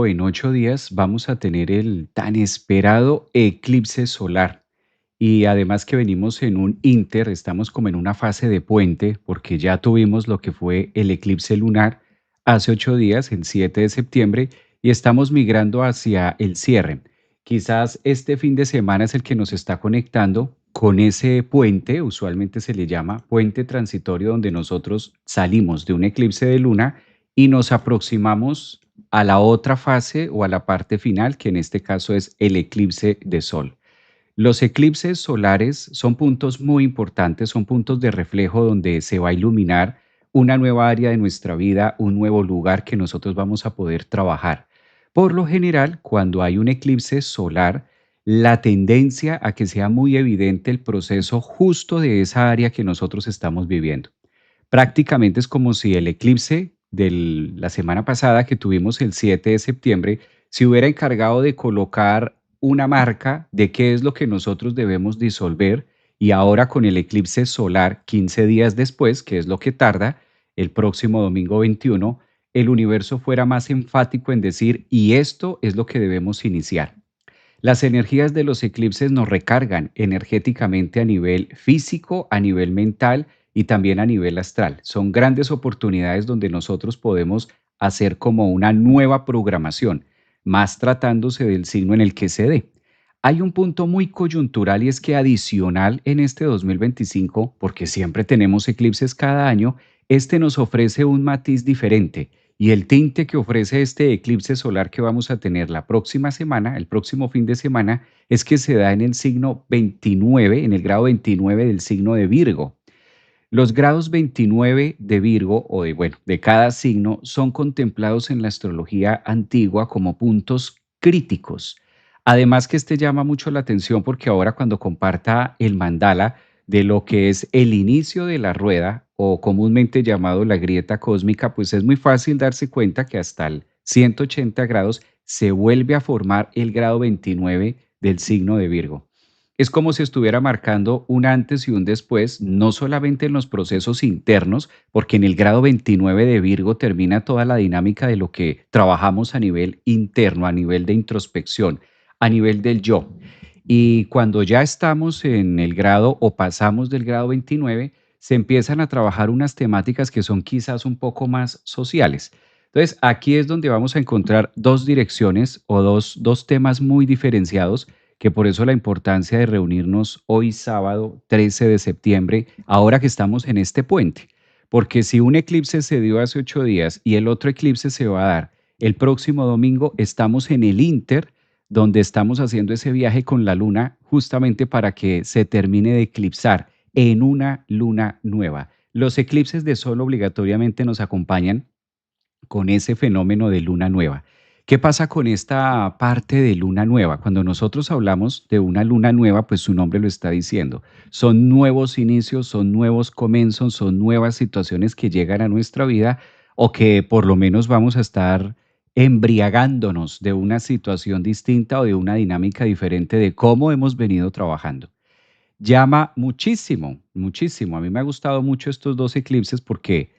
En 8 días vamos a tener el tan esperado eclipse solar. Y además que venimos en un inter, estamos como en una fase de puente, porque ya tuvimos lo que fue el eclipse lunar hace 8 días, el 7 de septiembre, y estamos migrando hacia el cierre. Quizás este fin de semana es el que nos está conectando con ese puente, usualmente se le llama puente transitorio, donde nosotros salimos de un eclipse de luna y nos aproximamos a la otra fase o a la parte final, que en este caso es el eclipse de sol. Los eclipses solares son puntos muy importantes, son puntos de reflejo donde se va a iluminar una nueva área de nuestra vida, un nuevo lugar que nosotros vamos a poder trabajar. Por lo general, cuando hay un eclipse solar, la tendencia a que sea muy evidente el proceso justo de esa área que nosotros estamos viviendo. Prácticamente es como si el eclipse de la semana pasada que tuvimos el 7 de septiembre se hubiera encargado de colocar una marca de qué es lo que nosotros debemos disolver y ahora con el eclipse solar 15 días después, que es lo que tarda, el próximo domingo 21, el universo fuera más enfático en decir, y esto es lo que debemos iniciar. Las energías de los eclipses nos recargan energéticamente a nivel físico, a nivel mental y también a nivel astral. Son grandes oportunidades donde nosotros podemos hacer como una nueva programación, más tratándose del signo en el que se dé. Hay un punto muy coyuntural y es que adicional en este 2025, porque siempre tenemos eclipses cada año, este nos ofrece un matiz diferente y el tinte que ofrece este eclipse solar que vamos a tener la próxima semana, el próximo fin de semana, es que se da en el signo 29, en el grado 29 del signo de Virgo. Los grados 29 de Virgo o de, bueno, de cada signo son contemplados en la astrología antigua como puntos críticos. Además que este llama mucho la atención porque ahora cuando comparta el mandala de lo que es el inicio de la rueda o comúnmente llamado la grieta cósmica, pues es muy fácil darse cuenta que hasta el 180 grados se vuelve a formar el grado 29 del signo de Virgo. Es como si estuviera marcando un antes y un después, no solamente en los procesos internos, porque en el grado 29 de Virgo termina toda la dinámica de lo que trabajamos a nivel interno, a nivel de introspección, a nivel del yo. Y cuando ya estamos en el grado o pasamos del grado 29, se empiezan a trabajar unas temáticas que son quizás un poco más sociales. Entonces, aquí es donde vamos a encontrar dos direcciones o dos temas muy diferenciados, que por eso la importancia de reunirnos hoy sábado 13 de septiembre, ahora que estamos en este puente. Porque si un eclipse se dio hace 8 días y el otro eclipse se va a dar el próximo domingo, estamos en el Inter, donde estamos haciendo ese viaje con la luna justamente para que se termine de eclipsar en una luna nueva. Los eclipses de sol obligatoriamente nos acompañan con ese fenómeno de luna nueva. ¿Qué pasa con esta parte de luna nueva? Cuando nosotros hablamos de una luna nueva, pues su nombre lo está diciendo. Son nuevos inicios, son nuevos comienzos, son nuevas situaciones que llegan a nuestra vida o que por lo menos vamos a estar embriagándonos de una situación distinta o de una dinámica diferente de cómo hemos venido trabajando. Llama muchísimo, muchísimo. A mí me ha gustado mucho estos dos eclipses porque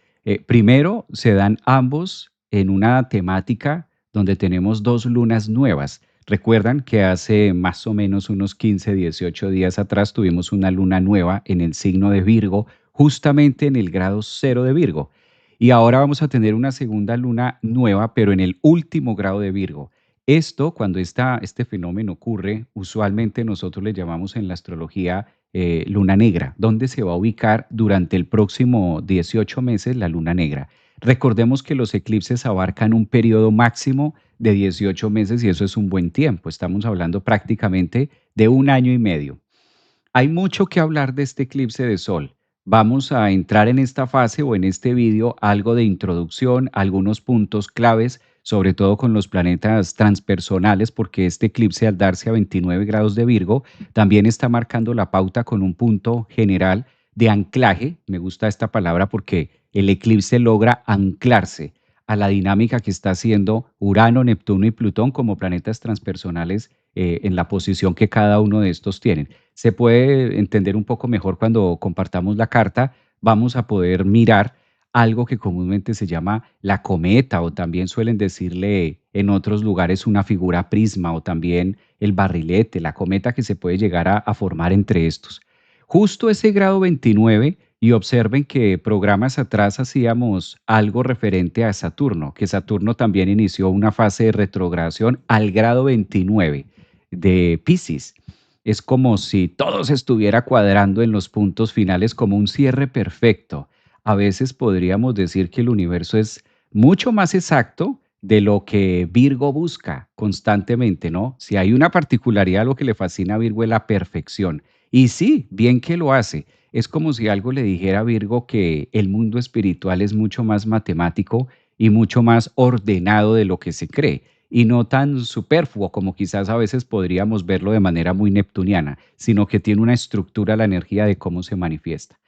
primero se dan ambos en una temática donde tenemos dos lunas nuevas. Recuerdan que hace más o menos unos 15, 18 días atrás tuvimos una luna nueva en el signo de Virgo, justamente en el grado cero de Virgo. Y ahora vamos a tener una segunda luna nueva, pero en el último grado de Virgo. Esto, cuando este fenómeno ocurre, usualmente nosotros le llamamos en la astrología luna negra, donde se va a ubicar durante el próximo 18 meses la luna negra. Recordemos que los eclipses abarcan un periodo máximo de 18 meses y eso es un buen tiempo. Estamos hablando prácticamente de un año y medio. Hay mucho que hablar de este eclipse de sol. Vamos a entrar en esta fase o en este vídeo algo de introducción, algunos puntos claves, sobre todo con los planetas transpersonales, porque este eclipse al darse a 29 grados de Virgo también está marcando la pauta con un punto general de anclaje. Me gusta esta palabra porque el eclipse logra anclarse a la dinámica que está haciendo Urano, Neptuno y Plutón como planetas transpersonales en la posición que cada uno de estos tienen. Se puede entender un poco mejor cuando compartamos la carta. Vamos a poder mirar algo que comúnmente se llama la cometa o también suelen decirle en otros lugares una figura prisma o también el barrilete, la cometa que se puede llegar a formar entre estos. Justo ese grado 29 y observen que programas atrás hacíamos algo referente a Saturno, que Saturno también inició una fase de retrogradación al grado 29 de Piscis. Es como si todo se estuviera cuadrando en los puntos finales como un cierre perfecto. A veces podríamos decir que el universo es mucho más exacto de lo que Virgo busca constantemente, ¿no? Si hay una particularidad, lo que le fascina a Virgo es la perfección. Y sí, bien que lo hace. Es como si algo le dijera a Virgo que el mundo espiritual es mucho más matemático y mucho más ordenado de lo que se cree y no tan superfluo como quizás a veces podríamos verlo de manera muy neptuniana, sino que tiene una estructura la energía de cómo se manifiesta.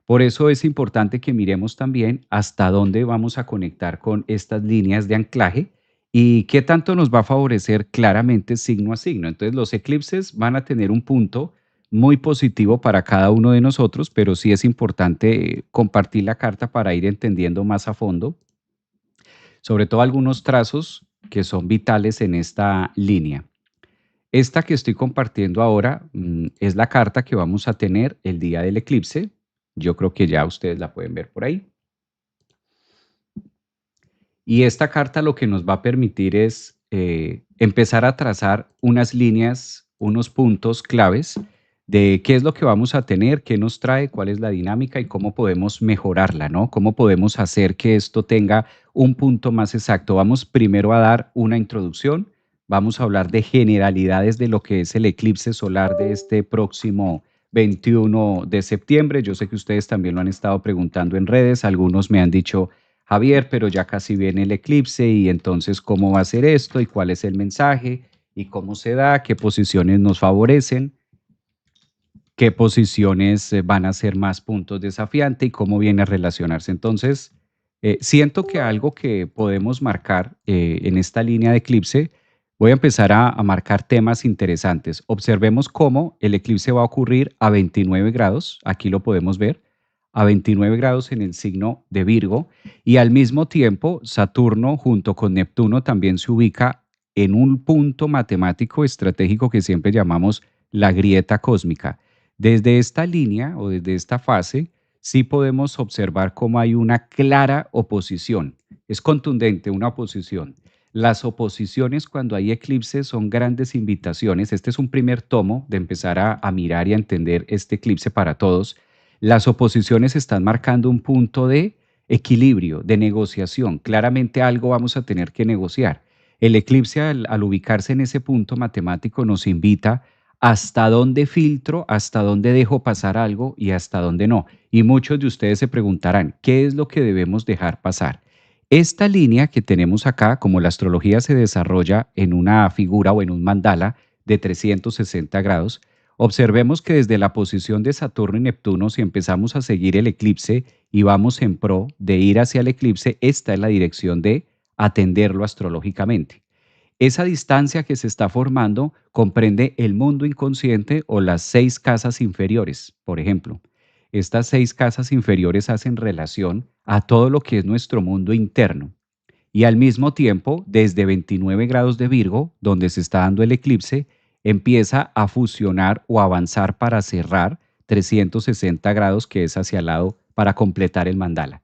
Por eso es importante que miremos también hasta dónde vamos a conectar con estas líneas de anclaje y qué tanto nos va a favorecer claramente signo a signo. Entonces los eclipses van a tener un punto muy positivo para cada uno de nosotros, pero sí es importante compartir la carta para ir entendiendo más a fondo, sobre todo algunos trazos que son vitales en esta línea. Esta que estoy compartiendo ahora es la carta que vamos a tener el día del eclipse. Yo creo que ya ustedes la pueden ver por ahí. Y esta carta lo que nos va a permitir es empezar a trazar unas líneas, unos puntos claves de qué es lo que vamos a tener, qué nos trae, cuál es la dinámica y cómo podemos mejorarla, ¿no? Cómo podemos hacer que esto tenga un punto más exacto. Vamos primero a dar una introducción, vamos a hablar de generalidades de lo que es el eclipse solar de este próximo 21 de septiembre. Yo sé que ustedes también lo han estado preguntando en redes, algunos me han dicho Javier, pero ya casi viene el eclipse y entonces cómo va a ser esto y cuál es el mensaje y cómo se da, qué posiciones nos favorecen, qué posiciones van a ser más puntos desafiantes y cómo viene a relacionarse. Entonces, siento que algo que podemos marcar en esta línea de eclipse, voy a empezar a marcar temas interesantes. Observemos cómo el eclipse va a ocurrir a 29 grados, aquí lo podemos ver, a 29 grados en el signo de Virgo, y al mismo tiempo Saturno junto con Neptuno también se ubica en un punto matemático estratégico que siempre llamamos la grieta cósmica. Desde esta línea o desde esta fase, sí podemos observar cómo hay una clara oposición. Es contundente una oposición. Las oposiciones cuando hay eclipses son grandes invitaciones. Este es un primer tomo de empezar a mirar y a entender este eclipse para todos. Las oposiciones están marcando un punto de equilibrio, de negociación. Claramente algo vamos a tener que negociar. El eclipse al ubicarse en ese punto matemático nos invita hasta dónde filtro, hasta dónde dejo pasar algo y hasta dónde no. Y muchos de ustedes se preguntarán, ¿qué es lo que debemos dejar pasar? Esta línea que tenemos acá, como la astrología se desarrolla en una figura o en un mandala de 360 grados, observemos que desde la posición de Saturno y Neptuno, si empezamos a seguir el eclipse y vamos en pro de ir hacia el eclipse, esta es la dirección de atenderlo astrológicamente. Esa distancia que se está formando comprende el mundo inconsciente o las 6 casas inferiores, por ejemplo. Estas 6 casas inferiores hacen relación a todo lo que es nuestro mundo interno. Y al mismo tiempo, desde 29 grados de Virgo, donde se está dando el eclipse, empieza a fusionar o avanzar para cerrar 360 grados, que es hacia el lado, para completar el mandala.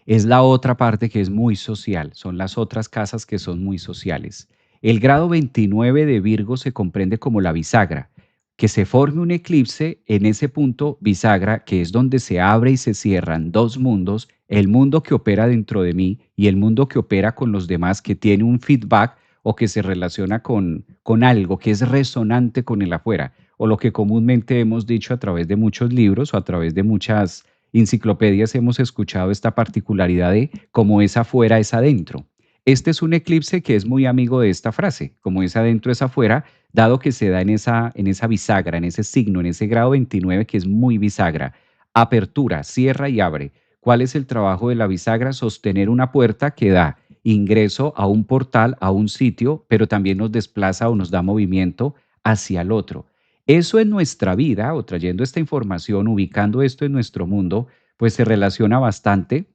Es la otra parte que es muy social, son las otras casas que son muy sociales. El grado 29 de Virgo se comprende como la bisagra, que se forme un eclipse en ese punto bisagra, que es donde se abre y se cierran dos mundos, el mundo que opera dentro de mí y el mundo que opera con los demás, que tiene un feedback o que se relaciona con algo que es resonante con el afuera, o lo que comúnmente hemos dicho a través de muchos libros o a través de muchas enciclopedias hemos escuchado esta particularidad de como es afuera es adentro. Este es un eclipse que es muy amigo de esta frase, como es adentro es afuera, dado que se da en esa bisagra, en ese signo, en ese grado 29 que es muy bisagra. Apertura, cierra y abre. ¿Cuál es el trabajo de la bisagra? Sostener una puerta que da ingreso a un portal, a un sitio, pero también nos desplaza o nos da movimiento hacia el otro. Eso en nuestra vida, o trayendo esta información, ubicando esto en nuestro mundo, pues se relaciona bastante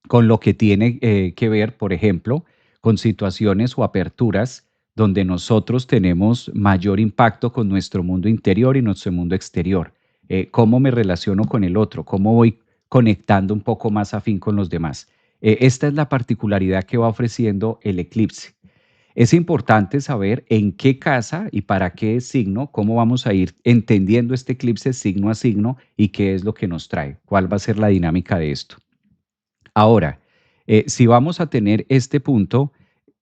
con lo que tiene que ver, por ejemplo, con situaciones o aperturas donde nosotros tenemos mayor impacto con nuestro mundo interior y nuestro mundo exterior. Cómo me relaciono con el otro, cómo voy conectando un poco más afín con los demás. Esta es la particularidad que va ofreciendo el eclipse. Es importante saber en qué casa y para qué signo, cómo vamos a ir entendiendo este eclipse signo a signo y qué es lo que nos trae, cuál va a ser la dinámica de esto. Ahora, si vamos a tener este punto,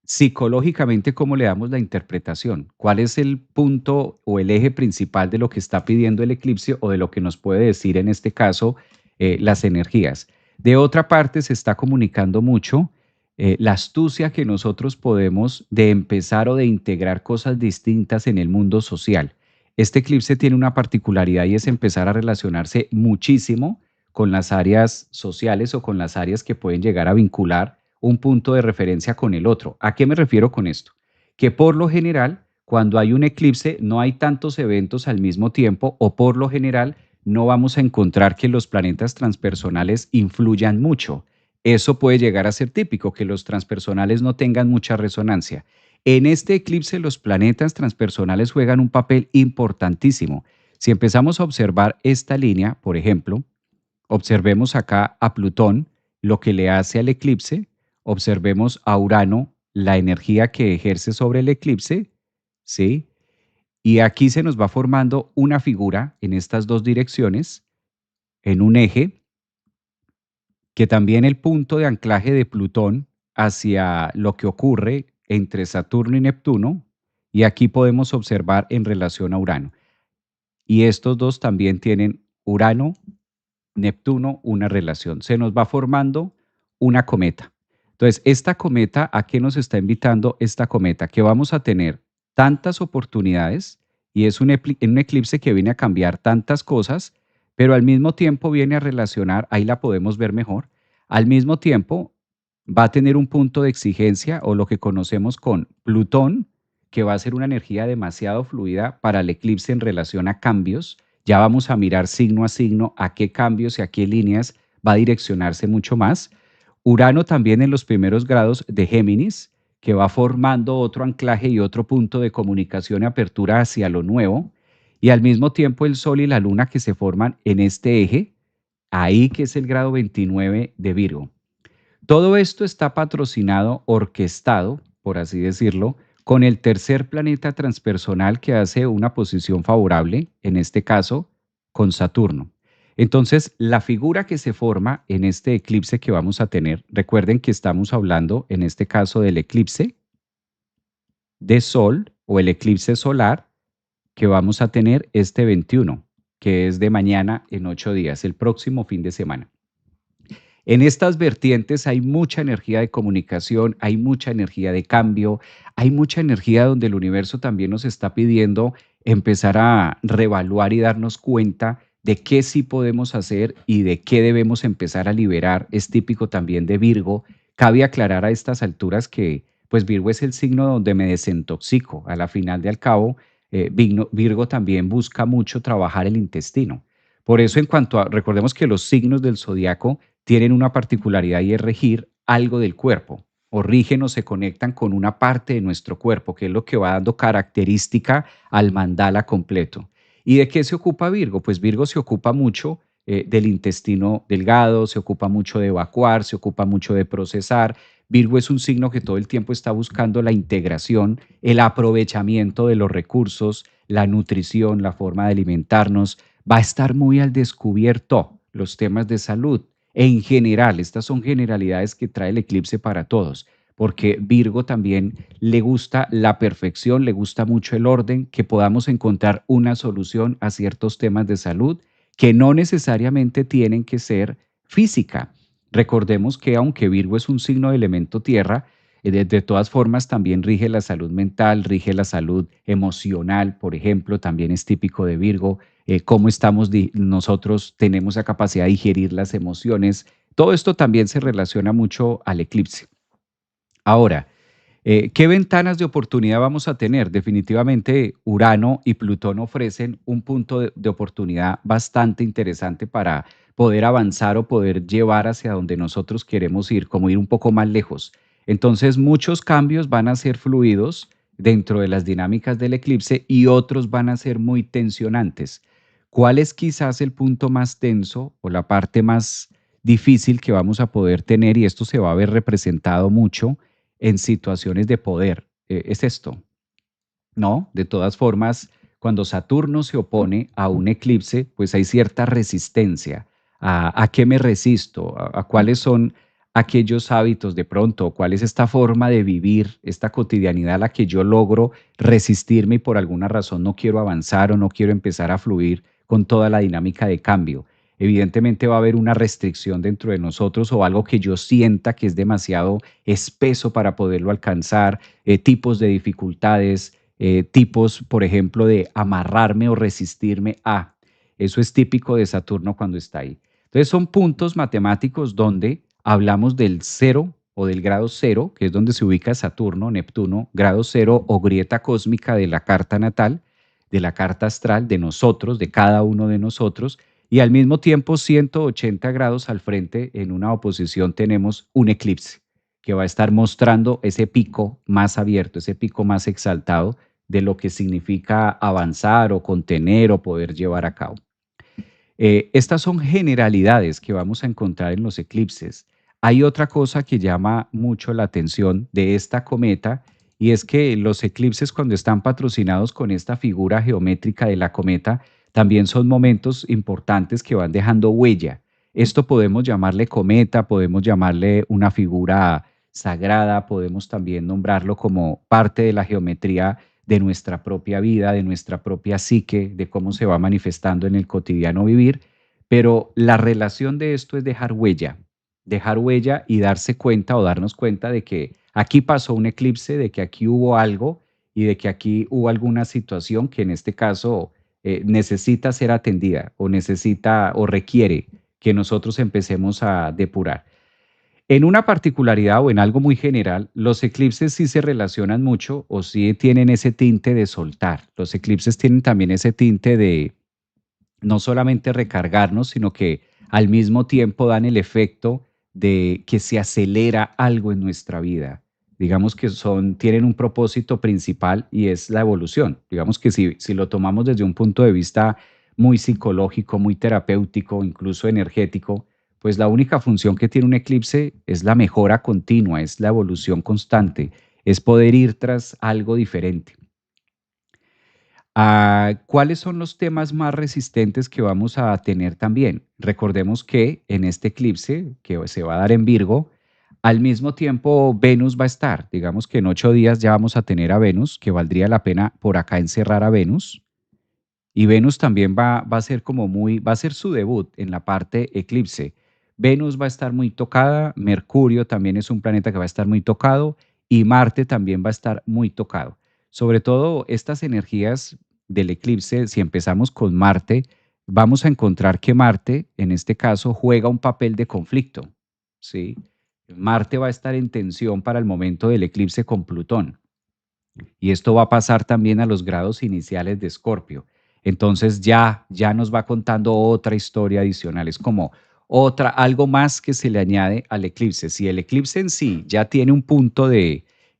psicológicamente, ¿cómo le damos la interpretación? ¿Cuál es el punto o el eje principal de lo que está pidiendo el eclipse o de lo que nos puede decir en este caso las energías? De otra parte, se está comunicando mucho la astucia que nosotros podemos de empezar o de integrar cosas distintas en el mundo social. Este eclipse tiene una particularidad y es empezar a relacionarse muchísimo con las áreas sociales o con las áreas que pueden llegar a vincular un punto de referencia con el otro. ¿A qué me refiero con esto? Que por lo general, cuando hay un eclipse, no hay tantos eventos al mismo tiempo o por lo general no vamos a encontrar que los planetas transpersonales influyan mucho. Eso puede llegar a ser típico, que los transpersonales no tengan mucha resonancia. En este eclipse los planetas transpersonales juegan un papel importantísimo. Si empezamos a observar esta línea, por ejemplo, observemos acá a Plutón, lo que le hace al eclipse. Observemos a Urano, la energía que ejerce sobre el eclipse, ¿sí? Y aquí se nos va formando una figura en estas dos direcciones, en un eje, que también el punto de anclaje de Plutón hacia lo que ocurre entre Saturno y Neptuno, y aquí podemos observar en relación a Urano. Y estos dos también tienen Urano Neptuno una relación. Se nos va formando una cometa. Entonces, esta cometa, ¿a qué nos está invitando esta cometa? Que vamos a tener tantas oportunidades y es un eclipse que viene a cambiar tantas cosas, pero al mismo tiempo viene a relacionar, ahí la podemos ver mejor, al mismo tiempo va a tener un punto de exigencia o lo que conocemos con Plutón, que va a ser una energía demasiado fluida para el eclipse en relación a cambios. Ya vamos a mirar signo a signo a qué cambios y a qué líneas va a direccionarse mucho más. Urano también en los primeros grados de Géminis, que va formando otro anclaje y otro punto de comunicación y apertura hacia lo nuevo. Y al mismo tiempo el Sol y la Luna que se forman en este eje, ahí que es el grado 29 de Virgo. Todo esto está patrocinado, orquestado, por así decirlo, con el tercer planeta transpersonal que hace una posición favorable, en este caso, con Saturno. Entonces, la figura que se forma en este eclipse que vamos a tener, recuerden que estamos hablando en este caso del eclipse de Sol o el eclipse solar que vamos a tener este 21, que es de mañana en 8 días, el próximo fin de semana. En estas vertientes hay mucha energía de comunicación, hay mucha energía de cambio, hay mucha energía donde el universo también nos está pidiendo empezar a reevaluar y darnos cuenta de qué sí podemos hacer y de qué debemos empezar a liberar. Es típico también de Virgo. Cabe aclarar a estas alturas que pues Virgo es el signo donde me desintoxico. A la final de al cabo, Virgo también busca mucho trabajar el intestino. Por eso en cuanto a, recordemos que los signos del zodiaco tienen una particularidad y es regir algo del cuerpo, o rigen o se conectan con una parte de nuestro cuerpo, que es lo que va dando característica al mandala completo. ¿Y de qué se ocupa Virgo? Pues Virgo se ocupa mucho del intestino delgado, se ocupa mucho de evacuar, se ocupa mucho de procesar. Virgo es un signo que todo el tiempo está buscando la integración, el aprovechamiento de los recursos, la nutrición, la forma de alimentarnos. Va a estar muy al descubierto los temas de salud. En general, estas son generalidades que trae el eclipse para todos, porque Virgo también le gusta la perfección, le gusta mucho el orden, que podamos encontrar una solución a ciertos temas de salud que no necesariamente tienen que ser física. Recordemos que aunque Virgo es un signo de elemento tierra, de todas formas también rige la salud mental, rige la salud emocional, por ejemplo, también es típico de Virgo, cómo estamos, nosotros tenemos la capacidad de digerir las emociones. Todo esto también se relaciona mucho al eclipse. Ahora, ¿Qué ventanas de oportunidad vamos a tener? Definitivamente Urano y Plutón ofrecen un punto de oportunidad bastante interesante para poder avanzar o poder llevar hacia donde nosotros queremos ir, como ir un poco más lejos. Entonces, muchos cambios van a ser fluidos dentro de las dinámicas del eclipse y otros van a ser muy tensionantes. ¿Cuál es quizás el punto más tenso o la parte más difícil que vamos a poder tener? Y esto se va a ver representado mucho en situaciones de poder. Es esto, ¿no? De todas formas, cuando Saturno se opone a un eclipse, pues hay cierta resistencia. ¿A qué me resisto? ¿A cuáles son aquellos hábitos de pronto? ¿Cuál es esta forma de vivir, esta cotidianidad a la que yo logro resistirme y por alguna razón no quiero avanzar o no quiero empezar a fluir con toda la dinámica de cambio? Evidentemente va a haber una restricción dentro de nosotros o algo que yo sienta que es demasiado espeso para poderlo alcanzar, tipos de dificultades, tipos, por ejemplo, de amarrarme o resistirme a. Eso es típico de Saturno cuando está ahí. Entonces son puntos matemáticos donde hablamos del cero o del grado cero, que es donde se ubica Saturno, Neptuno, grado cero o grieta cósmica de la carta natal, de la carta astral, de nosotros, de cada uno de nosotros, y al mismo tiempo 180 grados al frente en una oposición tenemos un eclipse que va a estar mostrando ese pico más abierto, ese pico más exaltado de lo que significa avanzar o contener o poder llevar a cabo. Estas son generalidades que vamos a encontrar en los eclipses. Hay otra cosa que llama mucho la atención de esta cometa y es que los eclipses cuando están patrocinados con esta figura geométrica de la cometa también son momentos importantes que van dejando huella. Esto podemos llamarle cometa, podemos llamarle una figura sagrada, podemos también nombrarlo como parte de la geometría de nuestra propia vida, de nuestra propia psique, de cómo se va manifestando en el cotidiano vivir, pero la relación de esto es dejar huella y darse cuenta o darnos cuenta de que aquí pasó un eclipse, de que aquí hubo algo y de que aquí hubo alguna situación que en este caso necesita ser atendida o necesita o requiere que nosotros empecemos a depurar. En una particularidad o en algo muy general, los eclipses sí se relacionan mucho o sí tienen ese tinte de soltar. Los eclipses tienen también ese tinte de no solamente recargarnos, sino que al mismo tiempo dan el efecto de que se acelera algo en nuestra vida. Digamos que tienen un propósito principal y es la evolución. Digamos que si lo tomamos desde un punto de vista muy psicológico, muy terapéutico, incluso energético, pues la única función que tiene un eclipse es la mejora continua, es la evolución constante, es poder ir tras algo diferente. ¿Cuáles son los temas más resistentes que vamos a tener también? Recordemos que en este eclipse que se va a dar en Virgo, al mismo tiempo Venus va a estar. Digamos que en 8 días ya vamos a tener a Venus, que valdría la pena por acá encerrar a Venus. Y Venus también va a ser como va a ser su debut en la parte eclipse. Venus va a estar muy tocada, Mercurio también es un planeta que va a estar muy tocado y Marte también va a estar muy tocado. Sobre todo estas energías del eclipse, si empezamos con Marte, vamos a encontrar que Marte, en este caso, juega un papel de conflicto, ¿sí? Marte va a estar en tensión para el momento del eclipse con Plutón. Y esto va a pasar también a los grados iniciales de Escorpio. Entonces ya nos va contando otra historia adicional. Es como algo más que se le añade al eclipse. Si el eclipse en sí ya tiene un punto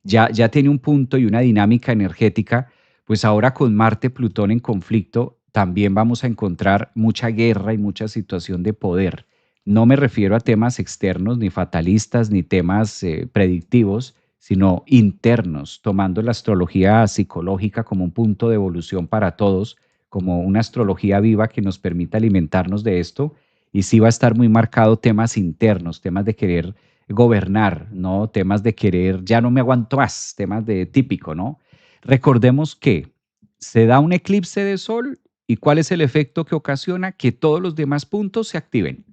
ya tiene un punto y una dinámica energética, pues ahora con Marte, Plutón en conflicto, también vamos a encontrar mucha guerra y mucha situación de poder. No me refiero a temas externos, ni fatalistas, ni temas predictivos, sino internos, tomando la astrología psicológica como un punto de evolución para todos, como una astrología viva que nos permita alimentarnos de esto. Y sí va a estar muy marcado temas internos, temas de querer gobernar, ¿no? Temas de querer, ya no me aguanto más, temas de típico, ¿no? Recordemos que se da un eclipse de sol y ¿cuál es el efecto que ocasiona? Que todos los demás puntos se activen.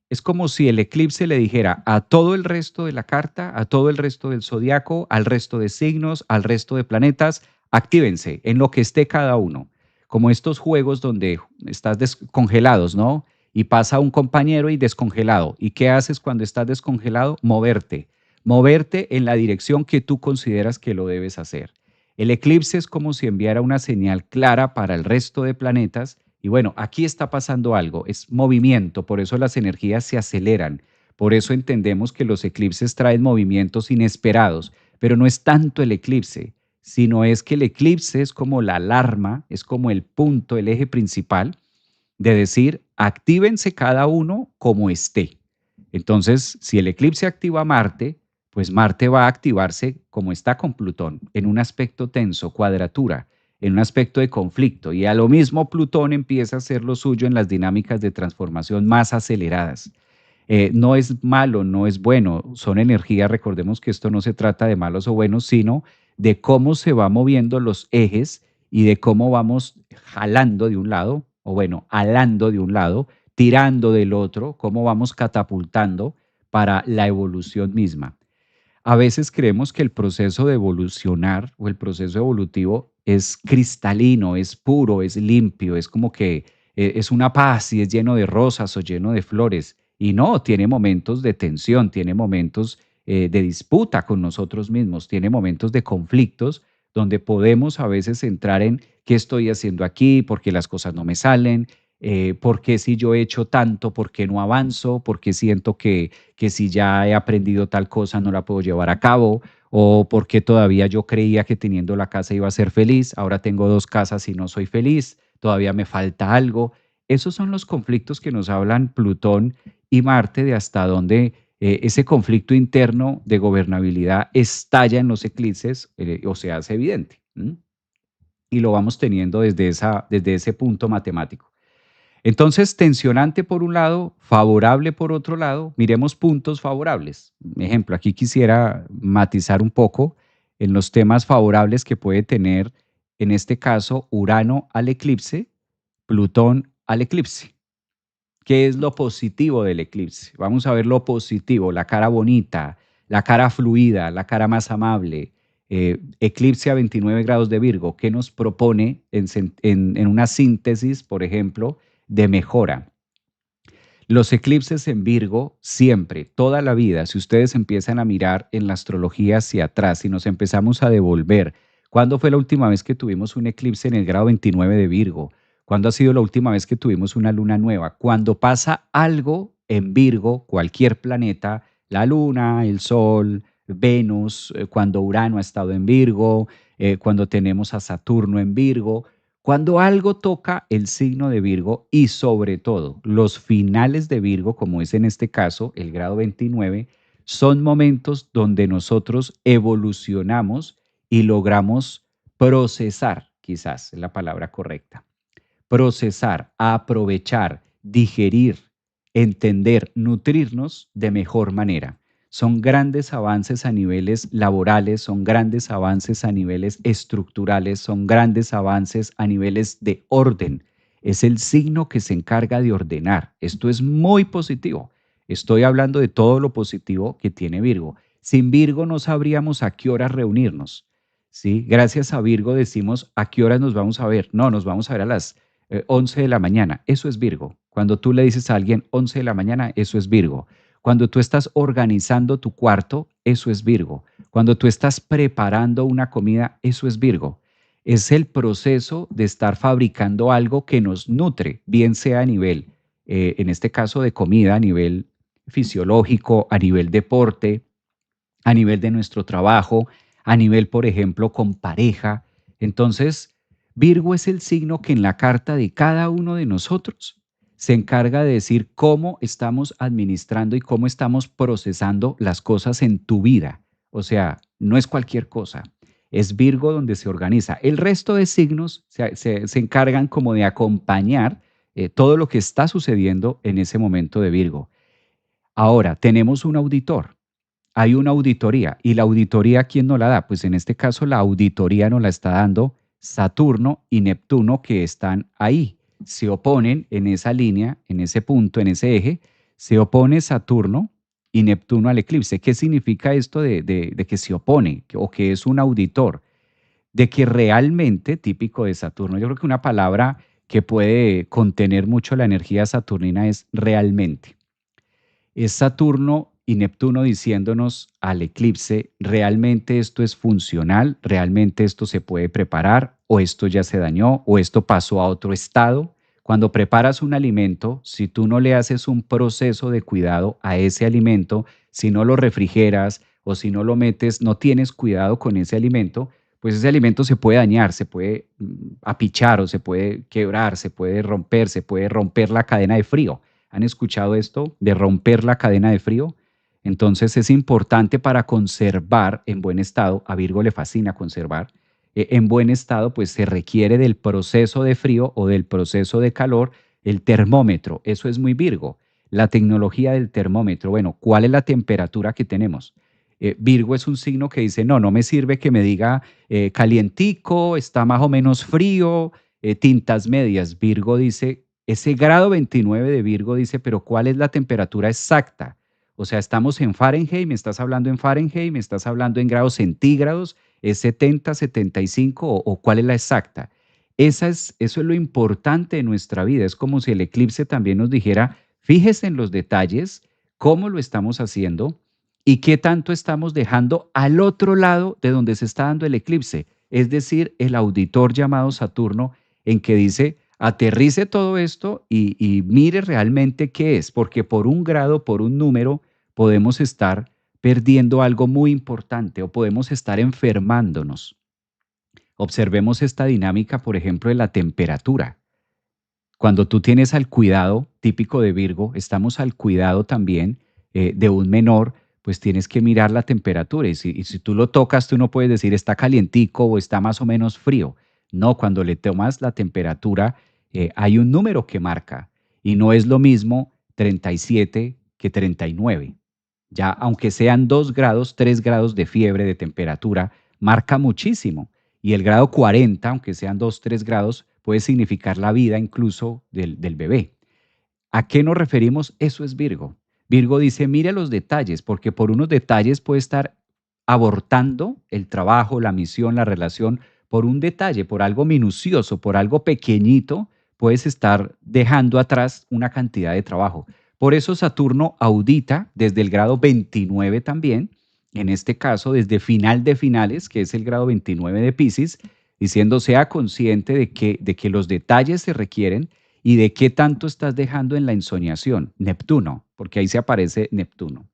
Es como si el eclipse le dijera a todo el resto de la carta, a todo el resto del zodiaco, al resto de signos, al resto de planetas, actívense en lo que esté cada uno. Como estos juegos donde estás descongelados, ¿no? Y pasa un compañero y descongelado. ¿Y qué haces cuando estás descongelado? Moverte. moverte en la dirección que tú consideras que lo debes hacer. El eclipse es como si enviara una señal clara para el resto de planetas y bueno, aquí está pasando algo, es movimiento, por eso las energías se aceleran, por eso entendemos que los eclipses traen movimientos inesperados, pero no es tanto el eclipse, sino es que el eclipse es como la alarma, es como el punto, el eje principal de decir, actívense cada uno como esté. Entonces, si el eclipse activa a Marte, pues Marte va a activarse como está con Plutón, en un aspecto tenso, cuadratura, en un aspecto de conflicto. Y a lo mismo Plutón empieza a hacer lo suyo en las dinámicas de transformación más aceleradas. No es malo, no es bueno, son energías, recordemos que esto no se trata de malos o buenos, sino de cómo se van moviendo los ejes y de cómo vamos jalando de un lado, o bueno, alando de un lado, tirando del otro, cómo vamos catapultando para la evolución misma. A veces creemos que el proceso de evolucionar o el proceso evolutivo es cristalino, es puro, es limpio, es como que es una paz y es lleno de rosas o lleno de flores. Y no, tiene momentos de tensión, tiene momentos de disputa con nosotros mismos, tiene momentos de conflictos donde podemos a veces entrar en qué estoy haciendo aquí, por qué las cosas no me salen, por qué si yo he hecho tanto, por qué no avanzo, por qué siento que si ya he aprendido tal cosa no la puedo llevar a cabo, o porque todavía yo creía que teniendo la casa iba a ser feliz, ahora tengo dos casas y no soy feliz, todavía me falta algo. Esos son los conflictos que nos hablan Plutón y Marte de hasta dónde ese conflicto interno de gobernabilidad estalla en los eclipses o se hace evidente. ¿M? Y lo vamos teniendo desde ese punto matemático. Entonces, tensionante por un lado, favorable por otro lado, miremos puntos favorables. Ejemplo, aquí quisiera matizar un poco en los temas favorables que puede tener, en este caso, Urano al eclipse, Plutón al eclipse. ¿Qué es lo positivo del eclipse? Vamos a ver lo positivo, la cara bonita, la cara fluida, la cara más amable. Eclipse a 29 grados de Virgo, ¿qué nos propone en una síntesis, por ejemplo, de mejora? Los eclipses en Virgo siempre, toda la vida, si ustedes empiezan a mirar en la astrología hacia atrás y nos empezamos a devolver, ¿cuándo fue la última vez que tuvimos un eclipse en el grado 29 de Virgo? ¿Cuándo ha sido la última vez que tuvimos una luna nueva? Cuando pasa algo en Virgo, cualquier planeta, la luna, el sol, Venus, cuando Urano ha estado en Virgo, cuando tenemos a Saturno en Virgo, cuando algo toca el signo de Virgo y sobre todo los finales de Virgo, como es en este caso el grado 29, son momentos donde nosotros evolucionamos y logramos procesar, quizás es la palabra correcta, procesar, aprovechar, digerir, entender, nutrirnos de mejor manera. Son grandes avances a niveles laborales, son grandes avances a niveles estructurales, son grandes avances a niveles de orden. Es el signo que se encarga de ordenar. Esto es muy positivo. Estoy hablando de todo lo positivo que tiene Virgo. Sin Virgo no sabríamos a qué hora reunirnos. ¿Sí? Gracias a Virgo decimos a qué horas nos vamos a ver. No, nos vamos a ver a las 11 de la mañana, eso es Virgo. Cuando tú le dices a alguien 11 de la mañana, eso es Virgo. Cuando tú estás organizando tu cuarto, eso es Virgo. Cuando tú estás preparando una comida, eso es Virgo. Es el proceso de estar fabricando algo que nos nutre, bien sea a nivel, en este caso de comida, a nivel fisiológico, a nivel deporte, a nivel de nuestro trabajo, a nivel, por ejemplo, con pareja. Entonces, Virgo es el signo que en la carta de cada uno de nosotros se encarga de decir cómo estamos administrando y cómo estamos procesando las cosas en tu vida. O sea, no es cualquier cosa. Es Virgo donde se organiza. El resto de signos se encargan como de acompañar todo lo que está sucediendo en ese momento de Virgo. Ahora, tenemos un auditor, hay una auditoría. ¿Y la auditoría quién nos la da? Pues en este caso la auditoría nos la está dando Saturno y Neptuno que están ahí. Se oponen en esa línea, en ese punto, en ese eje. Se opone Saturno y Neptuno al eclipse. ¿Qué significa esto de que se opone o que es un auditor? De que realmente, típico de Saturno, yo creo que una palabra que puede contener mucho la energía saturnina es realmente. Es Saturno y Neptuno diciéndonos al eclipse, ¿realmente esto es funcional? ¿Realmente esto se puede preparar? ¿O esto ya se dañó? ¿O esto pasó a otro estado? Cuando preparas un alimento, si tú no le haces un proceso de cuidado a ese alimento, si no lo refrigeras o si no lo metes, no tienes cuidado con ese alimento, pues ese alimento se puede dañar, se puede apichar o se puede quebrar, se puede romper la cadena de frío. ¿Han escuchado esto de romper la cadena de frío? Entonces es importante para conservar en buen estado, a Virgo le fascina conservar, en buen estado pues se requiere del proceso de frío o del proceso de calor, el termómetro, eso es muy Virgo, la tecnología del termómetro. Bueno, ¿cuál es la temperatura que tenemos? Virgo es un signo que dice, no, no me sirve que me diga calientico, está más o menos frío, tintas medias. Virgo dice, ese grado 29 de Virgo dice, pero ¿cuál es la temperatura exacta? O sea, estamos en Fahrenheit, me estás hablando en Fahrenheit, me estás hablando en grados centígrados, es 70, 75 o cuál es la exacta. Eso es lo importante de nuestra vida. Es como si el eclipse también nos dijera, fíjese en los detalles, cómo lo estamos haciendo y qué tanto estamos dejando al otro lado de donde se está dando el eclipse. Es decir, el auditor llamado Saturno en que dice, aterrice todo esto y mire realmente qué es, porque por un grado, por un número, podemos estar perdiendo algo muy importante o podemos estar enfermándonos. Observemos esta dinámica, por ejemplo, de la temperatura. Cuando tú tienes al cuidado, típico de Virgo, estamos al cuidado también de un menor, pues tienes que mirar la temperatura. Y si tú lo tocas, tú no puedes decir está calientico o está más o menos frío. No, cuando le tomas la temperatura, hay un número que marca. Y no es lo mismo 37 que 39. Ya, aunque sean 2 grados, 3 grados de fiebre, de temperatura, marca muchísimo. Y el grado 40, aunque sean 2, 3 grados, puede significar la vida incluso del bebé. ¿A qué nos referimos? Eso es Virgo. Virgo dice, mire los detalles, porque por unos detalles puede estar abortando el trabajo, la misión, la relación, por un detalle, por algo minucioso, por algo pequeñito, puedes estar dejando atrás una cantidad de trabajo. Por eso Saturno audita desde el grado 29 también, en este caso desde final de finales, que es el grado 29 de Pisces, diciendo sea consciente de que los detalles se requieren y de qué tanto estás dejando en la ensoñación. Neptuno, porque ahí se aparece Neptuno.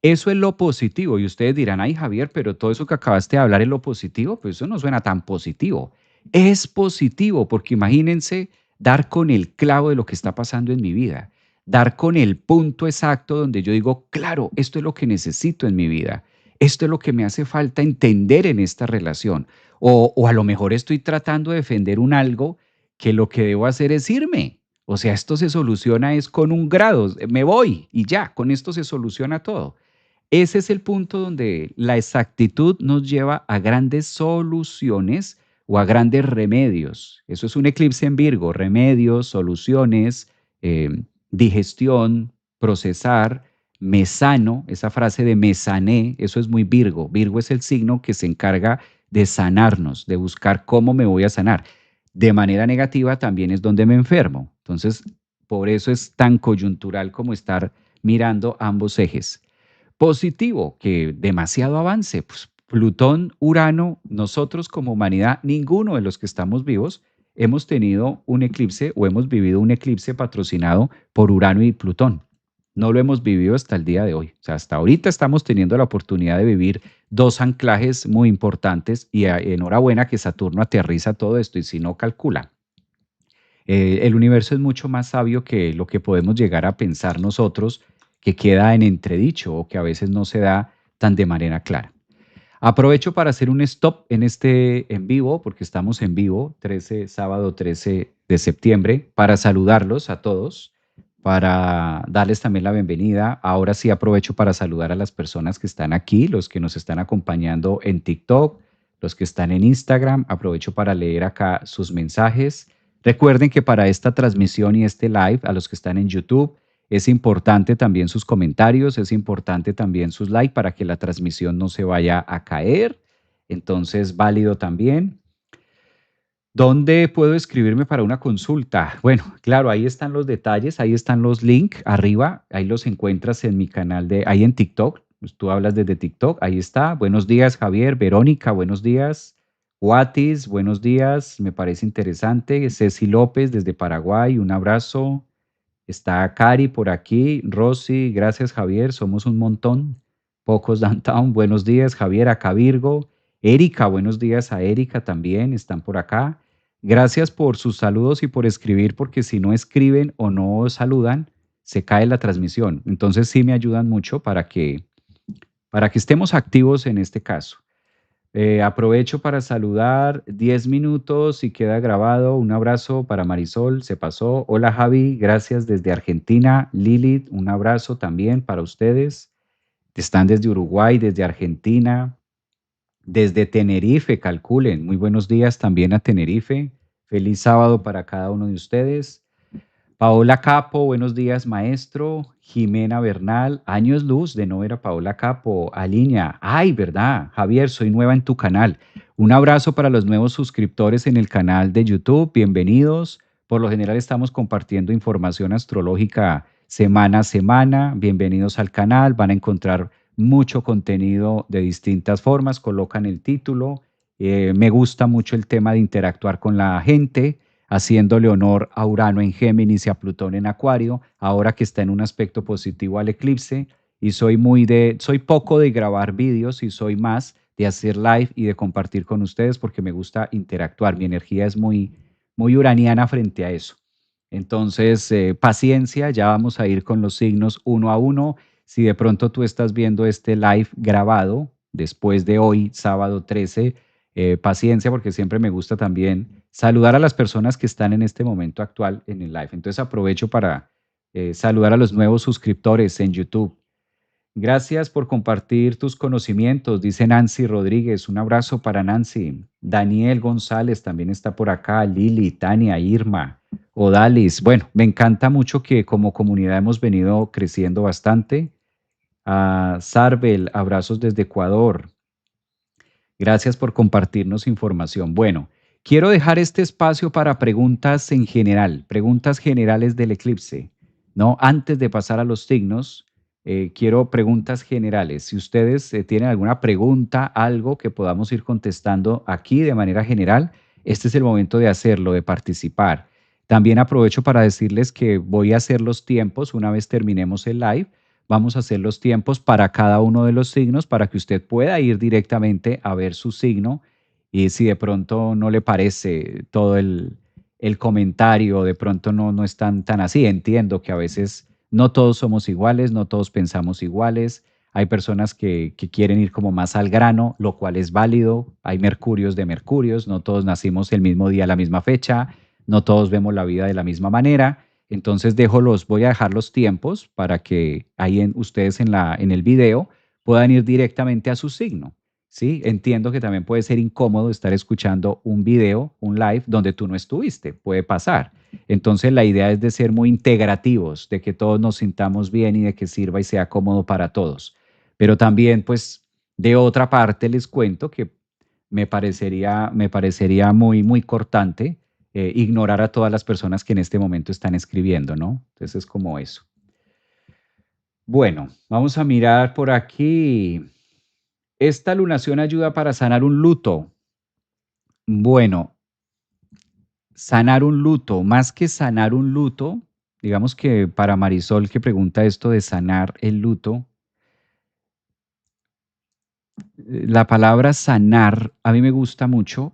Eso es lo positivo. Y ustedes dirán, ay Javier, pero todo eso que acabaste de hablar es lo positivo. Pues eso no suena tan positivo. Es positivo porque imagínense dar con el clavo de lo que está pasando en mi vida. Dar con el punto exacto donde yo digo, claro, esto es lo que necesito en mi vida. Esto es lo que me hace falta entender en esta relación. O a lo mejor estoy tratando de defender un algo que lo que debo hacer es irme. O sea, esto se soluciona es con un grado. Me voy y ya, con esto se soluciona todo. Ese es el punto donde la exactitud nos lleva a grandes soluciones o a grandes remedios. Eso es un eclipse en Virgo, remedios, soluciones, digestión, procesar, me sano, esa frase de me sané, eso es muy Virgo. Virgo es el signo que se encarga de sanarnos, de buscar cómo me voy a sanar. De manera negativa también es donde me enfermo. Entonces, por eso es tan coyuntural como estar mirando ambos ejes. Positivo, que demasiado avance. Pues Plutón, Urano, nosotros como humanidad, ninguno de los que estamos vivos hemos tenido un eclipse o hemos vivido un eclipse patrocinado por Urano y Plutón. No lo hemos vivido hasta el día de hoy. O sea, hasta ahorita estamos teniendo la oportunidad de vivir dos anclajes muy importantes y enhorabuena que Saturno aterriza todo esto y si no calcula. El universo es mucho más sabio que lo que podemos llegar a pensar nosotros, que queda en entredicho o que a veces no se da tan de manera clara. Aprovecho para hacer un stop en este en vivo, porque estamos en vivo, sábado 13 de septiembre, para saludarlos a todos, para darles también la bienvenida. Ahora sí aprovecho para saludar a las personas que están aquí, los que nos están acompañando en TikTok, los que están en Instagram. Aprovecho para leer acá sus mensajes. Recuerden que para esta transmisión y este live, a los que están en YouTube, es importante también sus comentarios, es importante también sus likes para que la transmisión no se vaya a caer. Entonces, válido también. ¿Dónde puedo escribirme para una consulta? Bueno, claro, ahí están los detalles, ahí están los links arriba, ahí los encuentras en mi canal ahí en TikTok. Pues tú hablas desde TikTok, ahí está. Buenos días, Javier, Verónica, buenos días. Guatis, buenos días, me parece interesante. Ceci López desde Paraguay, un abrazo. Está Cari por aquí, Rosy, gracias Javier, somos un montón. Pocos Downtown, buenos días Javier, acá Virgo. Erika, buenos días a Erika también, están por acá. Gracias por sus saludos y por escribir, porque si no escriben o no saludan, se cae la transmisión. Entonces sí me ayudan mucho para que estemos activos en este caso. Aprovecho para saludar 10 minutos y queda grabado. Un abrazo para Marisol, se pasó. Hola Javi, gracias desde Argentina. Lilith, un abrazo también para ustedes. Están desde Uruguay, desde Argentina, desde Tenerife, calculen. Muy buenos días también a Tenerife. Feliz sábado para cada uno de ustedes. Paola Capo, buenos días, maestro. Jimena Bernal, años luz de no ver a Paola Capo. Aliña, ay, ¿verdad? Javier, soy nueva en tu canal. Un abrazo para los nuevos suscriptores en el canal de YouTube. Bienvenidos. Por lo general estamos compartiendo información astrológica semana a semana. Bienvenidos al canal. Van a encontrar mucho contenido de distintas formas. Colocan el título. Me gusta mucho el tema de interactuar con la gente haciéndole honor a Urano en Géminis y a Plutón en Acuario, ahora que está en un aspecto positivo al eclipse, y soy poco de grabar vídeos y soy más de hacer live y de compartir con ustedes porque me gusta interactuar. Mi energía es muy uraniana frente a eso. Entonces, paciencia, ya vamos a ir con los signos uno a uno. Si de pronto tú estás viendo este live grabado después de hoy, sábado 13, paciencia porque siempre me gusta también saludar a las personas que están en este momento actual en el live. Entonces aprovecho para saludar a los nuevos suscriptores en YouTube. Gracias por compartir tus conocimientos, dice Nancy Rodríguez. Un abrazo para Nancy. Daniel González también está por acá. Lili, Tania, Irma, Odalis. Bueno, me encanta mucho que como comunidad hemos venido creciendo bastante. A Sarbel, abrazos desde Ecuador. Gracias por compartirnos información. Bueno, quiero dejar este espacio para preguntas en general, preguntas generales del eclipse, ¿no? Antes de pasar a los signos, quiero preguntas generales. Si ustedes tienen alguna pregunta, algo que podamos ir contestando aquí de manera general, este es el momento de hacerlo, de participar. También aprovecho para decirles que voy a hacer los tiempos una vez terminemos el live. Vamos a hacer los tiempos para cada uno de los signos para que usted pueda ir directamente a ver su signo y si de pronto no le parece todo el comentario, de pronto no es tan así. Entiendo que a veces no todos somos iguales, no todos pensamos iguales. Hay personas que quieren ir como más al grano, lo cual es válido. Hay mercurios de mercurios, no todos nacimos el mismo día, la misma fecha, no todos vemos la vida de la misma manera. Entonces voy a dejar los tiempos para que ahí ustedes en el video puedan ir directamente a su signo. ¿Sí? Entiendo que también puede ser incómodo estar escuchando un video, un live, donde tú no estuviste, puede pasar. Entonces la idea es de ser muy integrativos, de que todos nos sintamos bien y de que sirva y sea cómodo para todos. Pero también, pues, de otra parte les cuento que me parecería muy cortante ignorar a todas las personas que en este momento están escribiendo, ¿no? Entonces es como eso. Bueno, vamos a mirar por aquí. Esta lunación ayuda para sanar un luto. Bueno, sanar un luto, más que sanar un luto, digamos que para Marisol que pregunta esto de sanar el luto, la palabra sanar a mí me gusta mucho,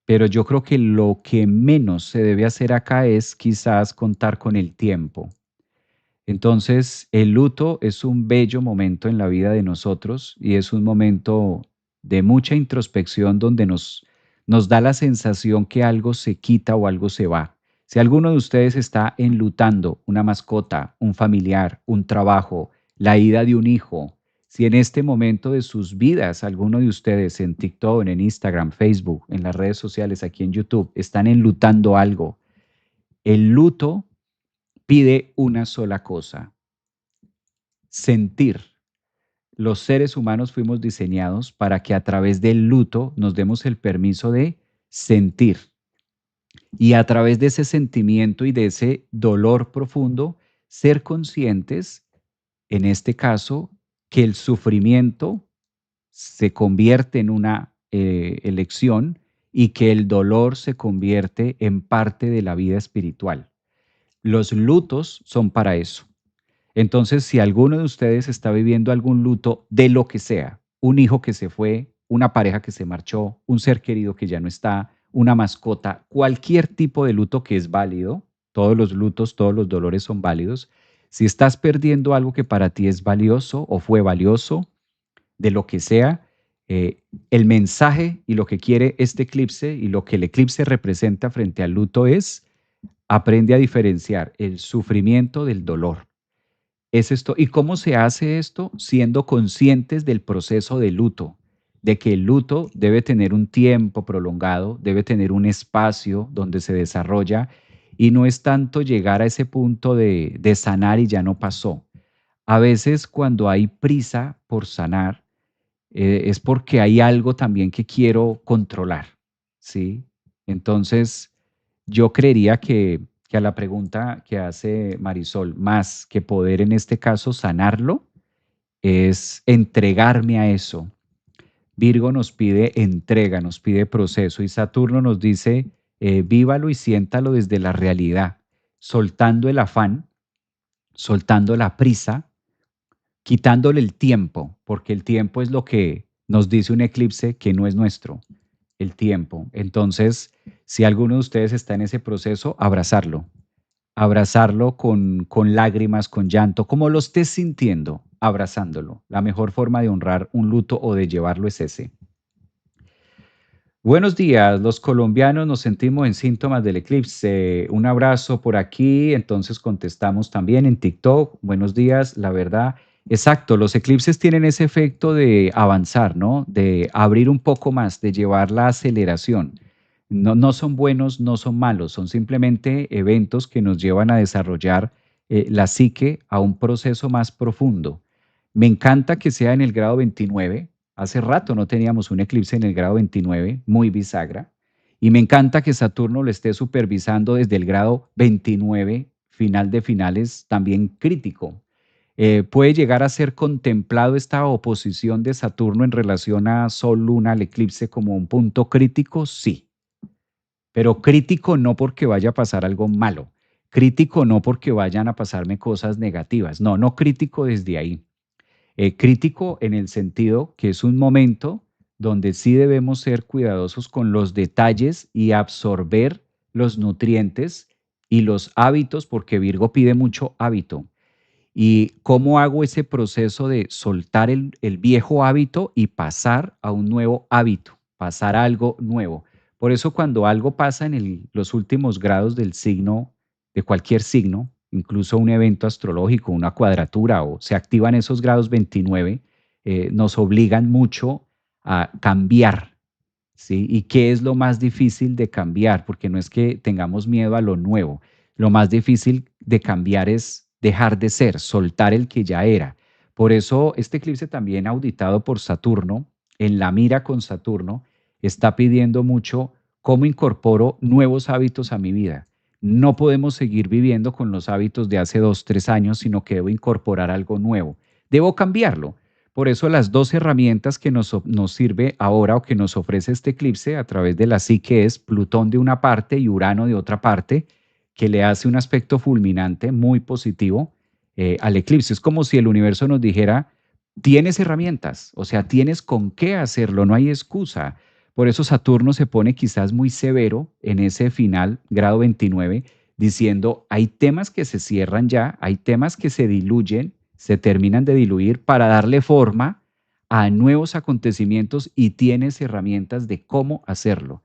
pero yo creo que lo que menos se debe hacer acá es quizás contar con el tiempo. Entonces, el luto es un bello momento en la vida de nosotros y es un momento de mucha introspección donde nos da la sensación que algo se quita o algo se va. Si alguno de ustedes está enlutando una mascota, un familiar, un trabajo, la ida de un hijo, si en este momento de sus vidas alguno de ustedes en TikTok, en Instagram, Facebook, en las redes sociales, aquí en YouTube, están enlutando algo, el luto pide una sola cosa: sentir. Los seres humanos fuimos diseñados para que a través del luto nos demos el permiso de sentir. Y a través de ese sentimiento y de ese dolor profundo, ser conscientes, en este caso, que el sufrimiento se convierte en una elección y que el dolor se convierte en parte de la vida espiritual. Los lutos son para eso. Entonces, si alguno de ustedes está viviendo algún luto de lo que sea, un hijo que se fue, una pareja que se marchó, un ser querido que ya no está, una mascota, cualquier tipo de luto que es válido, todos los lutos, todos los dolores son válidos. Si estás perdiendo algo que para ti es valioso o fue valioso, de lo que sea, el mensaje y lo que quiere este eclipse y lo que el eclipse representa frente al luto es: aprende a diferenciar el sufrimiento del dolor. Es esto. ¿Y cómo se hace esto? Siendo conscientes del proceso de luto, de que el luto debe tener un tiempo prolongado, debe tener un espacio donde se desarrolla y no es tanto llegar a ese punto de sanar y ya no pasó. A veces cuando hay prisa por sanar, es porque hay algo también que quiero controlar, ¿sí? Entonces, yo creería que a la pregunta que hace Marisol, más que poder en este caso sanarlo, es entregarme a eso. Virgo nos pide entrega, nos pide proceso y Saturno nos dice, vívalo y siéntalo desde la realidad, soltando el afán, soltando la prisa, quitándole el tiempo, porque el tiempo es lo que nos dice un eclipse que no es nuestro, el tiempo. Entonces, si alguno de ustedes está en ese proceso, abrazarlo, abrazarlo con lágrimas, con llanto, como lo estés sintiendo, abrazándolo. La mejor forma de honrar un luto o de llevarlo es ese. Buenos días, los colombianos nos sentimos en síntomas del eclipse. Un abrazo por aquí, entonces contestamos también en TikTok. Buenos días, la verdad. Exacto, los eclipses tienen ese efecto de avanzar, ¿no? De abrir un poco más, de llevar la aceleración. No, no son buenos, no son malos, son simplemente eventos que nos llevan a desarrollar la psique a un proceso más profundo. Me encanta que sea en el grado 29. Hace rato no teníamos un eclipse en el grado 29, muy bisagra. Y me encanta que Saturno lo esté supervisando desde el grado 29, final de finales, también crítico. ¿Puede llegar a ser contemplado esta oposición de Saturno en relación a Sol, Luna, al eclipse como un punto crítico? Sí, pero crítico no porque vaya a pasar algo malo, crítico no porque vayan a pasarme cosas negativas, no, no crítico desde ahí. Crítico en el sentido que es un momento donde sí debemos ser cuidadosos con los detalles y absorber los nutrientes y los hábitos, porque Virgo pide mucho hábito. ¿Y cómo hago ese proceso de soltar el viejo hábito y pasar a un nuevo hábito, pasar a algo nuevo? Por eso cuando algo pasa en los últimos grados del signo, de cualquier signo, incluso un evento astrológico, una cuadratura o se activan esos grados 29, nos obligan mucho a cambiar, ¿sí? ¿Y qué es lo más difícil de cambiar? Porque no es que tengamos miedo a lo nuevo, lo más difícil de cambiar es dejar de ser, soltar el que ya era. Por eso este eclipse también auditado por Saturno, en la mira con Saturno, está pidiendo mucho cómo incorporo nuevos hábitos a mi vida. No podemos seguir viviendo con los hábitos de hace 2, 3 años, sino que debo incorporar algo nuevo. Debo cambiarlo. Por eso las dos herramientas que nos sirve ahora o que nos ofrece este eclipse a través de la psique es Plutón de una parte y Urano de otra parte, que le hace un aspecto fulminante muy positivo al eclipse. Es como si el universo nos dijera, tienes herramientas, o sea, tienes con qué hacerlo, no hay excusa. Por eso Saturno se pone quizás muy severo en ese final, grado 29, diciendo, hay temas que se cierran ya, hay temas que se diluyen, se terminan de diluir para darle forma a nuevos acontecimientos y tienes herramientas de cómo hacerlo.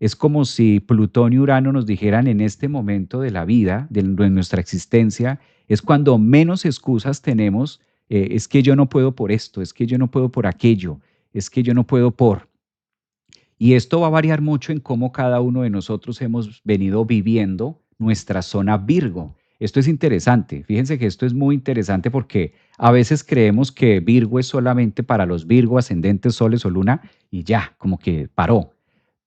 Es como si Plutón y Urano nos dijeran en este momento de la vida, de nuestra existencia, es cuando menos excusas tenemos, es que yo no puedo por esto, es que yo no puedo por aquello, es que yo no puedo por... Y esto va a variar mucho en cómo cada uno de nosotros hemos venido viviendo nuestra zona Virgo. Esto es interesante. Fíjense que esto es muy interesante porque a veces creemos que Virgo es solamente para los Virgo, ascendentes, soles o luna y ya, como que paró.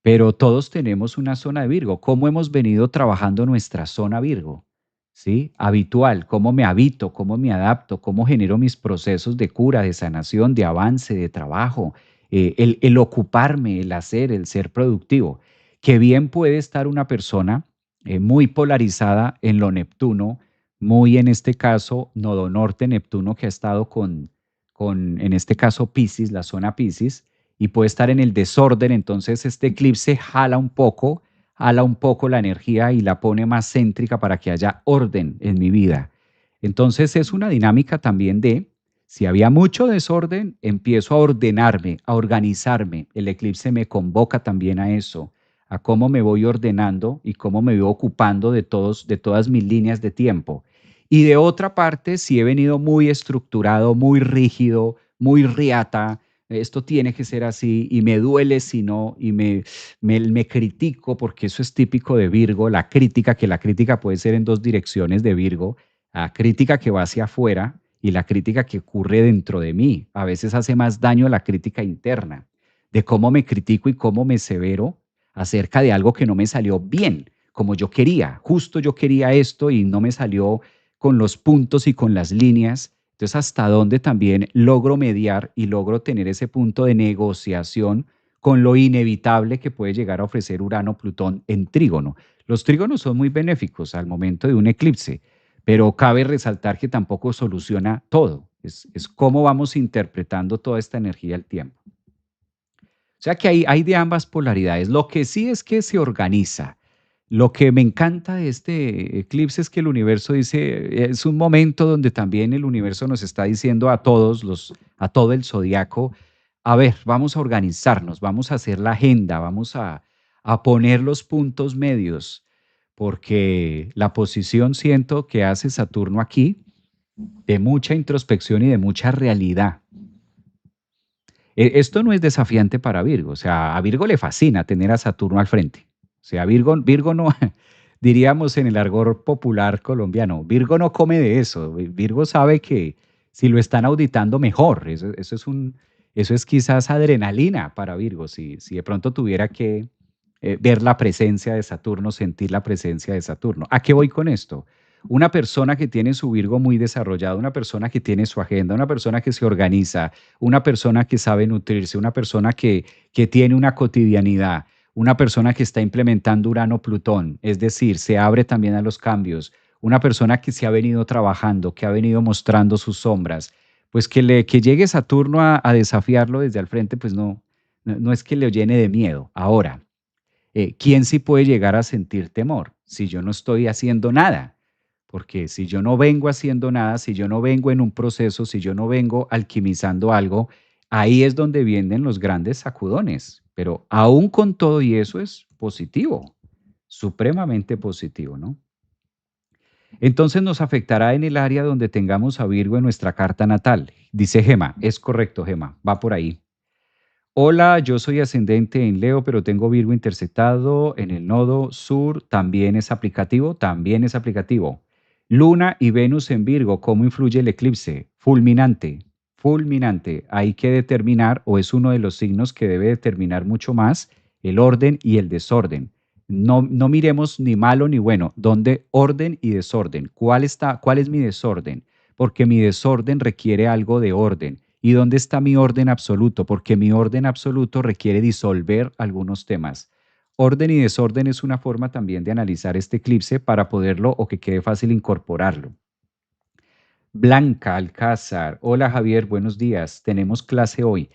pero todos tenemos una zona de Virgo. ¿Cómo hemos venido trabajando nuestra zona Virgo? ¿Sí? Habitual, cómo me habito, cómo me adapto, cómo genero mis procesos de cura, de sanación, de avance, de trabajo, el ocuparme, el hacer, el ser productivo. Que bien puede estar una persona muy polarizada en lo Neptuno, muy en este caso, nodo norte Neptuno que ha estado en este caso, Piscis, la zona Piscis, y puede estar en el desorden, entonces este eclipse jala un poco la energía y la pone más céntrica para que haya orden en mi vida. Entonces es una dinámica también de, si había mucho desorden, empiezo a ordenarme, a organizarme. El eclipse me convoca también a eso, a cómo me voy ordenando y cómo me voy ocupando de todas mis líneas de tiempo. Y de otra parte, si he venido muy estructurado, muy rígido, muy riata, esto tiene que ser así y me duele si no, y me critico porque eso es típico de Virgo, la crítica, que la crítica puede ser en dos direcciones de Virgo, la crítica que va hacia afuera y la crítica que ocurre dentro de mí. A veces hace más daño la crítica interna, de cómo me critico y cómo me severo acerca de algo que no me salió bien, como yo quería. Justo yo quería esto y no me salió con los puntos y con las líneas. Entonces, hasta dónde también logro mediar y logro tener ese punto de negociación con lo inevitable que puede llegar a ofrecer Urano-Plutón en trígono. Los trígonos son muy benéficos al momento de un eclipse, pero cabe resaltar que tampoco soluciona todo. Es cómo vamos interpretando toda esta energía al tiempo. O sea que hay de ambas polaridades. Lo que sí es que se organiza. Lo que me encanta de este eclipse es que el universo dice, es un momento donde también el universo nos está diciendo a todos a todo el zodiaco, a ver, vamos a organizarnos, vamos a hacer la agenda, a poner los puntos medios, porque la posición siento que hace Saturno aquí de mucha introspección y de mucha realidad. Esto no es desafiante para Virgo, o sea, a Virgo le fascina tener a Saturno al frente. O sea, Virgo no, diríamos en el argot popular colombiano, Virgo no come de eso. Virgo sabe que si lo están auditando mejor, eso es quizás adrenalina para Virgo, si de pronto tuviera que ver la presencia de Saturno, sentir la presencia de Saturno. ¿A qué voy con esto? Una persona que tiene su Virgo muy desarrollado, una persona que tiene su agenda, una persona que se organiza, una persona que sabe nutrirse, una persona que tiene una cotidianidad, una persona que está implementando Urano-Plutón, es decir, se abre también a los cambios, una persona que se ha venido trabajando, que ha venido mostrando sus sombras, pues que llegue Saturno a desafiarlo desde al frente, pues no es que le llene de miedo. Ahora, ¿quién sí puede llegar a sentir temor si yo no estoy haciendo nada? Porque si yo no vengo haciendo nada, si yo no vengo en un proceso, si yo no vengo alquimizando algo, ahí es donde vienen los grandes sacudones. Pero aún con todo y eso es positivo, supremamente positivo, ¿no? Entonces nos afectará en el área donde tengamos a Virgo en nuestra carta natal. Dice Gema, es correcto, Gema, va por ahí. Hola, yo soy ascendente en Leo, pero tengo Virgo interceptado en el nodo sur. ¿También es aplicativo? También es aplicativo. Luna y Venus en Virgo, ¿cómo influye el eclipse? Fulminante, fulminante. Hay que determinar, o es uno de los signos que debe determinar mucho más, el orden y el desorden. No miremos ni malo ni bueno, ¿dónde orden y desorden? ¿Cuál es mi desorden? Porque mi desorden requiere algo de orden. ¿Y dónde está mi orden absoluto? Porque mi orden absoluto requiere disolver algunos temas. Orden y desorden es una forma también de analizar este eclipse para poderlo o que quede fácil incorporarlo. Blanca Alcázar, hola Javier, buenos días. Tenemos clase hoy.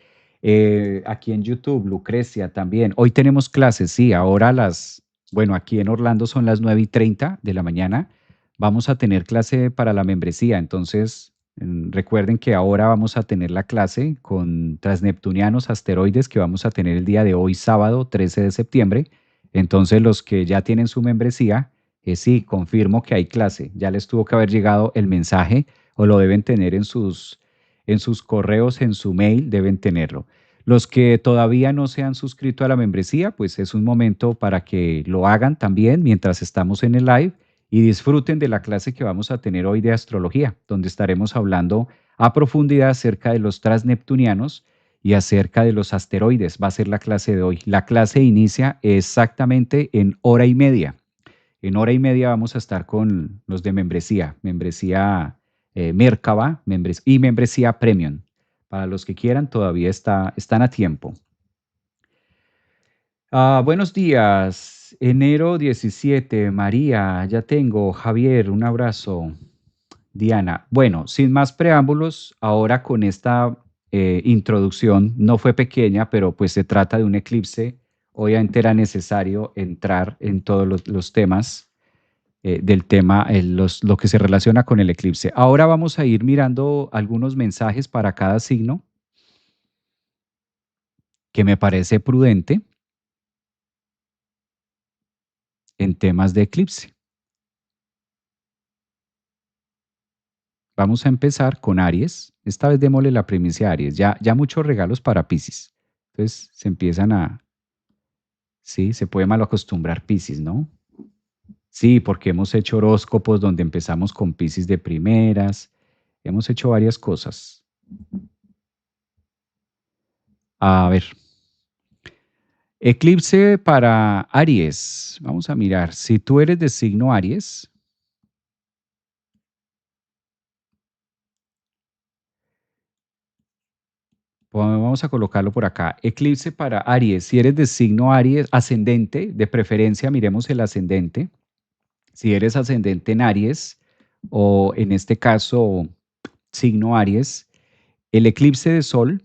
Aquí en YouTube, Lucrecia también. Hoy tenemos clases, sí, ahora bueno, aquí en Orlando son las 9:30 de la mañana. Vamos a tener clase para la membresía, entonces recuerden que ahora vamos a tener la clase con transneptunianos asteroides que vamos a tener el día de hoy, sábado 13 de septiembre. Entonces los que ya tienen su membresía, sí, confirmo que hay clase. Ya les tuvo que haber llegado el mensaje o lo deben tener en sus correos, en su mail, deben tenerlo. Los que todavía no se han suscrito a la membresía, pues es un momento para que lo hagan también mientras estamos en el live y disfruten de la clase que vamos a tener hoy de astrología, donde estaremos hablando a profundidad acerca de los transneptunianos y acerca de los asteroides. Va a ser la clase de hoy. La clase inicia exactamente en hora y media. En hora y media vamos a estar con los de membresía Merkaba y membresía Premium. Para los que quieran, todavía están a tiempo. Buenos días, enero 17, María, ya tengo, Javier, un abrazo, Diana. Bueno, sin más preámbulos, ahora con esta introducción, no fue pequeña, pero pues se trata de un eclipse, obviamente era necesario entrar en todos los temas del tema, lo que se relaciona con el eclipse. Ahora vamos a ir mirando algunos mensajes para cada signo que me parece prudente en temas de eclipse. Vamos a empezar con Aries. Esta vez démosle la primicia a Aries. Ya muchos regalos para Piscis. Entonces se empiezan sí, se puede mal acostumbrar Piscis, ¿no? Sí, porque hemos hecho horóscopos donde empezamos con Piscis de primeras. Hemos hecho varias cosas. A ver, eclipse para Aries. Vamos a mirar. Si tú eres de signo Aries, vamos a colocarlo por acá. Eclipse para Aries. Si eres de signo Aries, ascendente, de preferencia, miremos el ascendente. Si eres ascendente en Aries, o en este caso, signo Aries, el eclipse de Sol,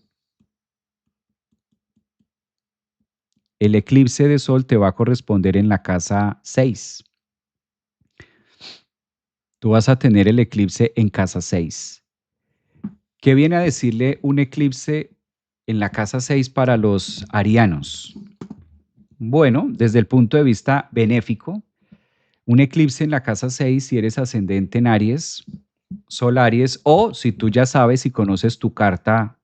el eclipse de Sol te va a corresponder en la casa 6. Tú vas a tener el eclipse en casa 6. ¿Qué viene a decirle un eclipse en la casa 6 para los arianos? Bueno, desde el punto de vista benéfico, un eclipse en la casa 6, si eres ascendente en Aries, Sol Aries, o si tú ya sabes y conoces tu carta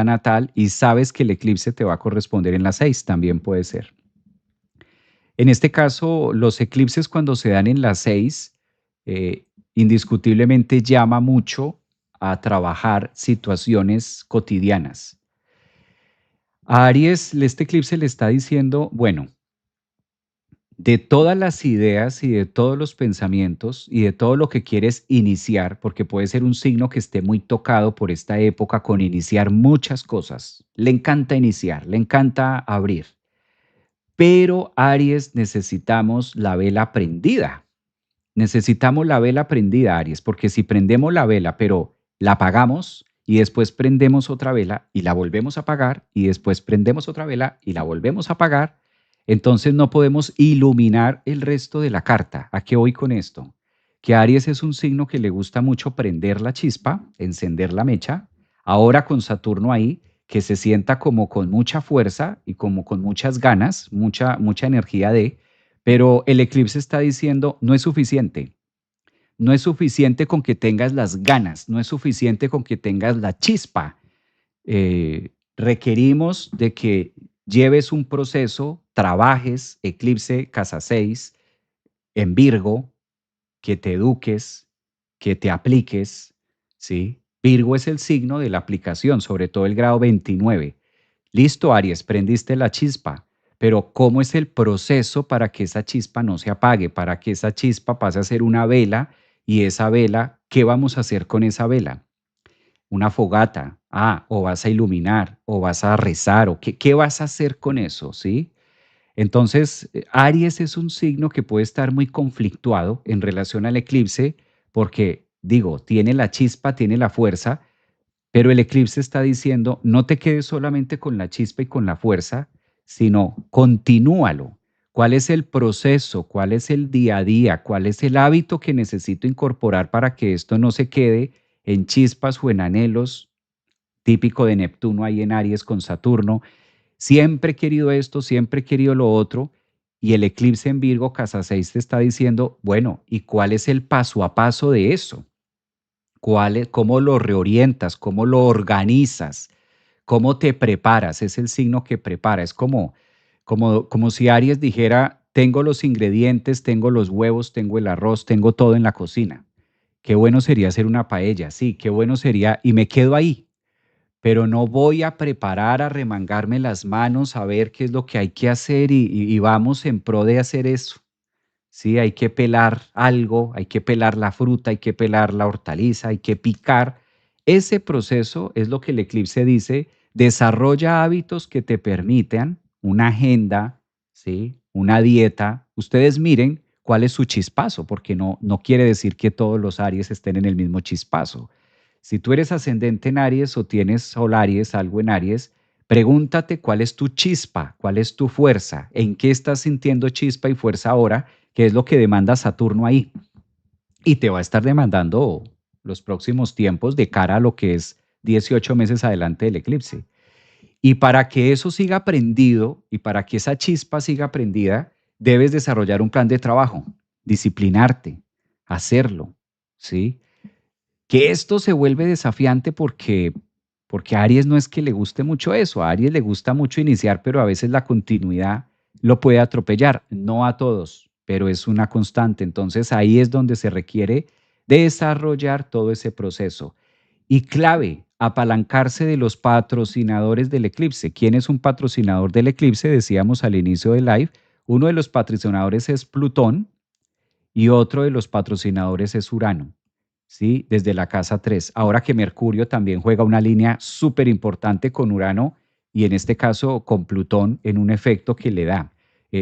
natal y sabes que el eclipse te va a corresponder en la 6, también puede ser. En este caso, los eclipses cuando se dan en la 6, indiscutiblemente llama mucho a trabajar situaciones cotidianas. A Aries, este eclipse le está diciendo, bueno, de todas las ideas y de todos los pensamientos y de todo lo que quieres iniciar, porque puede ser un signo que esté muy tocado por esta época con iniciar muchas cosas. Le encanta iniciar, le encanta abrir. Pero Aries necesitamos la vela prendida. Necesitamos la vela prendida, Aries, porque si prendemos la vela, pero la apagamos y después prendemos otra vela y la volvemos a apagar y después prendemos otra vela y la volvemos a apagar, entonces no podemos iluminar el resto de la carta. ¿A qué voy con esto? Que Aries es un signo que le gusta mucho prender la chispa, encender la mecha. Ahora con Saturno ahí, que se sienta como con mucha fuerza y como con muchas ganas, mucha energía pero el eclipse está diciendo, no es suficiente. No es suficiente con que tengas las ganas, no es suficiente con que tengas la chispa. Requerimos de que lleves un proceso, trabajes, eclipse, casa 6 en Virgo, que te eduques, que te apliques, ¿sí? Virgo es el signo de la aplicación, sobre todo el grado 29. Listo, Aries, prendiste la chispa, pero ¿cómo es el proceso para que esa chispa no se apague, para que esa chispa pase a ser una vela y esa vela, ¿qué vamos a hacer con esa vela? Una fogata, o vas a iluminar, o vas a rezar, o qué vas a hacer con eso, ¿sí? Entonces, Aries es un signo que puede estar muy conflictuado en relación al eclipse porque, digo, tiene la chispa, tiene la fuerza, pero el eclipse está diciendo, no te quedes solamente con la chispa y con la fuerza, sino continúalo. ¿Cuál es el proceso? ¿Cuál es el día a día? ¿Cuál es el hábito que necesito incorporar para que esto no se quede en chispas o en anhelos, típico de Neptuno ahí en Aries con Saturno? Siempre he querido esto, siempre he querido lo otro, y el eclipse en Virgo, casa 6 te está diciendo, bueno, ¿y cuál es el paso a paso de eso? ¿Cómo lo reorientas? ¿Cómo lo organizas? ¿Cómo te preparas? Es el signo que prepara. Es como si Aries dijera, tengo los ingredientes, tengo los huevos, tengo el arroz, tengo todo en la cocina. Qué bueno sería hacer una paella, sí, qué bueno sería, y me quedo ahí. pero no voy a preparar, a remangarme las manos, a ver qué es lo que hay que hacer y vamos en pro de hacer eso. Sí, hay que pelar algo, hay que pelar la fruta, hay que pelar la hortaliza, hay que picar. Ese proceso es lo que el eclipse dice, desarrolla hábitos que te permitan una agenda, ¿sí? Una dieta. Ustedes miren cuál es su chispazo, porque no quiere decir que todos los Aries estén en el mismo chispazo. Si tú eres ascendente en Aries o tienes Sol Aries, algo en Aries, pregúntate cuál es tu chispa, cuál es tu fuerza, en qué estás sintiendo chispa y fuerza ahora, qué es lo que demanda Saturno ahí. Y te va a estar demandando los próximos tiempos de cara a lo que es 18 meses adelante del eclipse. Y para que eso siga prendido y para que esa chispa siga prendida, debes desarrollar un plan de trabajo, disciplinarte, hacerlo, ¿sí? Que esto se vuelve desafiante porque a Aries no es que le guste mucho eso, a Aries le gusta mucho iniciar, pero a veces la continuidad lo puede atropellar, no a todos, pero es una constante. Entonces ahí es donde se requiere desarrollar todo ese proceso. Y clave, apalancarse de los patrocinadores del eclipse. ¿Quién es un patrocinador del eclipse? Decíamos al inicio del live, uno de los patrocinadores es Plutón y otro de los patrocinadores es Urano. ¿Sí? Desde la casa 3. Ahora que Mercurio también juega una línea súper importante con Urano y en este caso con Plutón en un efecto que le da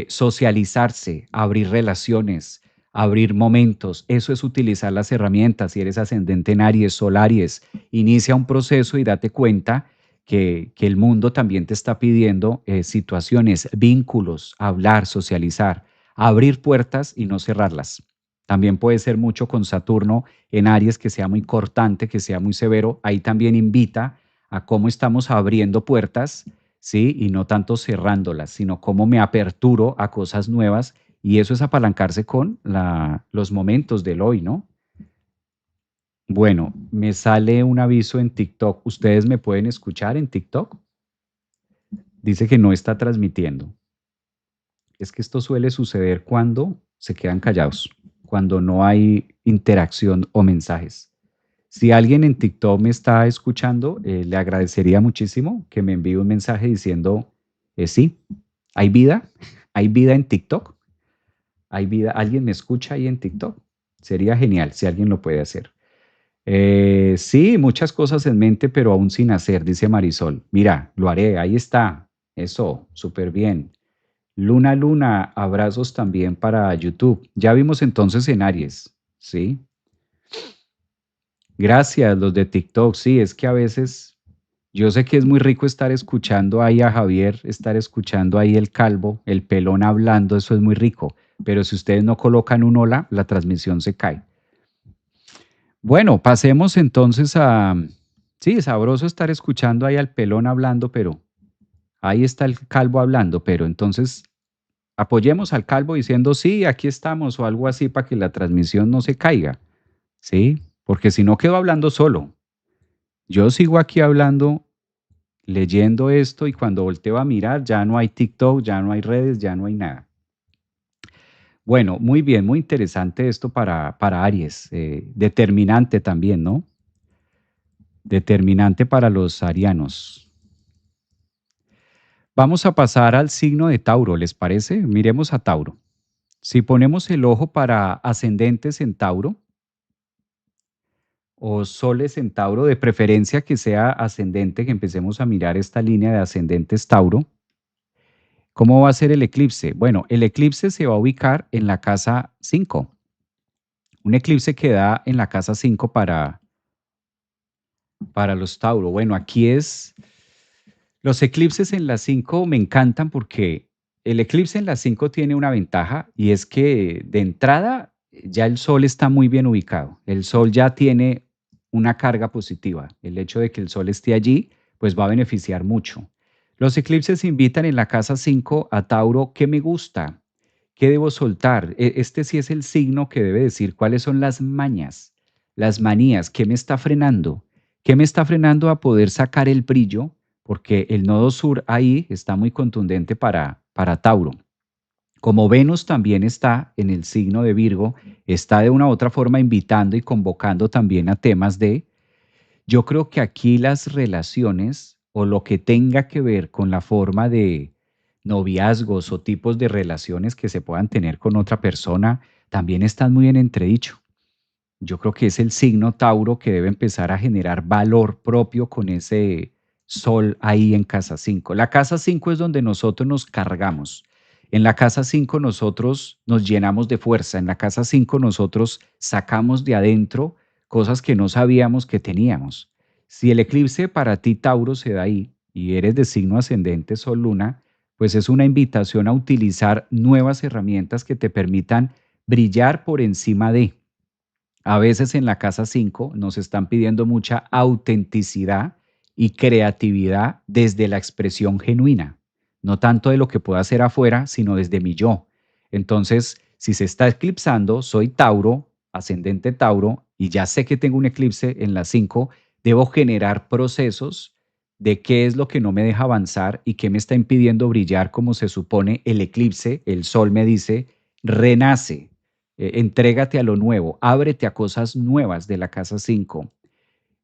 socializarse, abrir relaciones, abrir momentos. Eso es utilizar las herramientas. Si eres ascendente en Aries, Sol Aries, inicia un proceso y date cuenta que el mundo también te está pidiendo situaciones, vínculos, hablar, socializar, abrir puertas y no cerrarlas. También puede ser mucho con Saturno en Aries que sea muy cortante, que sea muy severo. Ahí también invita a cómo estamos abriendo puertas, ¿sí? Y no tanto cerrándolas, sino cómo me aperturo a cosas nuevas. Y eso es apalancarse con los momentos del hoy, ¿no? Bueno, me sale un aviso en TikTok. ¿Ustedes me pueden escuchar en TikTok? Dice que no está transmitiendo. Es que esto suele suceder cuando se quedan callados, cuando no hay interacción o mensajes. Si alguien en TikTok me está escuchando, le agradecería muchísimo que me envíe un mensaje diciendo, sí, hay vida, hay vida en TikTok, hay vida, alguien me escucha ahí en TikTok. Sería genial si alguien lo puede hacer. Sí, muchas cosas en mente, pero aún sin hacer, dice Marisol. Mira, lo haré, ahí está. Eso, súper bien. Luna, Luna, abrazos también para YouTube. Ya vimos entonces en Aries, ¿sí? Gracias, los de TikTok. Sí, es que a veces yo sé que es muy rico estar escuchando ahí a Javier, estar escuchando ahí el calvo, el pelón hablando, eso es muy rico. Pero si ustedes no colocan un hola, la transmisión se cae. Bueno, pasemos entonces a... Sí, sabroso estar escuchando ahí al pelón hablando, pero ahí está el calvo hablando, pero entonces apoyemos al calvo diciendo sí, aquí estamos o algo así para que la transmisión no se caiga, ¿sí? Porque si no quedo hablando solo. Yo sigo aquí hablando, leyendo esto y cuando volteo a mirar ya no hay TikTok, ya no hay redes, ya no hay nada. Bueno, muy bien, muy interesante esto para Aries, determinante también, ¿no? Determinante para los arianos. Vamos a pasar al signo de Tauro, ¿les parece? Miremos a Tauro. Si ponemos el ojo para ascendentes en Tauro o soles en Tauro, de preferencia que sea ascendente, que empecemos a mirar esta línea de ascendentes Tauro. ¿Cómo va a ser el eclipse? Bueno, el eclipse se va a ubicar en la casa 5. Un eclipse que da en la casa 5 para los Tauro. Bueno, aquí es, los eclipses en la 5 me encantan porque el eclipse en la 5 tiene una ventaja y es que de entrada ya el sol está muy bien ubicado. El sol ya tiene una carga positiva. El hecho de que el sol esté allí, pues va a beneficiar mucho. Los eclipses invitan en la casa 5 a Tauro, ¿qué me gusta? ¿Qué debo soltar? Este sí es el signo que debe decir cuáles son las mañas, las manías, qué me está frenando, qué me está frenando a poder sacar el brillo, porque el nodo sur ahí está muy contundente para Tauro. Como Venus también está en el signo de Virgo, está de una u otra forma invitando y convocando también a temas de Yo creo que aquí las relaciones o lo que tenga que ver con la forma de noviazgos o tipos de relaciones que se puedan tener con otra persona también están muy en entredicho. Yo creo que es el signo Tauro que debe empezar a generar valor propio con ese sol ahí en casa 5. La casa 5 es donde nosotros nos cargamos. En la casa 5 nosotros nos llenamos de fuerza. En la casa 5 nosotros sacamos de adentro cosas que no sabíamos que teníamos. Si el eclipse para ti, Tauro, se da ahí y eres de signo ascendente Sol Luna, pues es una invitación a utilizar nuevas herramientas que te permitan brillar por encima de. A veces en la casa 5 nos están pidiendo mucha autenticidad y creatividad desde la expresión genuina, no tanto de lo que puedo hacer afuera, sino desde mi yo. Entonces, si se está eclipsando, soy Tauro, ascendente Tauro, y ya sé que tengo un eclipse en la 5, debo generar procesos de qué es lo que no me deja avanzar y qué me está impidiendo brillar como se supone el eclipse, el sol me dice, renace, entrégate a lo nuevo, ábrete a cosas nuevas de la casa 5.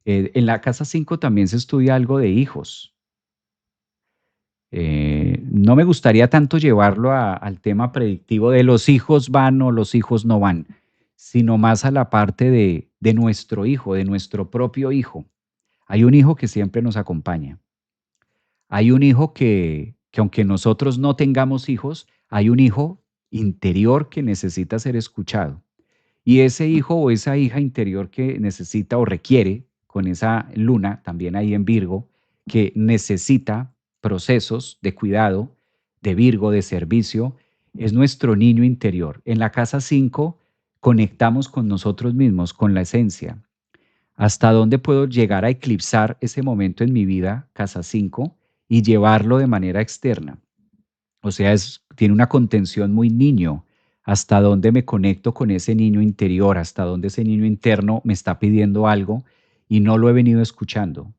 En la casa 5 también se estudia algo de hijos. No me gustaría tanto llevarlo al tema predictivo de los hijos van o los hijos no van, sino más a la parte de nuestro hijo, de nuestro propio hijo. Hay un hijo que siempre nos acompaña. Hay un hijo que aunque nosotros no tengamos hijos, hay un hijo interior que necesita ser escuchado. Y ese hijo o esa hija interior que necesita o requiere, con esa luna también ahí en Virgo, que necesita procesos de cuidado, de Virgo, de servicio, es nuestro niño interior. En la casa 5 conectamos con nosotros mismos, con la esencia. ¿Hasta dónde puedo llegar a eclipsar ese momento en mi vida, casa 5, y llevarlo de manera externa? O sea, tiene una contención muy niño. ¿Hasta dónde me conecto con ese niño interior? ¿Hasta dónde ese niño interno me está pidiendo algo y no lo he venido escuchando?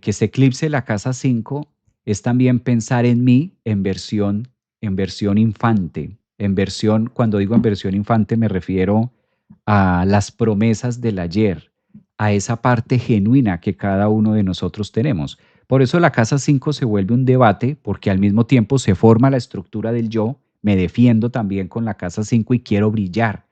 Que se eclipse la casa 5 es también pensar en mí en versión infante. En versión, cuando digo en versión infante me refiero a las promesas del ayer, a esa parte genuina que cada uno de nosotros tenemos. Por eso la casa 5 se vuelve un debate, porque al mismo tiempo se forma la estructura del yo, me defiendo también con la casa 5 y quiero brillar.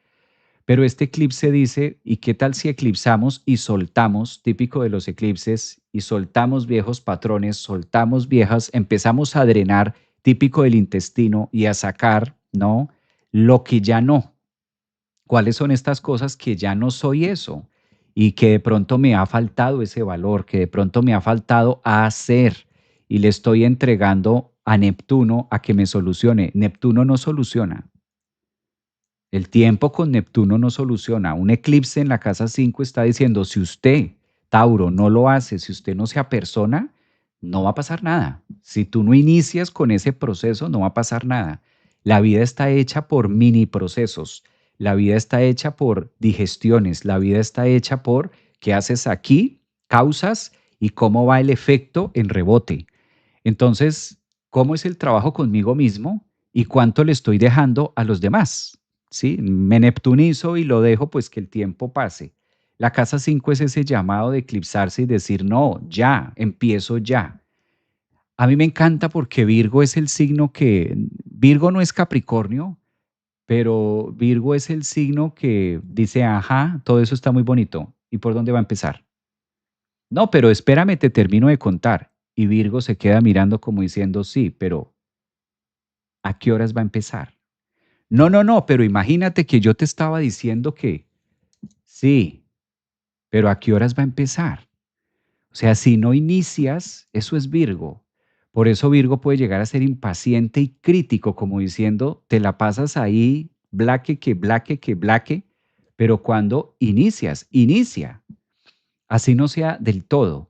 Pero este eclipse dice, ¿y qué tal si eclipsamos y soltamos, típico de los eclipses, y soltamos viejos patrones, soltamos viejas, empezamos a drenar, típico del intestino, y a sacar, ¿no? Lo que ya no. ¿Cuáles son estas cosas que ya no soy eso? Y que de pronto me ha faltado ese valor, que de pronto me ha faltado hacer y le estoy entregando a Neptuno a que me solucione. Neptuno no soluciona. El tiempo con Neptuno no soluciona. Un eclipse en la casa 5 está diciendo, si usted, Tauro, no lo hace, si usted no se apersona, no va a pasar nada. Si tú no inicias con ese proceso, no va a pasar nada. La vida está hecha por mini procesos. La vida está hecha por digestiones. La vida está hecha por qué haces aquí, causas y cómo va el efecto en rebote. Entonces, ¿cómo es el trabajo conmigo mismo y cuánto le estoy dejando a los demás? ¿Sí? Me neptunizo y lo dejo pues que el tiempo pase. La casa 5 es ese llamado de eclipsarse y decir, no, ya, empiezo ya. A mí me encanta porque Virgo es el signo que, Virgo no es Capricornio, pero Virgo es el signo que dice, ajá, todo eso está muy bonito. ¿Y por dónde va a empezar? No, pero espérame, te termino de contar. Y Virgo se queda mirando como diciendo, sí, pero ¿a qué horas va a empezar? No, no, no, pero imagínate que yo te estaba diciendo que sí, pero ¿a qué horas va a empezar? O sea, si no inicias, eso es Virgo. Por eso Virgo puede llegar a ser impaciente y crítico, como diciendo, te la pasas ahí, blaque, pero cuando inicias, inicia. Así no sea del todo.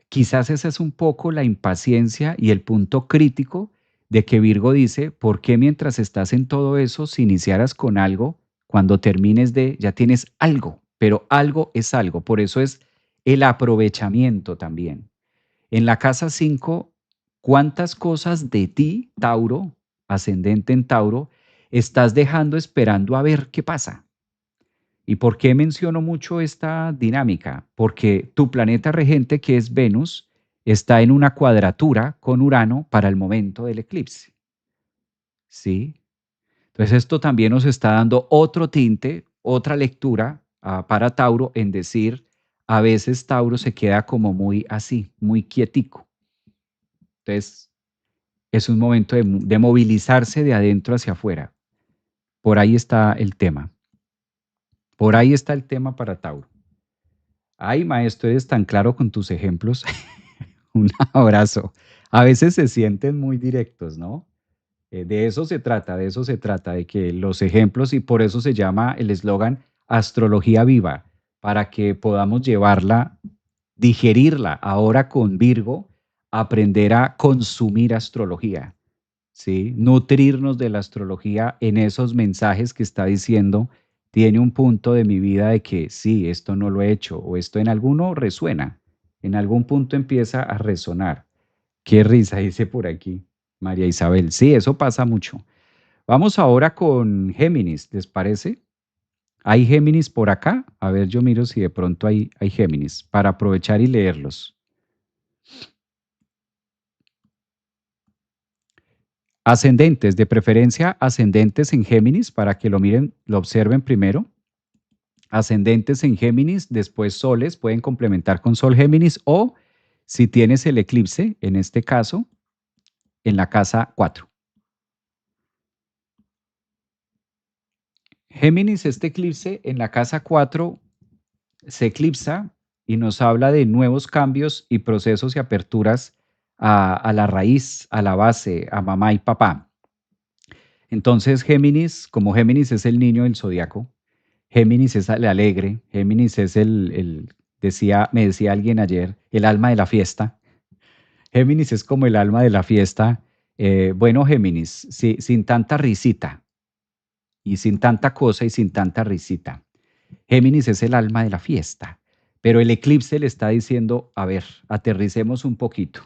Quizás esa es un poco la impaciencia y el punto crítico de que Virgo dice, ¿por qué mientras estás en todo eso, si iniciaras con algo, cuando termines ya tienes algo, pero algo es algo? Por eso es el aprovechamiento también. En la casa 5, ¿cuántas cosas de ti, Tauro, ascendente en Tauro, estás dejando esperando a ver qué pasa? ¿Y por qué menciono mucho esta dinámica? Porque tu planeta regente, que es Venus, está en una cuadratura con Urano para el momento del eclipse, ¿sí? Entonces esto también nos está dando otro tinte, otra lectura para Tauro en decir, a veces Tauro se queda como muy así, muy quietico. Entonces es un momento de movilizarse de adentro hacia afuera. Por ahí está el tema. Por ahí está el tema para Tauro. Ay, maestro, eres tan claro con tus ejemplos. Un abrazo. A veces se sienten muy directos, ¿no? De eso se trata, de que los ejemplos, y por eso se llama el eslogan Astrología Viva, para que podamos llevarla, digerirla ahora con Virgo, aprender a consumir astrología, ¿sí? Nutrirnos de la astrología en esos mensajes que está diciendo, tiene un punto de mi vida de que sí, esto no lo he hecho, o esto en alguno resuena, en algún punto empieza a resonar. Qué risa, dice por aquí María Isabel. Sí, eso pasa mucho. Vamos ahora con Géminis, ¿les parece? ¿Hay Géminis por acá? A ver, yo miro si de pronto hay Géminis para aprovechar y leerlos. Ascendentes, de preferencia ascendentes en Géminis para que lo miren, lo observen primero. Ascendentes en Géminis, después soles, pueden complementar con Sol Géminis o si tienes el eclipse, en este caso, en la casa 4. Géminis, este eclipse en la casa 4 se eclipsa y nos habla de nuevos cambios y procesos y aperturas a la raíz, a la base, a mamá y papá. Entonces, Géminis, como Géminis es el niño del zodiaco, Géminis es el alegre, Géminis es me decía alguien ayer, el alma de la fiesta. Géminis es como el alma de la fiesta. Bueno, Géminis, sin tanta risita y sin tanta cosa y sin tanta risita. Géminis es el alma de la fiesta, pero el eclipse le está diciendo, a ver, aterricemos un poquito.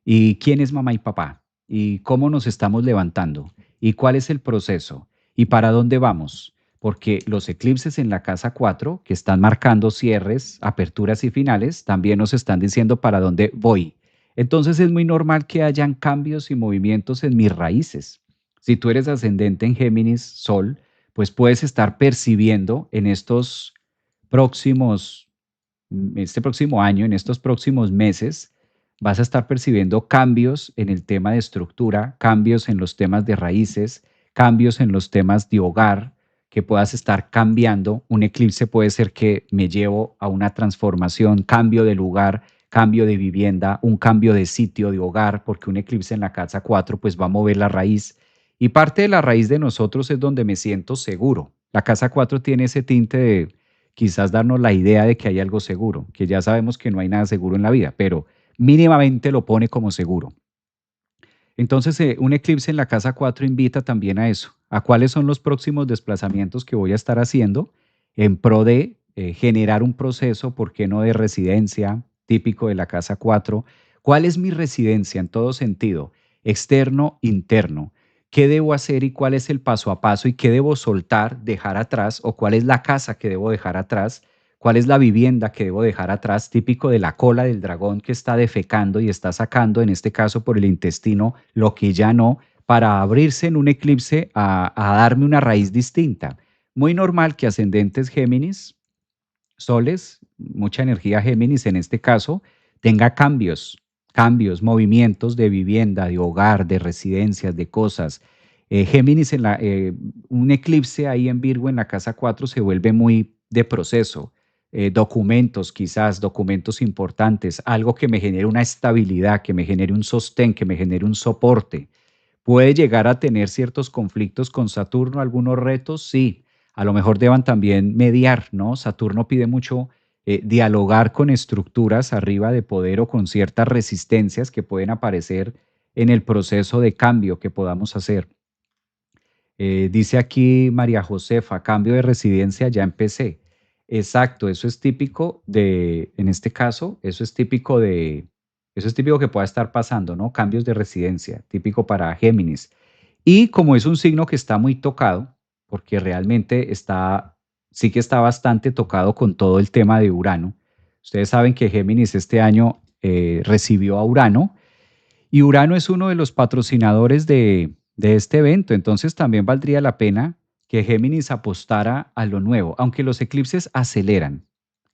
¿Y quién es mamá y papá? ¿Y cómo nos estamos levantando? ¿Y cuál es el proceso? ¿Y para dónde vamos? Porque los eclipses en la casa 4, que están marcando cierres, aperturas y finales, también nos están diciendo para dónde voy. Entonces es muy normal que hayan cambios y movimientos en mis raíces. Si tú eres ascendente en Géminis, Sol, pues puedes estar percibiendo en estos próximos, este próximo año, en estos próximos meses, vas a estar percibiendo cambios en el tema de estructura, cambios en los temas de raíces, cambios en los temas de hogar, que puedas estar cambiando. Un eclipse puede ser que me llevo a una transformación, cambio de lugar, cambio de vivienda, un cambio de sitio, de hogar, porque un eclipse en la casa 4 pues va a mover la raíz. Y parte de la raíz de nosotros es donde me siento seguro. La casa 4 tiene ese tinte de quizás darnos la idea de que hay algo seguro, que ya sabemos que no hay nada seguro en la vida, pero mínimamente lo pone como seguro. Entonces, un eclipse en la casa 4 invita también a eso, a cuáles son los próximos desplazamientos que voy a estar haciendo en pro de generar un proceso, ¿por qué no de residencia típico de la casa 4? ¿Cuál es mi residencia en todo sentido? Externo, interno. ¿Qué debo hacer y cuál es el paso a paso y qué debo soltar, dejar atrás o cuál es la casa que debo dejar atrás? ¿Cuál es la vivienda que debo dejar atrás? Típico de la cola del dragón que está defecando y está sacando, en este caso por el intestino, lo que ya no, para abrirse en un eclipse a darme una raíz distinta. Muy normal que ascendentes Géminis, soles, mucha energía Géminis en este caso, tenga cambios, movimientos de vivienda, de hogar, de residencias, de cosas. Géminis, un eclipse ahí en Virgo en la casa 4 se vuelve muy de proceso, documentos quizás, documentos importantes, algo que me genere una estabilidad, que me genere un sostén, que me genere un soporte. ¿Puede llegar a tener ciertos conflictos con Saturno, algunos retos? Sí, a lo mejor deban también mediar, ¿no? Saturno pide mucho dialogar con estructuras arriba de poder o con ciertas resistencias que pueden aparecer en el proceso de cambio que podamos hacer. Dice aquí María Josefa, cambio de residencia, ya empecé. Exacto, eso es típico en este caso, eso es típico que pueda estar pasando, ¿no? Cambios de residencia, típico para Géminis. Y como es un signo que está muy tocado, porque realmente está sí que está bastante tocado con todo el tema de Urano. Ustedes saben que Géminis este año recibió a Urano y Urano es uno de los patrocinadores de este evento, entonces también valdría la pena que Géminis apostara a lo nuevo, aunque los eclipses aceleran.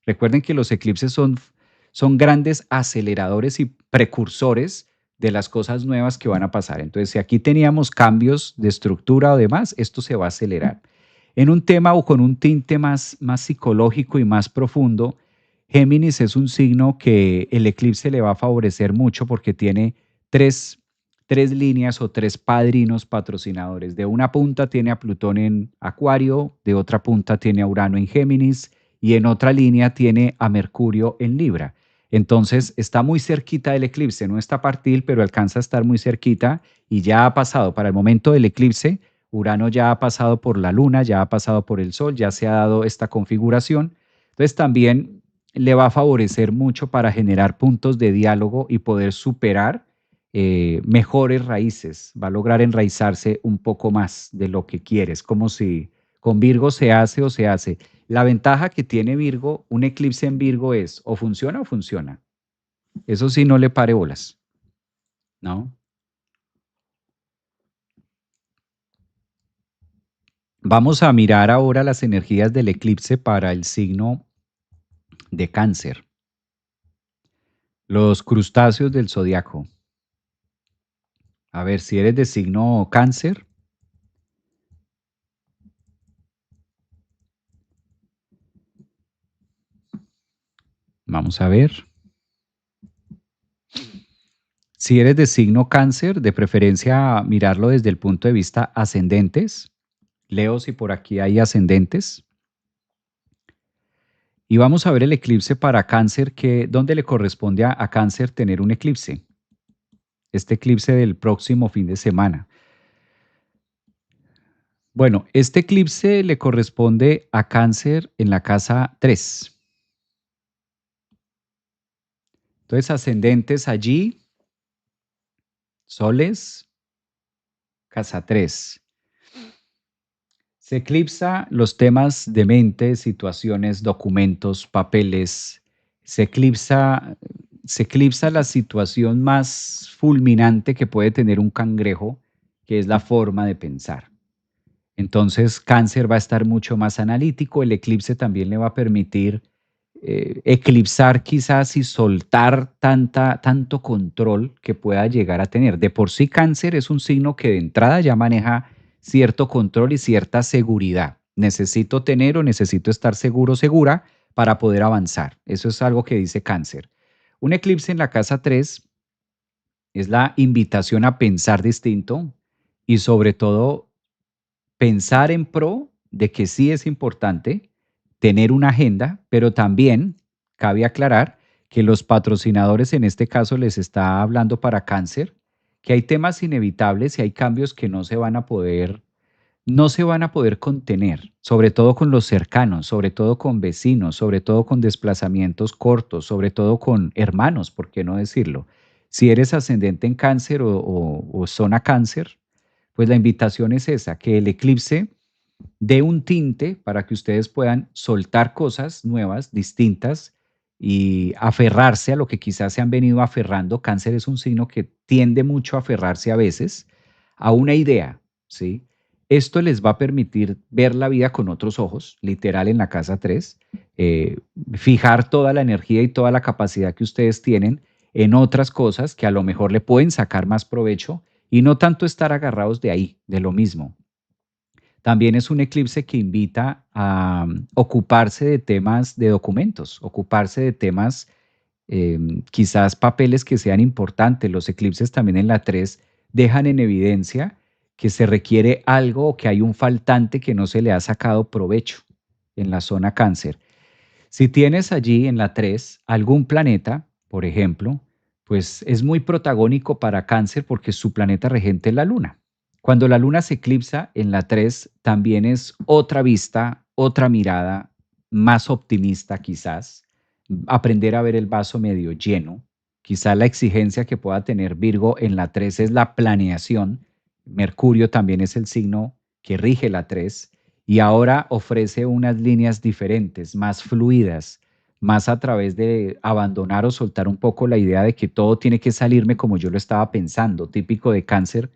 Recuerden que los eclipses son grandes aceleradores y precursores de las cosas nuevas que van a pasar. Entonces, si aquí teníamos cambios de estructura o demás, esto se va a acelerar. En un tema o con un tinte más psicológico y más profundo, Géminis es un signo que el eclipse le va a favorecer mucho porque tiene tres, tres líneas o tres padrinos patrocinadores. De una punta tiene a Plutón en Acuario, de otra punta tiene a Urano en Géminis y en otra línea tiene a Mercurio en Libra. Entonces está muy cerquita del eclipse, no está partil, pero alcanza a estar muy cerquita y ya ha pasado para el momento del eclipse. Urano ya ha pasado por la Luna, ya ha pasado por el Sol, ya se ha dado esta configuración. Entonces también le va a favorecer mucho para generar puntos de diálogo y poder superar mejores raíces. Va a lograr enraizarse un poco más de lo que quieres, como si con Virgo se hace o se hace. La ventaja que tiene Virgo, un eclipse en Virgo es o funciona o funciona. Eso sí, no le pare bolas, ¿no? Vamos a mirar ahora las energías del eclipse para el signo de Cáncer, los crustáceos del zodiaco. A ver, si eres de signo Cáncer, vamos a ver. Si eres de signo Cáncer, de preferencia mirarlo desde el punto de vista ascendentes. Leo si por aquí hay ascendentes. Y vamos a ver el eclipse para Cáncer, que ¿dónde le corresponde a Cáncer tener un eclipse? Este eclipse del próximo fin de semana. Bueno, este eclipse le corresponde a Cáncer en la casa 3. Entonces, ascendentes allí, soles, casa 3. Se eclipsa los temas de mente, situaciones, documentos, papeles. Se eclipsa, se eclipsa la situación más fulminante que puede tener un cangrejo, que es la forma de pensar. Entonces, Cáncer va a estar mucho más analítico. El eclipse también le va a permitir eclipsar quizás y soltar tanto control que pueda llegar a tener. De por sí, Cáncer es un signo que de entrada ya maneja cierto control y cierta seguridad. Necesito tener o necesito estar seguro, segura para poder avanzar. Eso es algo que dice Cáncer. Un eclipse en la casa 3 es la invitación a pensar distinto y sobre todo pensar en pro de que sí es importante tener una agenda, pero también cabe aclarar que los patrocinadores en este caso les está hablando para Cáncer, que hay temas inevitables y hay cambios que no se van a poder contener, sobre todo con los cercanos, sobre todo con vecinos, sobre todo con desplazamientos cortos, sobre todo con hermanos, ¿por qué no decirlo? Si eres ascendente en Cáncer o zona Cáncer, pues la invitación es esa, que el eclipse dé un tinte para que ustedes puedan soltar cosas nuevas, distintas y aferrarse a lo que quizás se han venido aferrando. Cáncer es un signo que tiende mucho a aferrarse a veces a una idea, ¿sí? Esto les va a permitir ver la vida con otros ojos, literal en la casa 3, fijar toda la energía y toda la capacidad que ustedes tienen en otras cosas que a lo mejor le pueden sacar más provecho y no tanto estar agarrados de ahí, de lo mismo. También es un eclipse que invita a ocuparse de temas de documentos, ocuparse de temas, quizás papeles que sean importantes. Los eclipses también en la 3 dejan en evidencia que se requiere algo o que hay un faltante que no se le ha sacado provecho en la zona Cáncer. Si tienes allí en la 3 algún planeta, por ejemplo, pues es muy protagónico para Cáncer porque su planeta regente es la Luna. Cuando la Luna se eclipsa en la 3 también es otra vista, otra mirada, más optimista quizás, aprender a ver el vaso medio lleno. Quizás la exigencia que pueda tener Virgo en la 3 es la planeación. Mercurio también es el signo que rige la 3 y ahora ofrece unas líneas diferentes, más fluidas, más a través de abandonar o soltar un poco la idea de que todo tiene que salirme como yo lo estaba pensando, típico de Cáncer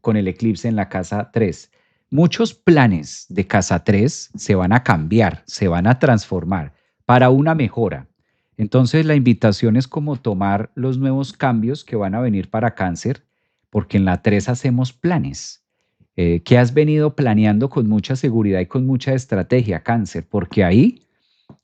con el eclipse en la casa 3. Muchos planes de casa 3 se van a cambiar, se van a transformar para una mejora. Entonces la invitación es como tomar los nuevos cambios que van a venir para Cáncer, porque en la 3 hacemos planes. ¿Qué has venido planeando con mucha seguridad y con mucha estrategia, Cáncer? Porque ahí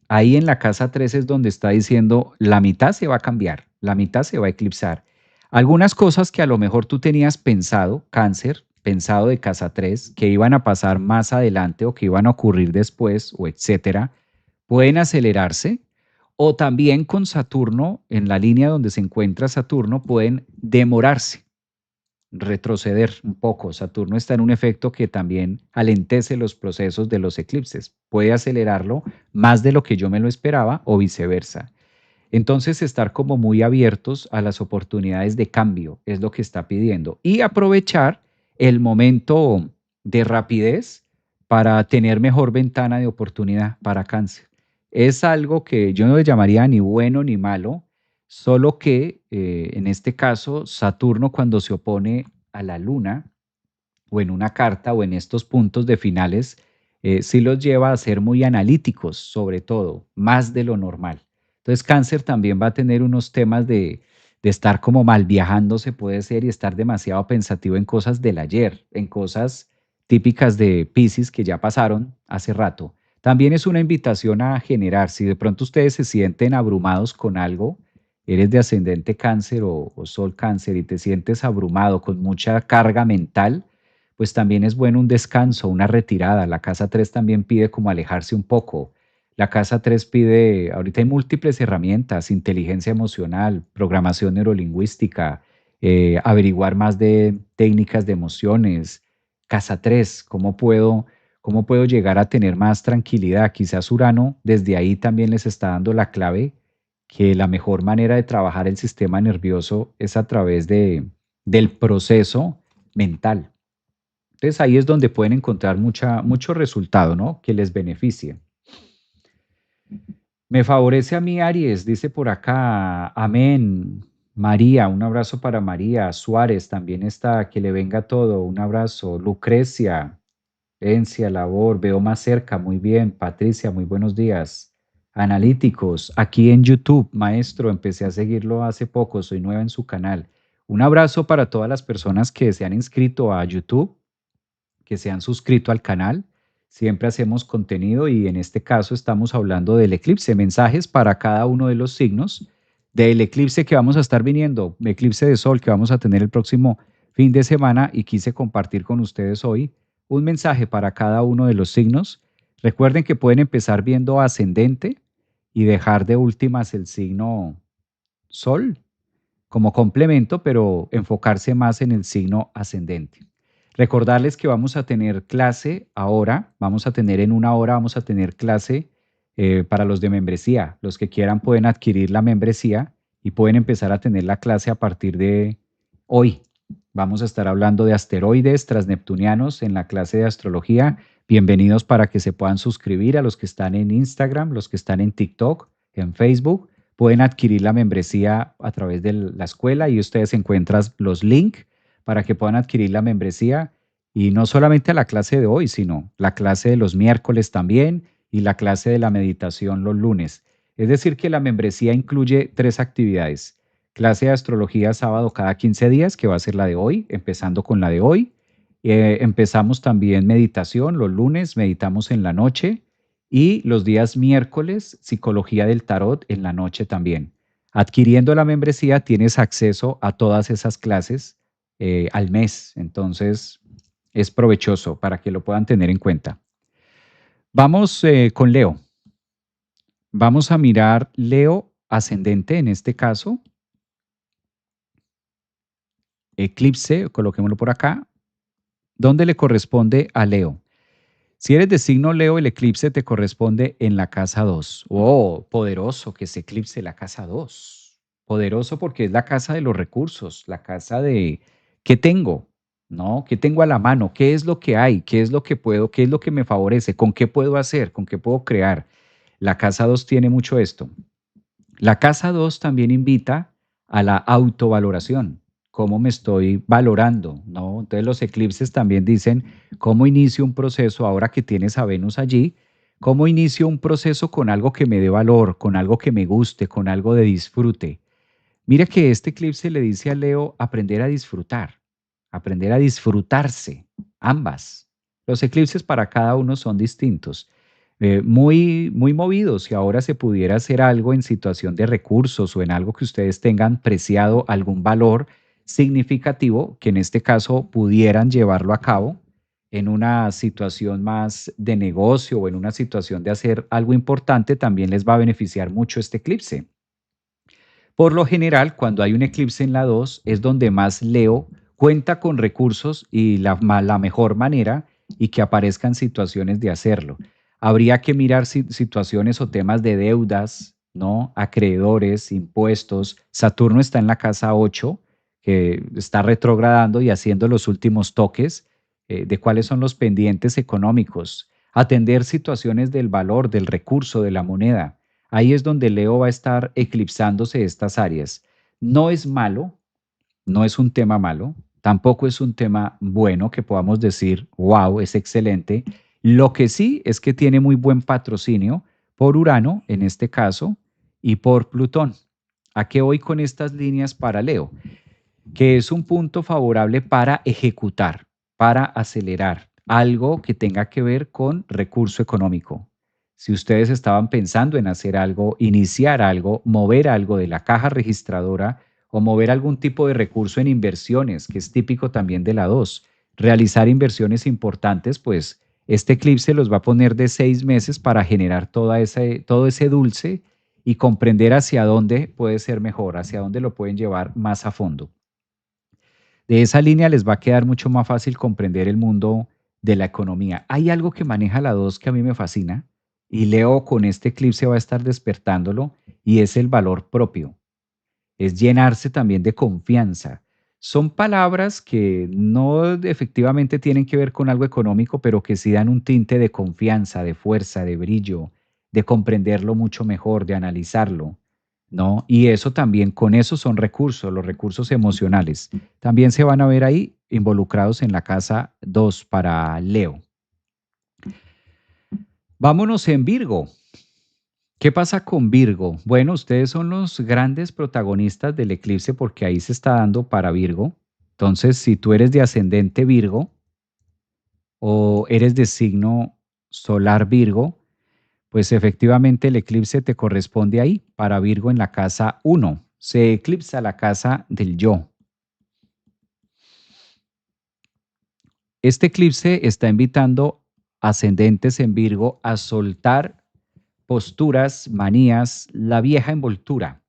en la casa 3 es donde está diciendo la mitad se va a cambiar, la mitad se va a eclipsar. Algunas cosas que a lo mejor tú tenías pensado, Cáncer, pensado de casa 3, que iban a pasar más adelante o que iban a ocurrir después o etcétera, pueden acelerarse o también con Saturno, en la línea donde se encuentra Saturno, pueden demorarse, retroceder un poco. Saturno está en un efecto que también alentece los procesos de los eclipses. Puede acelerarlo más de lo que yo me lo esperaba o viceversa. Entonces, estar como muy abiertos a las oportunidades de cambio es lo que está pidiendo y aprovechar el momento de rapidez para tener mejor ventana de oportunidad para Cáncer. Es algo que yo no le llamaría ni bueno ni malo, solo que en este caso Saturno cuando se opone a la Luna o en una carta o en estos puntos de finales, sí los lleva a ser muy analíticos, sobre todo, más de lo normal. Entonces, Cáncer también va a tener unos temas de estar como mal viajando, se puede ser, y estar demasiado pensativo en cosas del ayer, en cosas típicas de Piscis que ya pasaron hace rato. También es una invitación a generar, si de pronto ustedes se sienten abrumados con algo, eres de ascendente Cáncer o Sol Cáncer y te sientes abrumado con mucha carga mental, pues también es bueno un descanso, una retirada. La casa 3 también pide como alejarse un poco. La casa 3 pide, ahorita hay múltiples herramientas, inteligencia emocional, programación neurolingüística, averiguar más de técnicas de emociones. Casa 3, cómo puedo llegar a tener más tranquilidad? Quizás Urano desde ahí también les está dando la clave que la mejor manera de trabajar el sistema nervioso es a través del proceso mental. Entonces ahí es donde pueden encontrar mucho resultado, ¿no? Que les beneficie. Me favorece a mí Aries, dice por acá, amén. María, un abrazo para María. Suárez también está, que le venga todo, un abrazo. Lucrecia, Encia, Labor, veo más cerca, muy bien. Patricia, muy buenos días. Analíticos, aquí en YouTube, maestro, empecé a seguirlo hace poco, soy nueva en su canal. Un abrazo para todas las personas que se han inscrito a YouTube, que se han suscrito al canal. Siempre hacemos contenido y en este caso estamos hablando del eclipse, mensajes para cada uno de los signos del eclipse que vamos a estar viniendo, eclipse de sol que vamos a tener el próximo fin de semana y quise compartir con ustedes hoy un mensaje para cada uno de los signos. Recuerden que pueden empezar viendo ascendente y dejar de últimas el signo sol como complemento, pero enfocarse más en el signo ascendente. Recordarles que vamos a tener clase ahora, vamos a tener en una hora, vamos a tener clase para los de membresía. Los que quieran pueden adquirir la membresía y pueden empezar a tener la clase a partir de hoy. Vamos a estar hablando de asteroides transneptunianos en la clase de astrología. Bienvenidos para que se puedan suscribir a los que están en Instagram, los que están en TikTok, en Facebook. Pueden adquirir la membresía a través de la escuela y ustedes encuentran los links para que puedan adquirir la membresía y no solamente a la clase de hoy, sino la clase de los miércoles también y la clase de la meditación los lunes. Es decir, que la membresía incluye 3 actividades. Clase de astrología sábado cada 15 días, que va a ser la de hoy, empezando con la de hoy. Empezamos también meditación los lunes, meditamos en la noche y los días miércoles, psicología del tarot en la noche también. Adquiriendo la membresía tienes acceso a todas esas clases al mes, entonces es provechoso para que lo puedan tener en cuenta. Vamos con Leo. Vamos a mirar Leo ascendente en este caso. Eclipse, coloquémoslo por acá. ¿Dónde le corresponde a Leo? Si eres de signo Leo, el eclipse te corresponde en la casa 2. Oh, poderoso que se eclipse la casa 2. Poderoso porque es la casa de los recursos, la casa de ¿qué tengo? ¿no? ¿Qué tengo a la mano? ¿Qué es lo que hay? ¿Qué es lo que puedo? ¿Qué es lo que me favorece? ¿Con qué puedo hacer? ¿Con qué puedo crear? La casa 2 tiene mucho esto. La casa 2 también invita a la autovaloración. ¿Cómo me estoy valorando? ¿No? Entonces los eclipses también dicen, ¿cómo inicio un proceso ahora que tienes a Venus allí? ¿Cómo inicio un proceso con algo que me dé valor, con algo que me guste, con algo de disfrute? Mira que este eclipse le dice a Leo aprender a disfrutarse, ambas. Los eclipses para cada uno son distintos, muy, muy movidos. Si ahora se pudiera hacer algo en situación de recursos o en algo que ustedes tengan preciado algún valor significativo, que en este caso pudieran llevarlo a cabo en una situación más de negocio o en una situación de hacer algo importante, también les va a beneficiar mucho este eclipse. Por lo general, cuando hay un eclipse en la 2 es donde más Leo cuenta con recursos y la mejor manera y que aparezcan situaciones de hacerlo. Habría que mirar situaciones o temas de deudas, ¿no? Acreedores, impuestos. Saturno está en la casa 8, que está retrogradando y haciendo los últimos toques de cuáles son los pendientes económicos. Atender situaciones del valor, del recurso, de la moneda. Ahí es donde Leo va a estar eclipsándose estas áreas. No es malo, no es un tema malo, tampoco es un tema bueno que podamos decir, wow, es excelente. Lo que sí es que tiene muy buen patrocinio por Urano, en este caso, y por Plutón. ¿A qué voy con estas líneas para Leo? Que es un punto favorable para ejecutar, para acelerar algo que tenga que ver con recurso económico. Si ustedes estaban pensando en hacer algo, iniciar algo, mover algo de la caja registradora o mover algún tipo de recurso en inversiones, que es típico también de la 2, realizar inversiones importantes, pues este eclipse los va a poner de 6 meses para generar todo ese dulce y comprender hacia dónde puede ser mejor, hacia dónde lo pueden llevar más a fondo. De esa línea les va a quedar mucho más fácil comprender el mundo de la economía. Hay algo que maneja la 2 que a mí me fascina y Leo con este eclipse va a estar despertándolo y es el valor propio. Es llenarse también de confianza. Son palabras que no efectivamente tienen que ver con algo económico, pero que sí dan un tinte de confianza, de fuerza, de brillo, de comprenderlo mucho mejor, de analizarlo, ¿no? Y eso también, con eso son recursos, los recursos emocionales. También se van a ver ahí involucrados en la casa 2 para Leo. Vámonos en Virgo. ¿Qué pasa con Virgo? Bueno, ustedes son los grandes protagonistas del eclipse porque ahí se está dando para Virgo. Entonces, si tú eres de ascendente Virgo o eres de signo solar Virgo, pues efectivamente el eclipse te corresponde ahí, para Virgo en la casa 1. Se eclipsa la casa del yo. Este eclipse está invitando ascendentes en Virgo a soltar posturas, manías, la vieja envoltura.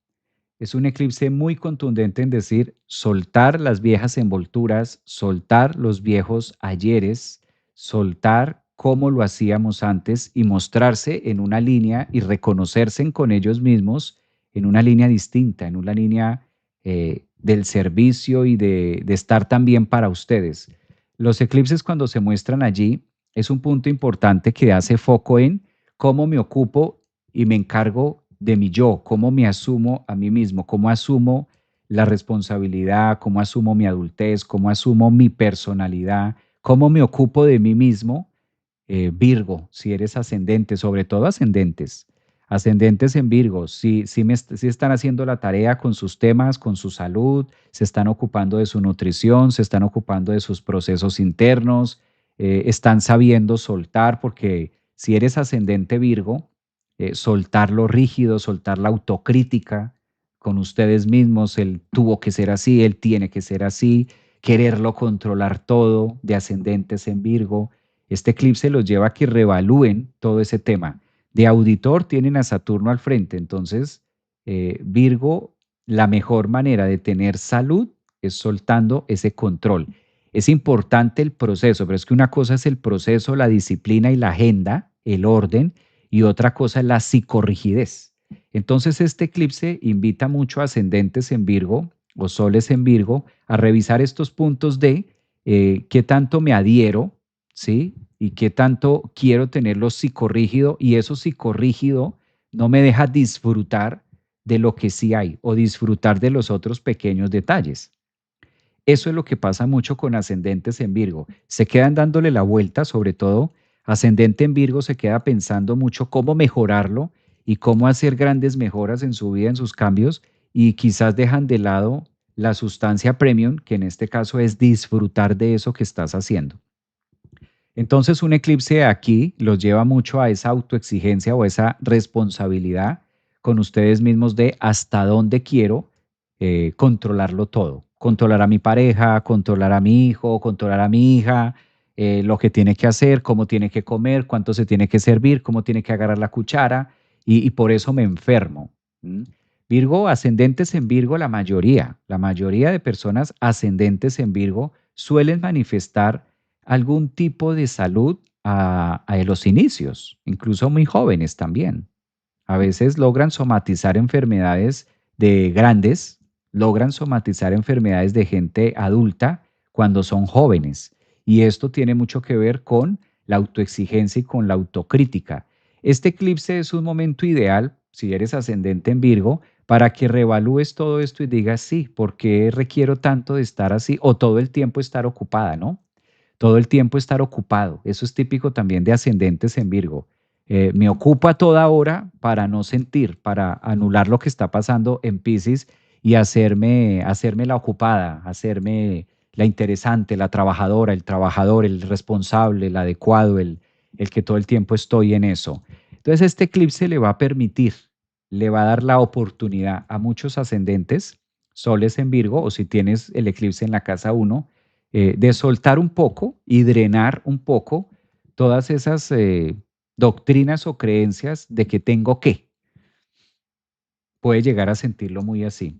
Es un eclipse muy contundente en decir soltar las viejas envolturas, soltar los viejos ayeres, soltar cómo lo hacíamos antes y mostrarse en una línea y reconocerse con ellos mismos en una línea distinta, en una línea del servicio y de estar también para ustedes. Los eclipses cuando se muestran allí es un punto importante que hace foco en cómo me ocupo y me encargo de mi yo, cómo me asumo a mí mismo, cómo asumo la responsabilidad, cómo asumo mi adultez, cómo asumo mi personalidad, cómo me ocupo de mí mismo. Virgo, si eres ascendente, sobre todo ascendentes, ascendentes en Virgo, si están haciendo la tarea con sus temas, con su salud, se están ocupando de su nutrición, se están ocupando de sus procesos internos, están sabiendo soltar, porque si eres ascendente Virgo, soltar lo rígido, soltar la autocrítica con ustedes mismos, él tuvo que ser así, él tiene que ser así, quererlo controlar todo de ascendentes en Virgo. Este eclipse los lleva a que revalúen todo ese tema. De auditor tienen a Saturno al frente, entonces Virgo, la mejor manera de tener salud es soltando ese control. Es importante el proceso, pero es que una cosa es el proceso, la disciplina y la agenda, el orden, y otra cosa es la psicorrigidez. Entonces este eclipse invita mucho a ascendentes en Virgo o soles en Virgo a revisar estos puntos de qué tanto me adhiero, ¿sí? Y qué tanto quiero tenerlo psicorrígido y eso psicorrígido no me deja disfrutar de lo que sí hay o disfrutar de los otros pequeños detalles. Eso es lo que pasa mucho con ascendentes en Virgo. Se quedan dándole la vuelta, sobre todo ascendente en Virgo se queda pensando mucho cómo mejorarlo y cómo hacer grandes mejoras en su vida, en sus cambios, y quizás dejan de lado la sustancia premium, que en este caso es disfrutar de eso que estás haciendo. Entonces, un eclipse aquí los lleva mucho a esa autoexigencia o esa responsabilidad con ustedes mismos de hasta dónde quiero controlarlo todo. Controlar a mi pareja, controlar a mi hijo, controlar a mi hija, lo que tiene que hacer, cómo tiene que comer, cuánto se tiene que servir, cómo tiene que agarrar la cuchara, y por eso me enfermo. ¿Mm? Virgo, ascendentes en Virgo, la mayoría de personas ascendentes en Virgo suelen manifestar algún tipo de salud a los inicios, incluso muy jóvenes también. A veces logran somatizar enfermedades de grandes, logran somatizar enfermedades de gente adulta cuando son jóvenes. Y esto tiene mucho que ver con la autoexigencia y con la autocrítica. Este eclipse es un momento ideal, si eres ascendente en Virgo, para que reevalúes todo esto y digas, sí, ¿por qué requiero tanto de estar así? O todo el tiempo estar ocupada, ¿no? Todo el tiempo estar ocupado. Eso es típico también de ascendentes en Virgo. Me ocupo a toda hora para no sentir, para anular lo que está pasando en Piscis y hacerme la ocupada, hacerme la interesante, la trabajadora, el trabajador, el responsable, el adecuado, el que todo el tiempo estoy en eso. Entonces este eclipse le va a permitir, le va a dar la oportunidad a muchos ascendentes, soles en Virgo, o si tienes el eclipse en la casa uno, de soltar un poco y drenar un poco todas esas doctrinas o creencias de que tengo que. Puede llegar a sentirlo muy así.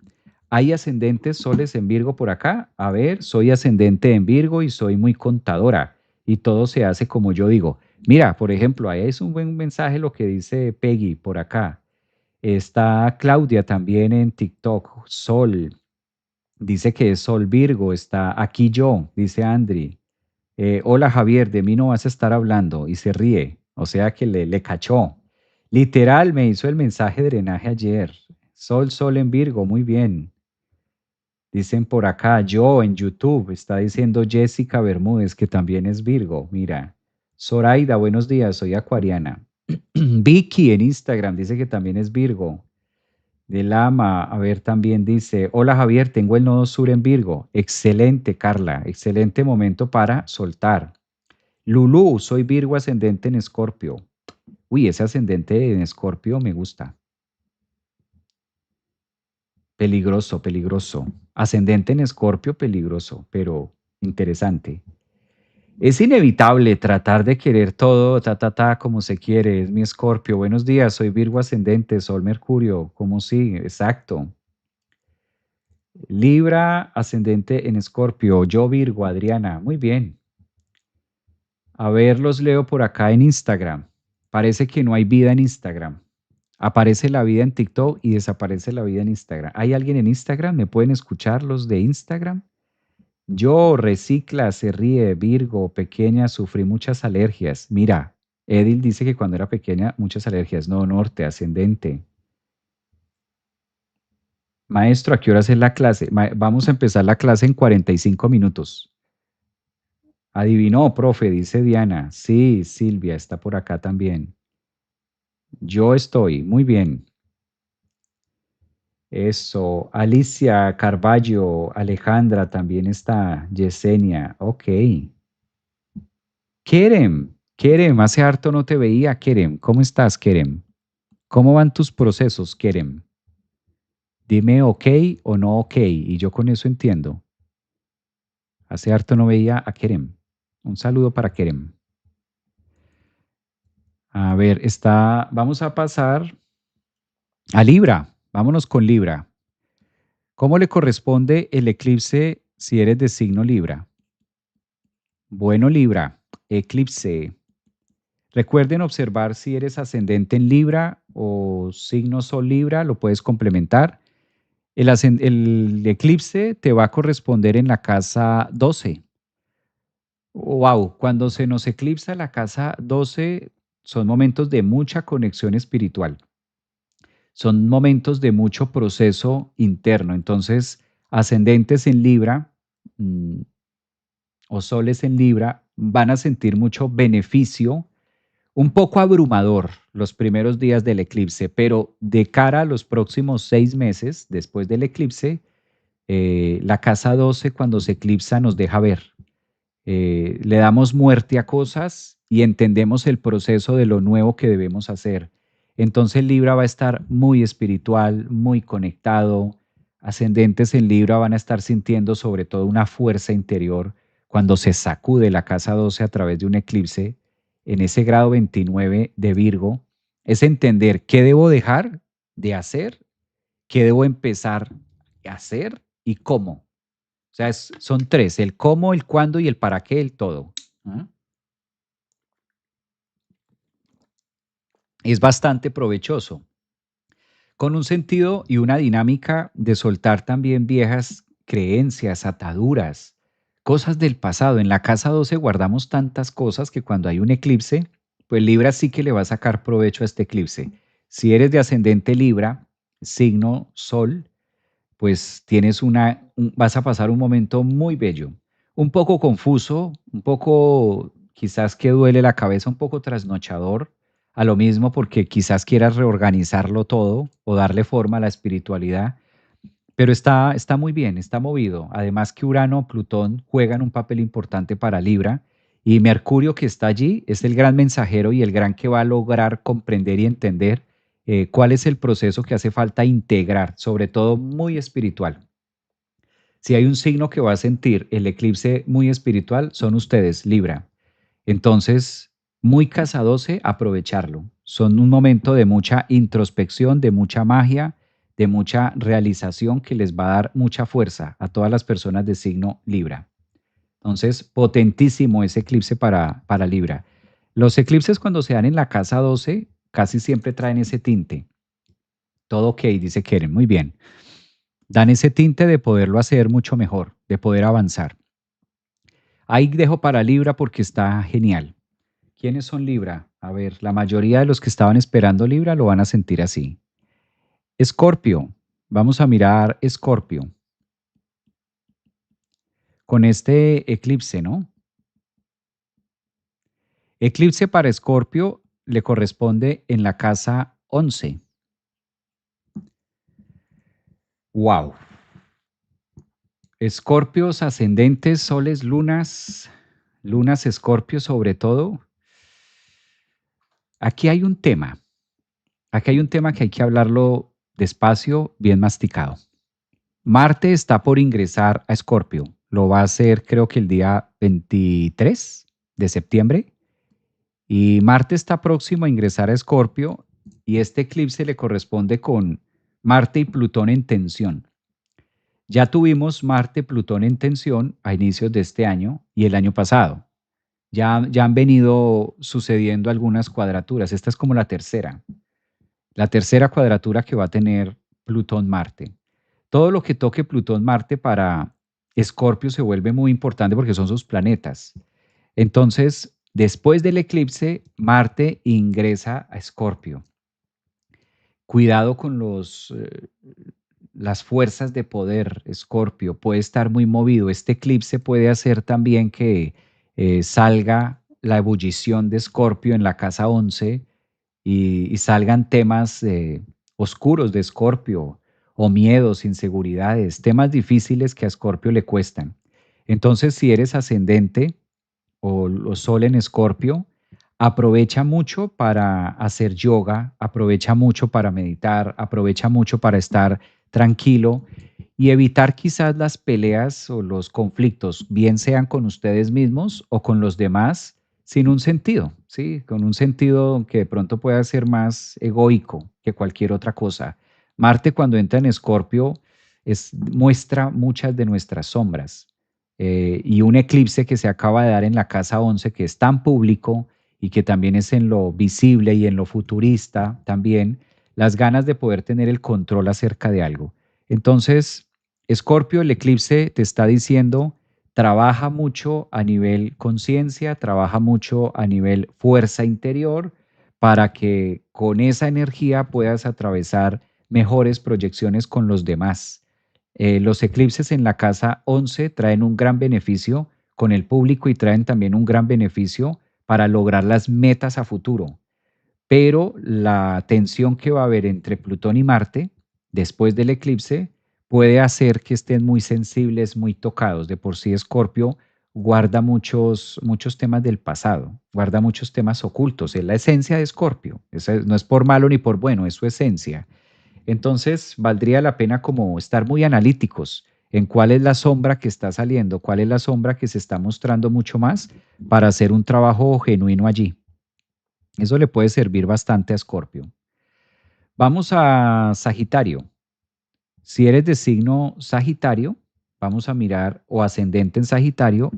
Hay ascendentes soles en Virgo por acá. A ver, soy ascendente en Virgo y soy muy contadora y todo se hace como yo digo. Mira, por ejemplo, ahí es un buen mensaje lo que dice Peggy por acá. Está Claudia también en TikTok. Sol, dice que es Sol Virgo. Está aquí yo, dice Andri. Hola Javier, de mí no vas a estar hablando y se ríe, o sea que le cachó. Literal, me hizo el mensaje de drenaje ayer. Sol, Sol en Virgo, muy bien. Dicen por acá, yo en YouTube, está diciendo Jessica Bermúdez, que también es Virgo. Mira, Zoraida, buenos días, soy acuariana. Vicky en Instagram dice que también es Virgo. De Lama, a ver, también dice, hola Javier, tengo el nodo sur en Virgo. Excelente, Carla, excelente momento para soltar. Lulú, soy Virgo ascendente en Escorpio. Uy, ese ascendente en Escorpio me gusta. Peligroso, peligroso. Ascendente en Escorpio, peligroso, pero interesante. Es inevitable tratar de querer todo, como se quiere. Es mi Escorpio. Buenos días, soy Virgo ascendente, Sol Mercurio. ¿Cómo sí? Exacto. Libra ascendente en Escorpio. Yo Virgo, Adriana. Muy bien. A ver, los leo por acá en Instagram. Parece que no hay vida en Instagram. Aparece la vida en TikTok y desaparece la vida en Instagram. ¿Hay alguien en Instagram? ¿Me pueden escuchar los de Instagram? Yo, recicla, se ríe, Virgo, pequeña, sufrí muchas alergias. Mira, Edil dice que cuando era pequeña, muchas alergias. No, norte, ascendente. Maestro, ¿a qué hora es la clase? Vamos a empezar la clase en 45 minutos. Adivinó, profe, dice Diana. Sí, Silvia está por acá también. Yo estoy, muy bien. Eso, Alicia Carballo, Alejandra también está, Yesenia, ok. Kerem, hace harto no te veía, Kerem. ¿Cómo estás, Kerem? ¿Cómo van tus procesos, Kerem? Dime ok o no ok, y yo con eso entiendo. Hace harto no veía a Kerem. Un saludo para Kerem. A ver, vamos a pasar a Libra. Vámonos con Libra. ¿Cómo le corresponde el eclipse si eres de signo Libra? Bueno, Libra, eclipse. Recuerden observar si eres ascendente en Libra o signo Sol Libra, lo puedes complementar. El eclipse te va a corresponder en la casa 12. Wow, cuando se nos eclipsa la casa 12 son momentos de mucha conexión espiritual, son momentos de mucho proceso interno. Entonces, ascendentes en Libra, mm, o soles en Libra van a sentir mucho beneficio, un poco abrumador los primeros días del eclipse, pero de cara a los próximos 6 meses después del eclipse, la casa 12 cuando se eclipsa nos deja ver. Le damos muerte a cosas y entendemos el proceso de lo nuevo que debemos hacer. Entonces Libra va a estar muy espiritual, muy conectado. Ascendentes en Libra van a estar sintiendo sobre todo una fuerza interior cuando se sacude la casa 12 a través de un eclipse en ese grado 29 de Virgo. Es entender qué debo dejar de hacer, qué debo empezar a hacer y cómo. O sea, son tres: el cómo, el cuándo y el para qué, el todo. ¿Ah? Es bastante provechoso, con un sentido y una dinámica de soltar también viejas creencias, ataduras, cosas del pasado. En la casa 12 guardamos tantas cosas que cuando hay un eclipse, pues Libra sí que le va a sacar provecho a este eclipse. Si eres de ascendente Libra, signo Sol, pues vas a pasar un momento muy bello, un poco confuso, un poco quizás que duele la cabeza, un poco trasnochador, a lo mismo porque quizás quieras reorganizarlo todo o darle forma a la espiritualidad, pero está muy bien, está movido. Además que Urano, Plutón juegan un papel importante para Libra y Mercurio que está allí es el gran mensajero y el gran que va a lograr comprender y entender cuál es el proceso que hace falta integrar, sobre todo muy espiritual. Si hay un signo que va a sentir el eclipse muy espiritual, son ustedes, Libra. Entonces, muy casa 12, aprovecharlo. Son un momento de mucha introspección, de mucha magia, de mucha realización que les va a dar mucha fuerza a todas las personas de signo Libra. Entonces, potentísimo ese eclipse para Libra. Los eclipses cuando se dan en la casa 12 casi siempre traen ese tinte. Todo ok, dice Keren, muy bien. Dan ese tinte de poderlo hacer mucho mejor, de poder avanzar. Ahí dejo para Libra porque está genial. ¿Quiénes son Libra? A ver, la mayoría de los que estaban esperando Libra lo van a sentir así. Escorpio, vamos a mirar Escorpio con este eclipse, ¿no? Eclipse para Escorpio le corresponde en la casa 11. Wow. Escorpios, ascendentes, soles, lunas, lunas, Escorpio sobre todo. Aquí hay un tema. Aquí hay un tema que hay que hablarlo despacio, bien masticado. Marte está por ingresar a Escorpio. Lo va a hacer creo que el día 23 de septiembre. Y Marte está próximo a ingresar a Escorpio y este eclipse le corresponde con Marte y Plutón en tensión. Ya tuvimos Marte-Plutón en tensión a inicios de este año y el año pasado. Ya han venido sucediendo algunas cuadraturas. Esta es como la tercera cuadratura que va a tener Plutón-Marte. Todo lo que toque Plutón-Marte para Escorpio se vuelve muy importante porque son sus planetas. Entonces, después del eclipse, Marte ingresa a Escorpio. Cuidado con las fuerzas de poder, Escorpio, puede estar muy movido. Este eclipse puede hacer también que salga la ebullición de Escorpio en la casa 11 y salgan temas oscuros de Escorpio o miedos, inseguridades, temas difíciles que a Escorpio le cuestan. Entonces, si eres ascendente o sol en Escorpio, aprovecha mucho para hacer yoga, aprovecha mucho para meditar, aprovecha mucho para estar tranquilo y evitar quizás las peleas o los conflictos, bien sean con ustedes mismos o con los demás, sin un sentido, ¿sí? Con un sentido que de pronto pueda ser más egoico que cualquier otra cosa. Marte cuando entra en Escorpio muestra muchas de nuestras sombras y un eclipse que se acaba de dar en la casa 11 que es tan público y que también es en lo visible y en lo futurista también, las ganas de poder tener el control acerca de algo. Entonces, Escorpio, el eclipse te está diciendo, trabaja mucho a nivel conciencia, trabaja mucho a nivel fuerza interior para que con esa energía puedas atravesar mejores proyecciones con los demás. Los eclipses en la casa 11 traen un gran beneficio con el público y traen también un gran beneficio para lograr las metas a futuro. Pero la tensión que va a haber entre Plutón y Marte después del eclipse puede hacer que estén muy sensibles, muy tocados. De por sí, Escorpio guarda muchos temas del pasado, guarda muchos temas ocultos. Es la esencia de Escorpio. No es por malo ni por bueno, es su esencia. Entonces, valdría la pena como estar muy analíticos en cuál es la sombra que está saliendo, cuál es la sombra que se está mostrando mucho más para hacer un trabajo genuino allí. Eso le puede servir bastante a Escorpio. Vamos a Sagitario. Si eres de signo Sagitario, vamos a mirar o ascendente en Sagitario,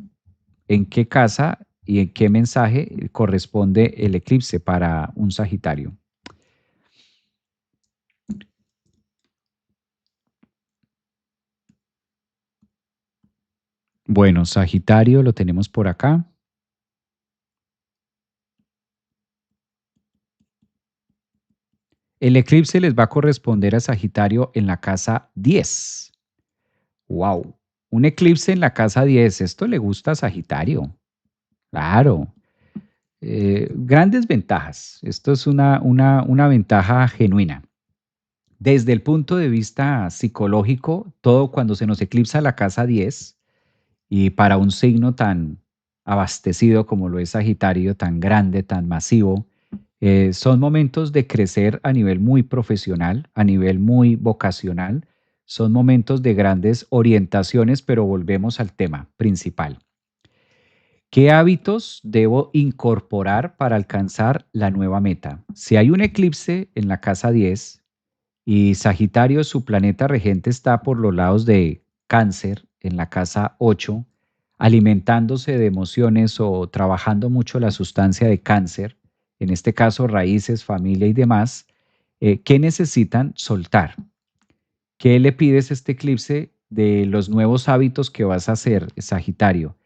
en qué casa y en qué mensaje corresponde el eclipse para un Sagitario. Bueno, Sagitario lo tenemos por acá. El eclipse les va a corresponder a Sagitario en la casa 10. ¡Wow! Un eclipse en la casa 10. Esto le gusta a Sagitario. Claro. Grandes ventajas. Esto es una ventaja genuina. Desde el punto de vista psicológico, todo cuando se nos eclipsa la casa 10 y para un signo tan abastecido como lo es Sagitario, tan grande, tan masivo, son momentos de crecer a nivel muy profesional, a nivel muy vocacional, son momentos de grandes orientaciones, pero volvemos al tema principal. ¿Qué hábitos debo incorporar para alcanzar la nueva meta? Si hay un eclipse en la casa 10 y Sagitario, su planeta regente, está por los lados de Cáncer en la casa 8, alimentándose de emociones o trabajando mucho la sustancia de Cáncer, en este caso raíces, familia y demás, ¿qué necesitan soltar? ¿Qué le pides a este eclipse de los nuevos hábitos que vas a hacer, Sagitario?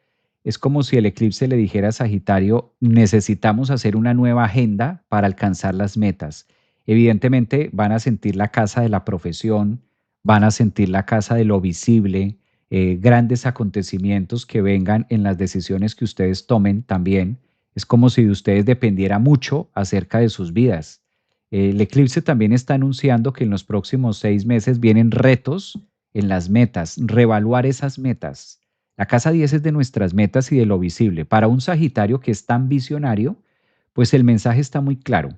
Es como si el eclipse le dijera a Sagitario, necesitamos hacer una nueva agenda para alcanzar las metas. Evidentemente van a sentir la casa de la profesión, van a sentir la casa de lo visible, grandes acontecimientos que vengan en las decisiones que ustedes tomen también. Es como si de ustedes dependiera mucho acerca de sus vidas. El eclipse también está anunciando que en los próximos 6 meses vienen retos en las metas, reevaluar esas metas. La casa 10 es de nuestras metas y de lo visible. Para un Sagitario que es tan visionario, pues el mensaje está muy claro.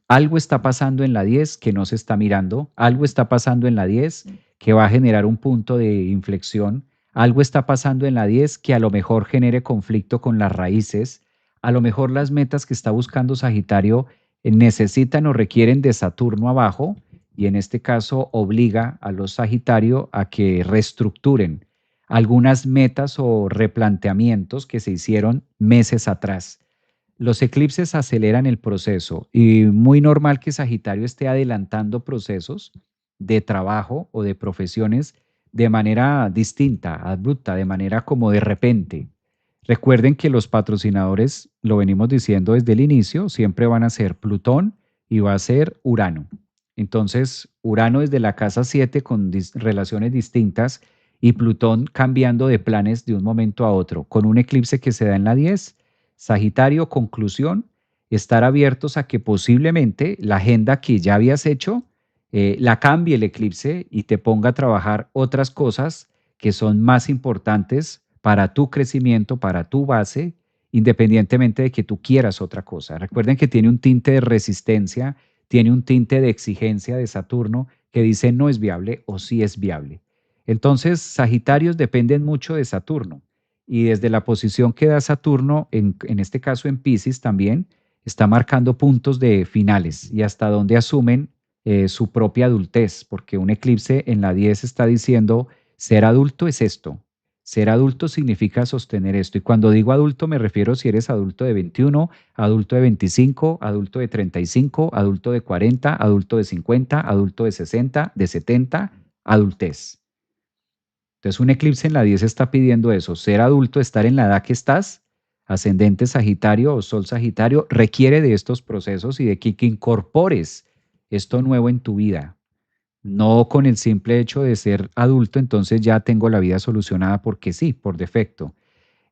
Algo está pasando en la 10 que no se está mirando, algo está pasando en la 10 que va a generar un punto de inflexión, algo está pasando en la 10 que a lo mejor genere conflicto con las raíces, a lo mejor las metas que está buscando Sagitario necesitan o requieren de Saturno abajo y en este caso obliga a los Sagitario a que reestructuren algunas metas o replanteamientos que se hicieron meses atrás. Los eclipses aceleran el proceso y muy normal que Sagitario esté adelantando procesos de trabajo o de profesiones de manera distinta, abrupta, de manera como de repente. Recuerden que los patrocinadores, lo venimos diciendo desde el inicio, siempre van a ser Plutón y va a ser Urano. Entonces, Urano desde la casa 7 con relaciones distintas y Plutón cambiando de planes de un momento a otro, con un eclipse que se da en la 10. Sagitario, conclusión, estar abiertos a que posiblemente la agenda que ya habías hecho la cambie el eclipse y te ponga a trabajar otras cosas que son más importantes para tu crecimiento, para tu base, independientemente de que tú quieras otra cosa. Recuerden que tiene un tinte de resistencia, tiene un tinte de exigencia de Saturno que dice no es viable o sí es viable. Entonces, Sagitarios dependen mucho de Saturno y desde la posición que da Saturno, en este caso en Pisces también, está marcando puntos de finales y hasta donde asumen su propia adultez, porque un eclipse en la 10 está diciendo, ser adulto es esto, ser adulto significa sostener esto. Y cuando digo adulto me refiero si eres adulto de 21, adulto de 25, adulto de 35, adulto de 40, adulto de 50, adulto de 60, de 70, adultez. Entonces un eclipse en la 10 está pidiendo eso, ser adulto, estar en la edad que estás, ascendente Sagitario o Sol Sagitario, requiere de estos procesos y de que incorpores esto nuevo en tu vida. No con el simple hecho de ser adulto, entonces ya tengo la vida solucionada porque sí, por defecto.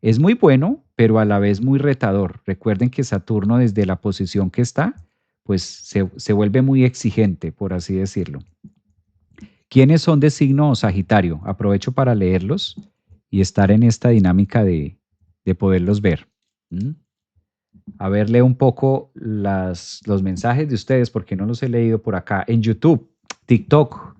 Es muy bueno, pero a la vez muy retador. Recuerden que Saturno desde la posición que está, pues se vuelve muy exigente, por así decirlo. ¿Quiénes son de signo Sagitario? Aprovecho para leerlos y estar en esta dinámica de poderlos ver. ¿Mm? A ver, leo un poco los mensajes de ustedes porque no los he leído por acá. En YouTube, TikTok,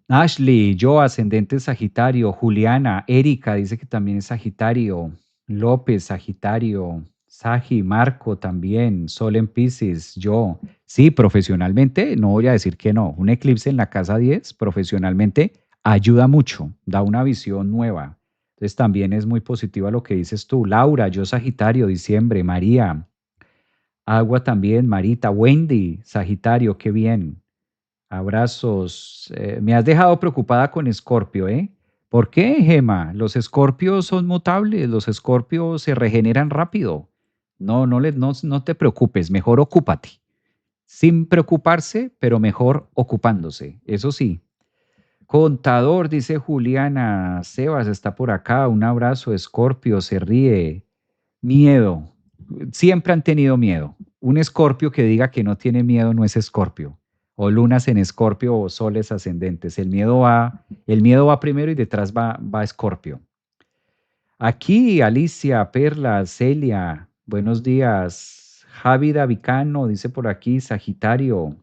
Ashley, yo, ascendente Sagitario, Juliana, Erika dice que también es Sagitario, López, Sagitario, Sagi, Marco también, Sol en Piscis, yo. Sí, profesionalmente, no voy a decir que no. Un eclipse en la casa 10, profesionalmente, ayuda mucho, da una visión nueva. Entonces también es muy positiva lo que dices tú. Laura, yo Sagitario, diciembre, María, Agua también, Marita, Wendy, Sagitario, qué bien. Abrazos. Me has dejado preocupada con Escorpio, ¿eh? ¿Por qué, Gema? Los escorpios son mutables, los escorpios se regeneran rápido. No te preocupes, mejor ocúpate. Sin preocuparse, pero mejor ocupándose. Eso sí. Contador, dice Juliana. Sebas está por acá. Un abrazo, Escorpio, se ríe. Miedo. Siempre han tenido miedo. Un escorpio que diga que no tiene miedo no es escorpio. O lunas en escorpio o soles ascendentes. El miedo va primero y detrás va escorpio. Aquí, Alicia, Perla, Celia, buenos días. Javi Davicano dice por aquí, Sagitario,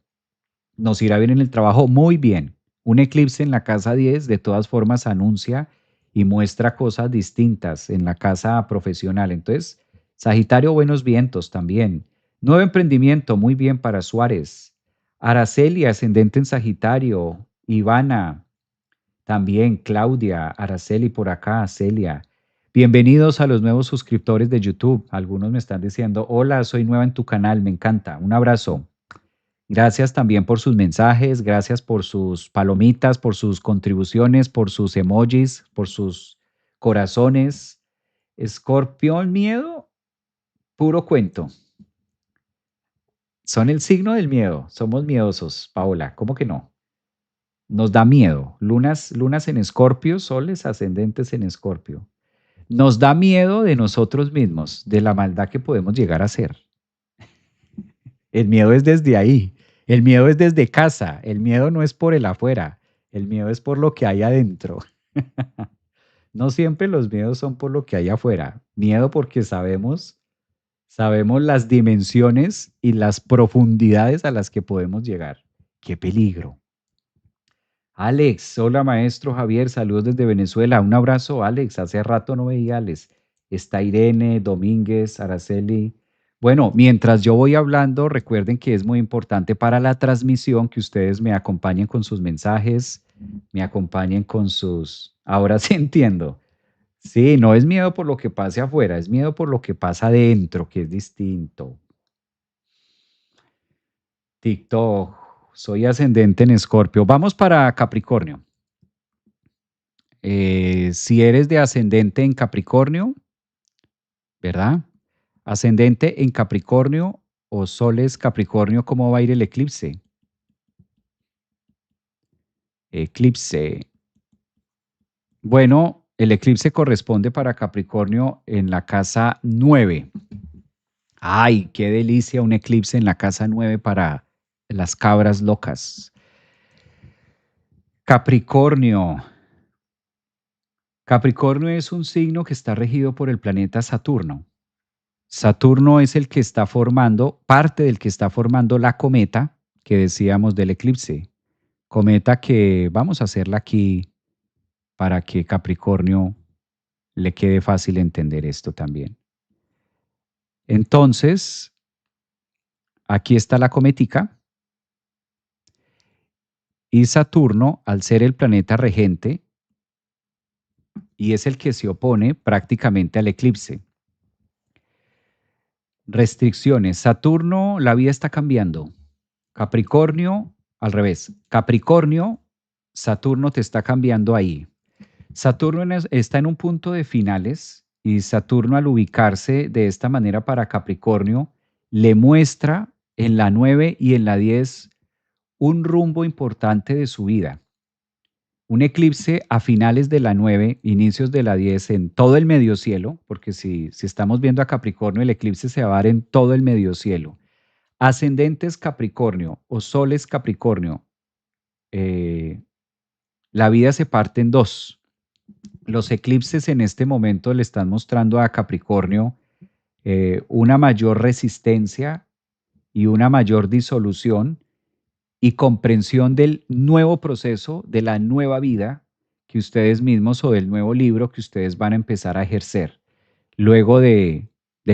nos irá bien en el trabajo, muy bien. Un eclipse en la casa 10 de todas formas anuncia y muestra cosas distintas en la casa profesional. Entonces, Sagitario, buenos vientos también. Nuevo emprendimiento, muy bien para Suárez. Araceli, ascendente en Sagitario. Ivana, también Claudia, Araceli por acá, Celia. Bienvenidos a los nuevos suscriptores de YouTube. Algunos me están diciendo, hola, soy nueva en tu canal, me encanta. Un abrazo. Gracias también por sus mensajes, gracias por sus palomitas, por sus contribuciones, por sus emojis, por sus corazones. Escorpión, miedo, puro cuento. Son el signo del miedo. Somos miedosos, Paola. ¿Cómo que no? Nos da miedo. Lunas en Escorpio, soles ascendentes en Escorpio. Nos da miedo de nosotros mismos, de la maldad que podemos llegar a ser. El miedo es desde ahí. El miedo es desde casa. El miedo no es por el afuera. El miedo es por lo que hay adentro. No siempre los miedos son por lo que hay afuera. Miedo porque sabemos las dimensiones y las profundidades a las que podemos llegar. ¡Qué peligro! Alex, hola maestro Javier, saludos desde Venezuela. Un abrazo, Alex. Hace rato no veía a Alex. Está Irene, Domínguez, Araceli. Bueno, mientras yo voy hablando, recuerden que es muy importante para la transmisión que ustedes me acompañen con sus mensajes, me acompañen con sus... Ahora sí entiendo. Sí, no es miedo por lo que pase afuera, es miedo por lo que pasa adentro, que es distinto. TikTok, soy ascendente en Escorpio. Vamos para Capricornio. Si eres de ascendente en Capricornio, ¿verdad? Ascendente en Capricornio o soles Capricornio, ¿cómo va a ir el eclipse? Eclipse. Bueno, el eclipse corresponde para Capricornio en la casa 9. Ay, qué delicia un eclipse en la casa 9 para las cabras locas. Capricornio. Capricornio es un signo que está regido por el planeta Saturno. Saturno es el que está formando, parte del que está formando la cometa que decíamos del eclipse. Cometa que vamos a hacerla aquí para que Capricornio le quede fácil entender esto también. Entonces, aquí está la cometica y Saturno, al ser el planeta regente, y es el que se opone prácticamente al eclipse. Restricciones. Saturno, la vida está cambiando. Capricornio, al revés. Capricornio, Saturno te está cambiando ahí. Saturno está en un punto de finales y Saturno al ubicarse de esta manera para Capricornio le muestra en la 9 y en la 10 un rumbo importante de su vida. Un eclipse a finales de la 9, inicios de la 10 en todo el medio cielo, porque si estamos viendo a Capricornio, el eclipse se va a dar en todo el medio cielo. Ascendentes Capricornio o soles Capricornio, eh, la vida se parte en dos. Los eclipses en este momento le están mostrando a Capricornio una mayor resistencia y una mayor disolución y comprensión del nuevo proceso, de la nueva vida que ustedes mismos o del nuevo libro que ustedes van a empezar a ejercer luego de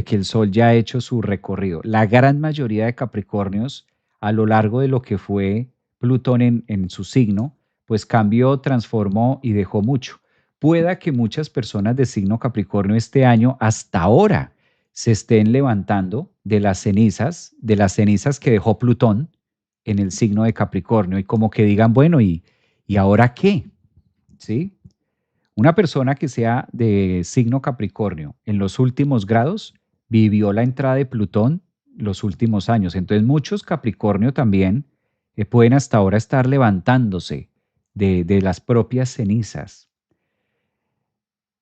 que el Sol ya ha hecho su recorrido. La gran mayoría de Capricornios a lo largo de lo que fue Plutón en su signo, pues cambió, transformó y dejó mucho. Pueda que muchas personas de signo Capricornio este año hasta ahora se estén levantando de las cenizas que dejó Plutón en el signo de Capricornio y como que digan, bueno, ¿y ahora qué? ¿Sí? Una persona que sea de signo Capricornio en los últimos grados vivió la entrada de Plutón los últimos años. Entonces muchos Capricornio también pueden hasta ahora estar levantándose de las propias cenizas.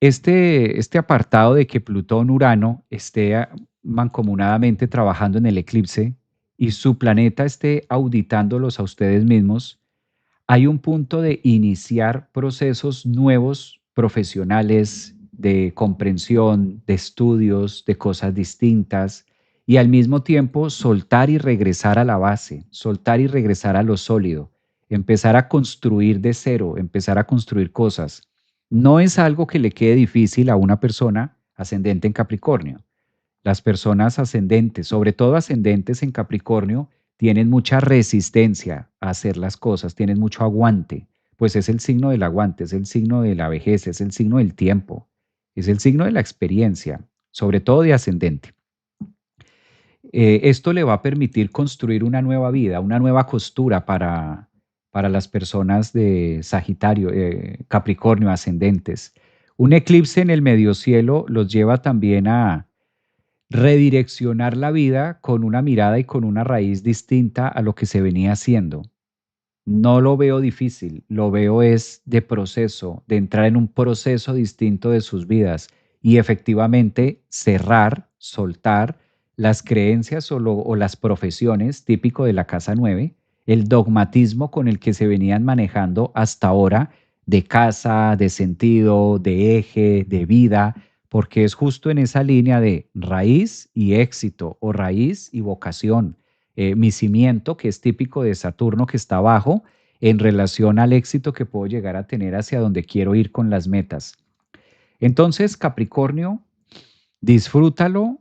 Este apartado de que Plutón-Urano esté mancomunadamente trabajando en el eclipse y su planeta esté auditándolos a ustedes mismos, hay un punto de iniciar procesos nuevos, profesionales, de comprensión, de estudios, de cosas distintas, y al mismo tiempo soltar y regresar a la base, soltar y regresar a lo sólido, empezar a construir de cero, empezar a construir cosas. No es algo que le quede difícil a una persona ascendente en Capricornio. Las personas ascendentes, sobre todo ascendentes en Capricornio, tienen mucha resistencia a hacer las cosas, tienen mucho aguante, pues es el signo del aguante, es el signo de la vejez, es el signo del tiempo, es el signo de la experiencia, sobre todo de ascendente. Esto le va a permitir construir una nueva vida, una nueva costura para las personas de Sagitario, Capricornio, ascendentes. Un eclipse en el mediocielo los lleva también a redireccionar la vida con una mirada y con una raíz distinta a lo que se venía haciendo. No lo veo difícil, lo veo es de proceso, de entrar en un proceso distinto de sus vidas y efectivamente cerrar, soltar las creencias o las profesiones típico de la Casa 9, el dogmatismo con el que se venían manejando hasta ahora de casa, de sentido, de eje, de vida, porque es justo en esa línea de raíz y éxito o raíz y vocación. Mi cimiento, que es típico de Saturno, que está abajo, en relación al éxito que puedo llegar a tener hacia donde quiero ir con las metas. Entonces, Capricornio, disfrútalo,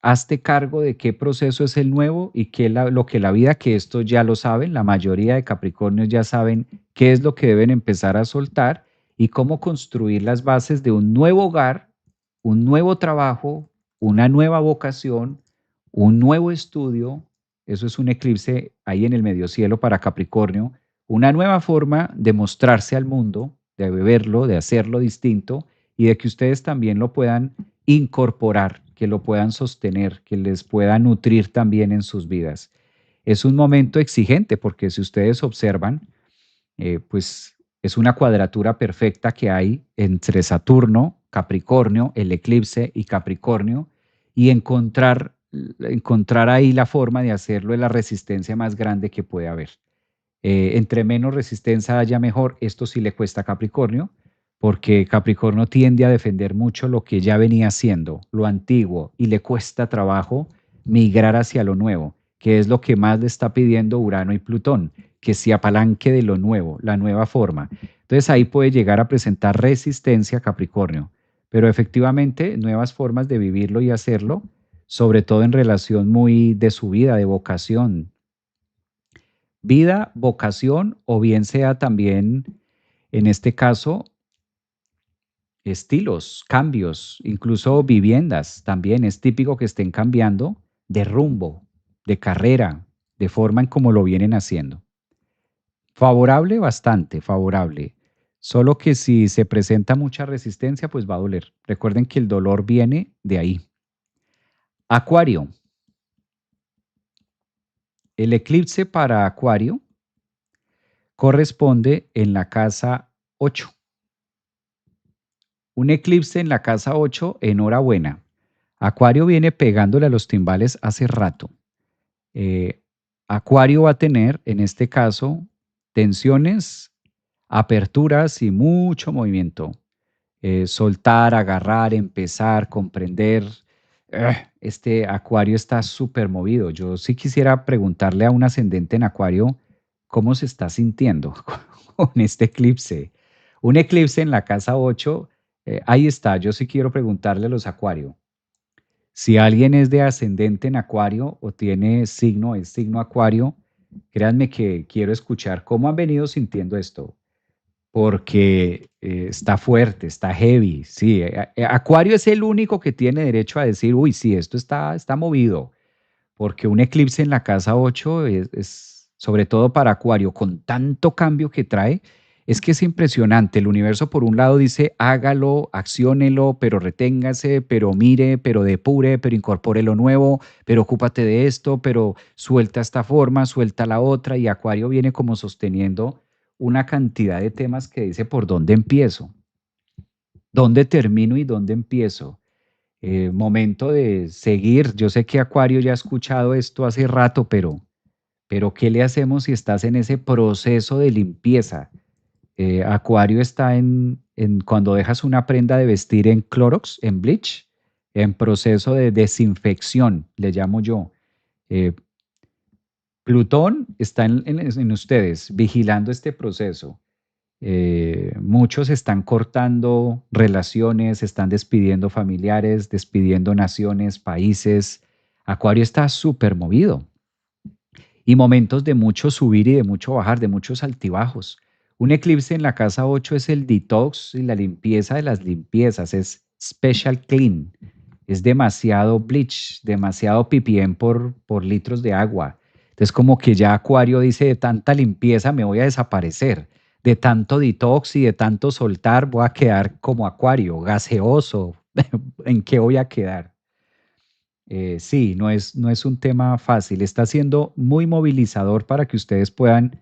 hazte cargo de qué proceso es el nuevo y qué lo que la vida, que esto ya lo saben, la mayoría de Capricornios ya saben qué es lo que deben empezar a soltar y cómo construir las bases de un nuevo hogar, un nuevo trabajo, una nueva vocación, un nuevo estudio. Eso es un eclipse ahí en el medio cielo para Capricornio, una nueva forma de mostrarse al mundo, de beberlo, de hacerlo distinto y de que ustedes también lo puedan incorporar, que lo puedan sostener, que les pueda nutrir también en sus vidas. Es un momento exigente porque si ustedes observan, pues es una cuadratura perfecta que hay entre Saturno, Capricornio, el eclipse y Capricornio, y encontrar ahí la forma de hacerlo es la resistencia más grande que puede haber. Entre menos resistencia haya mejor, esto sí le cuesta a Capricornio, porque Capricornio tiende a defender mucho lo que ya venía haciendo, lo antiguo, y le cuesta trabajo migrar hacia lo nuevo, que es lo que más le está pidiendo Urano y Plutón, que se apalanque de lo nuevo, la nueva forma. Entonces ahí puede llegar a presentar resistencia Capricornio, pero efectivamente nuevas formas de vivirlo y hacerlo, sobre todo en relación muy de su vida, de vocación, vida, vocación o bien sea también, en este caso, estilos, cambios, incluso viviendas. También es típico que estén cambiando de rumbo, de carrera, de forma en como lo vienen haciendo. Favorable, bastante favorable. Solo que si se presenta mucha resistencia, pues va a doler. Recuerden que el dolor viene de ahí. Acuario. El eclipse para Acuario corresponde en la casa 8. Un eclipse en la casa 8, enhorabuena. Acuario viene pegándole a los timbales hace rato. Eh, Acuario va a tener, en este caso, tensiones, aperturas y mucho movimiento. Soltar, agarrar, empezar, comprender. Este Acuario está súper movido. Yo sí quisiera preguntarle a un ascendente en Acuario cómo se está sintiendo con este eclipse. Un eclipse en la casa 8, ahí está. Yo sí quiero preguntarle a los Acuario. Si alguien es de ascendente en Acuario o tiene signo, es signo Acuario, créanme que quiero escuchar cómo han venido sintiendo esto, porque está fuerte, está heavy. Sí, Acuario es el único que tiene derecho a decir, uy, sí, esto está movido, porque un eclipse en la casa 8 es, sobre todo para Acuario, con tanto cambio que trae, es que es impresionante. El universo por un lado dice, hágalo, acciónelo, pero reténgase, pero mire, pero depure, pero incorpore lo nuevo, pero ocúpate de esto, pero suelta esta forma, suelta la otra, y Acuario viene como sosteniendo una cantidad de temas que dice, ¿por dónde empiezo? ¿Dónde termino y dónde empiezo? Momento de seguir. Yo sé que Acuario ya ha escuchado esto hace rato, pero ¿qué le hacemos si estás en ese proceso de limpieza? Acuario está en cuando dejas una prenda de vestir en Clorox, en bleach, en proceso de desinfección, le llamo yo. Eh, Plutón está en ustedes, vigilando este proceso. Muchos están cortando relaciones, están despidiendo familiares, despidiendo naciones, países. Acuario está súper movido y momentos de mucho subir y de mucho bajar, de muchos altibajos. Un eclipse en la casa 8 es el detox y la limpieza de las limpiezas, es special clean, es demasiado bleach, demasiado ppm por litros de agua. Entonces como que ya Acuario dice, de tanta limpieza me voy a desaparecer, de tanto detox y de tanto soltar voy a quedar como Acuario, gaseoso. ¿En qué voy a quedar? Sí, no es un tema fácil. Está siendo muy movilizador para que ustedes puedan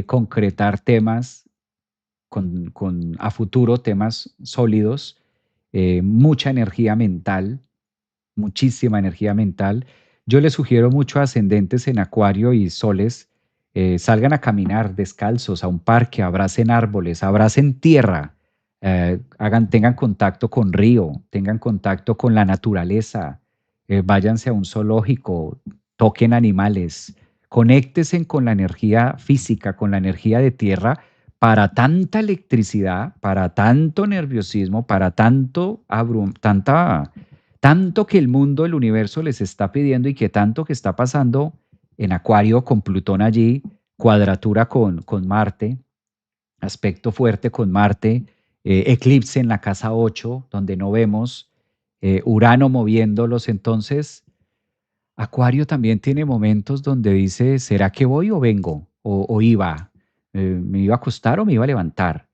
concretar temas a futuro, temas sólidos, mucha energía mental, muchísima energía mental. Yo les sugiero mucho a ascendentes en Acuario y Soles, salgan a caminar descalzos a un parque, abracen árboles, abracen tierra, tengan contacto con río, tengan contacto con la naturaleza, váyanse a un zoológico, toquen animales, conéctense con la energía física, con la energía de tierra para tanta electricidad, para tanto nerviosismo, para tanto que el mundo, el universo les está pidiendo y que tanto que está pasando en Acuario con Plutón allí, cuadratura con Marte, aspecto fuerte con Marte, eclipse en la casa 8 donde no vemos, Urano moviéndolos. Entonces, Acuario también tiene momentos donde dice, ¿será que voy o vengo? O iba. ¿Me iba a acostar o me iba a levantar?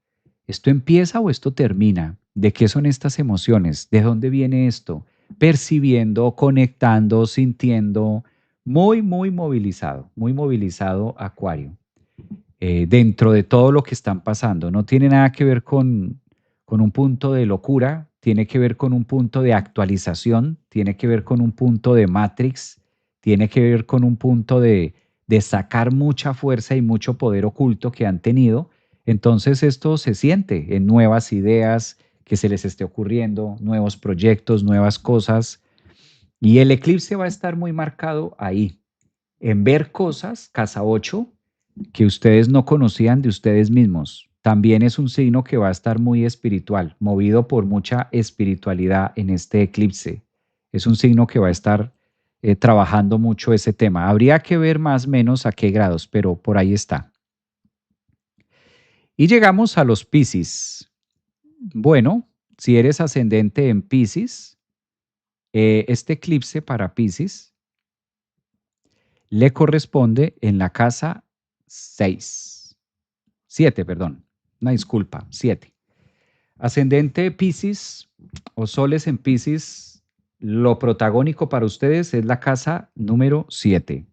¿Esto empieza o esto termina? ¿De qué son estas emociones? ¿De dónde viene esto? Percibiendo, conectando, sintiendo, muy movilizado Acuario. Dentro de todo lo que están pasando. No tiene nada que ver con un punto de locura, tiene que ver con un punto de actualización, tiene que ver con un punto de Matrix, tiene que ver con un punto de sacar mucha fuerza y mucho poder oculto que han tenido. Entonces esto se siente en nuevas ideas que se les esté ocurriendo, nuevos proyectos, nuevas cosas. Y el eclipse va a estar muy marcado ahí, en ver cosas, casa 8 que ustedes no conocían de ustedes mismos. También es un signo que va a estar muy espiritual, movido por mucha espiritualidad en este eclipse. Es un signo que va a estar trabajando mucho ese tema. Habría que ver más o menos a qué grados, pero por ahí está. Y llegamos a los Piscis. Bueno, si eres ascendente en Piscis, este eclipse para Piscis le corresponde en la casa 6, 7, perdón. una disculpa, 7. Ascendente Piscis o soles en Piscis, lo protagónico para ustedes es la casa número 7.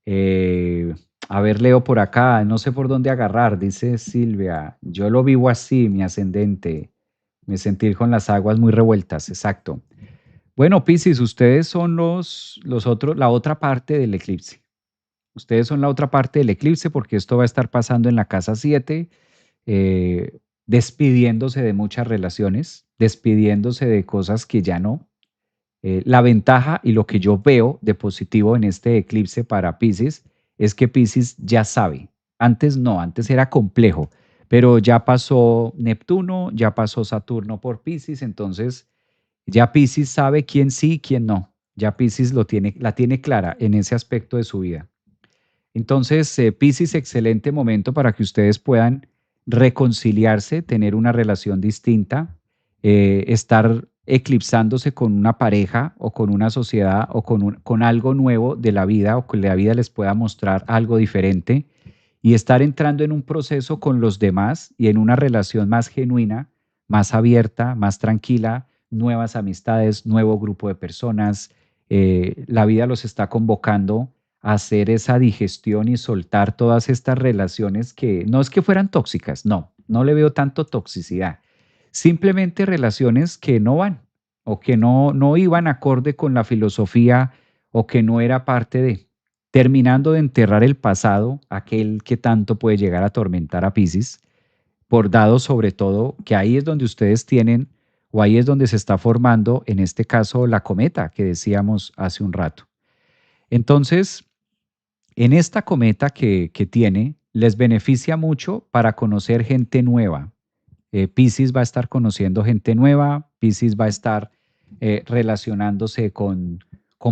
Eh, a ver, leo por acá, no sé por dónde agarrar, dice Silvia. Yo lo vivo así, mi ascendente. Me sentir con las aguas muy revueltas, exacto. Bueno, Piscis, ustedes son los otros, la otra parte del eclipse. Ustedes son la otra parte del eclipse porque esto va a estar pasando en la casa 7, despidiéndose de muchas relaciones, despidiéndose de cosas que ya no. La ventaja y lo que yo veo de positivo en este eclipse para Piscis es que Piscis ya sabe. Antes no, antes era complejo, pero ya pasó Neptuno, ya pasó Saturno por Piscis, entonces ya Piscis sabe quién sí y quién no. Ya Piscis la tiene clara en ese aspecto de su vida. Entonces, Piscis, excelente momento para que ustedes puedan reconciliarse, tener una relación distinta, estar eclipsándose con una pareja o con una sociedad o con algo nuevo de la vida o que la vida les pueda mostrar algo diferente y estar entrando en un proceso con los demás y en una relación más genuina, más abierta, más tranquila, nuevas amistades, nuevo grupo de personas. La vida los está convocando a hacer esa digestión y soltar todas estas relaciones que no es que fueran tóxicas, no, no le veo tanto toxicidad, simplemente relaciones que no van o que no iban acorde con la filosofía o que no era parte de terminando de enterrar el pasado, aquel que tanto puede llegar a atormentar a Piscis, por dado sobre todo que ahí es donde ustedes tienen, o ahí es donde se está formando, en este caso, la cometa que decíamos hace un rato. Entonces, en esta cometa que tiene, les beneficia mucho para conocer gente nueva. Piscis va a estar conociendo gente nueva, Piscis va a estar relacionándose con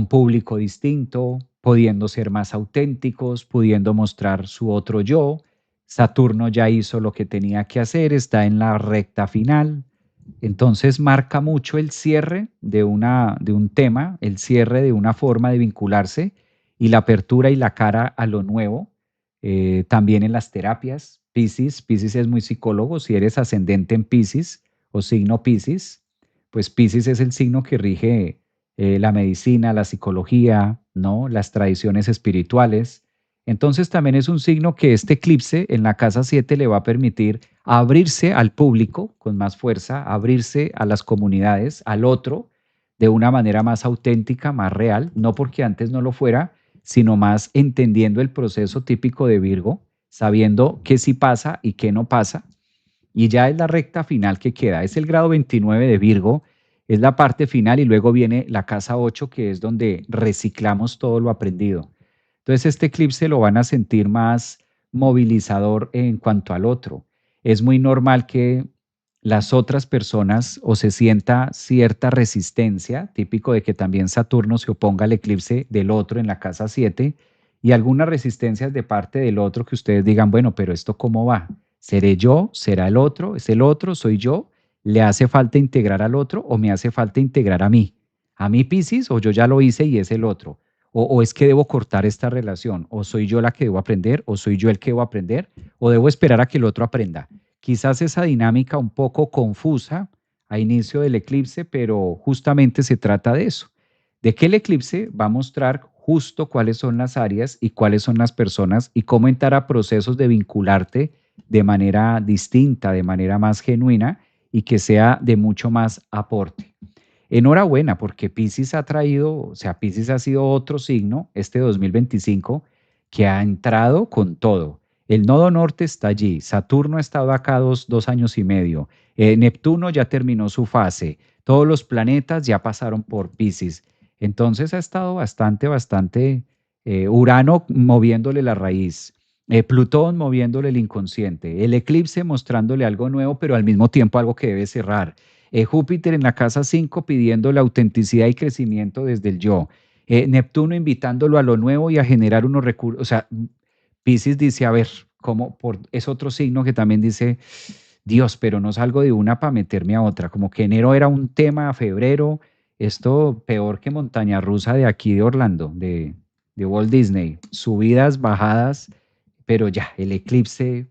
público distinto, pudiendo ser más auténticos, pudiendo mostrar su otro yo. Saturno ya hizo lo que tenía que hacer, está en la recta final. Entonces marca mucho el cierre de un tema, el cierre de una forma de vincularse y la apertura y la cara a lo nuevo. También en las terapias, Piscis es muy psicólogo. Si eres ascendente en Piscis o signo Piscis, pues Piscis es el signo que rige la medicina, la psicología, ¿no? Las tradiciones espirituales. Entonces también es un signo que este eclipse en la casa 7 le va a permitir abrirse al público con más fuerza, abrirse a las comunidades, al otro, de una manera más auténtica, más real, no porque antes no lo fuera, sino más entendiendo el proceso típico de Virgo, sabiendo qué sí pasa y qué no pasa. Y ya es la recta final que queda, es el grado 29 de Virgo, es la parte final y luego viene la casa 8 que es donde reciclamos todo lo aprendido. Entonces este eclipse lo van a sentir más movilizador en cuanto al otro. Es muy normal que las otras personas o se sienta cierta resistencia, típico de que también Saturno se oponga al eclipse del otro en la casa 7 y algunas resistencias de parte del otro que ustedes digan, bueno, pero esto cómo va, ¿seré yo? ¿Será el otro? ¿Es el otro? ¿Soy yo? ¿Le hace falta integrar al otro o me hace falta integrar a mí? ¿A mí, Piscis, o yo ya lo hice y es el otro? O es que debo cortar esta relación, o soy yo la que debo aprender, o soy yo el que debo aprender, o debo esperar a que el otro aprenda. Quizás esa dinámica un poco confusa a inicio del eclipse, pero justamente se trata de eso, de que el eclipse va a mostrar justo cuáles son las áreas y cuáles son las personas y cómo entrar a procesos de vincularte de manera distinta, de manera más genuina y que sea de mucho más aporte. Enhorabuena, porque Piscis ha traído, o sea, Piscis ha sido otro signo este 2025 que ha entrado con todo. El nodo norte está allí, Saturno ha estado acá dos años y medio, Neptuno ya terminó su fase, todos los planetas ya pasaron por Piscis. Entonces ha estado bastante, Urano moviéndole la raíz, Plutón moviéndole el inconsciente, el eclipse mostrándole algo nuevo, pero al mismo tiempo algo que debe cerrar. Júpiter en la casa 5 pidiendo la autenticidad y crecimiento desde el yo. Neptuno invitándolo a lo nuevo y a generar unos recursos. O sea, Piscis dice, a ver, es otro signo que también dice, Dios, pero no salgo de una para meterme a otra. Como que enero era un tema, febrero, esto peor que montaña rusa de aquí de Orlando, de Walt Disney. Subidas, bajadas, pero ya, el eclipse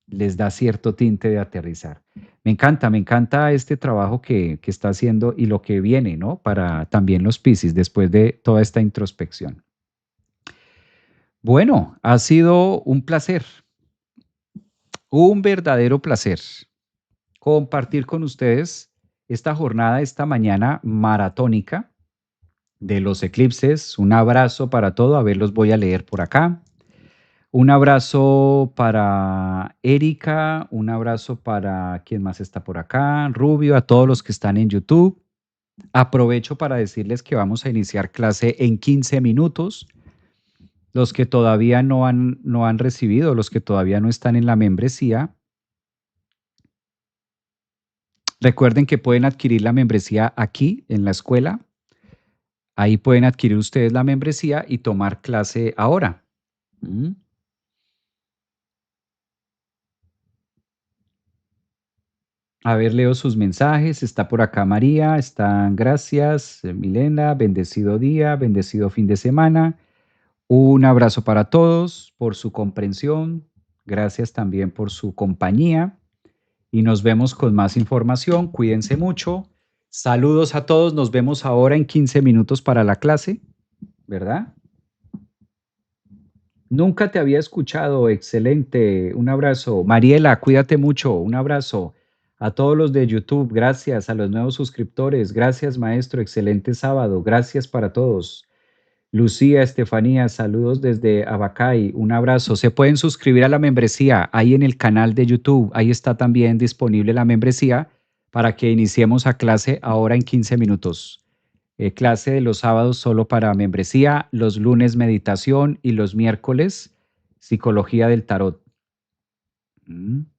les da cierto tinte de aterrizar. Me encanta este trabajo que está haciendo y lo que viene, ¿no? Para también los Piscis después de toda esta introspección. Bueno, ha sido un verdadero placer compartir con ustedes esta jornada, esta mañana maratónica de los eclipses. Un abrazo para todo. A ver, los voy a leer por acá. Un abrazo para Erika, un abrazo para quien más está por acá, Rubio, a todos los que están en YouTube. Aprovecho para decirles que vamos a iniciar clase en 15 minutos. Los que todavía no han recibido, los que todavía no están en la membresía, recuerden que pueden adquirir la membresía aquí en la escuela. Ahí pueden adquirir ustedes la membresía y tomar clase ahora. ¿Mm? A ver, leo sus mensajes. Está por acá María, están gracias, Milena, bendecido día, bendecido fin de semana. Un abrazo para todos por su comprensión. Gracias también por su compañía. Y nos vemos con más información. Cuídense mucho. Saludos a todos. Nos vemos ahora en 15 minutos para la clase, ¿verdad? Nunca te había escuchado. Excelente. Un abrazo. Mariela, cuídate mucho. Un abrazo. A todos los de YouTube, gracias. A los nuevos suscriptores, gracias, maestro. Excelente sábado. Gracias para todos. Lucía, Estefanía, saludos desde Abacay. Un abrazo. Se pueden suscribir a la membresía ahí en el canal de YouTube. Ahí está también disponible la membresía para que iniciemos a clase ahora en 15 minutos. Clase de los sábados solo para membresía, los lunes meditación y los miércoles psicología del tarot. Mm.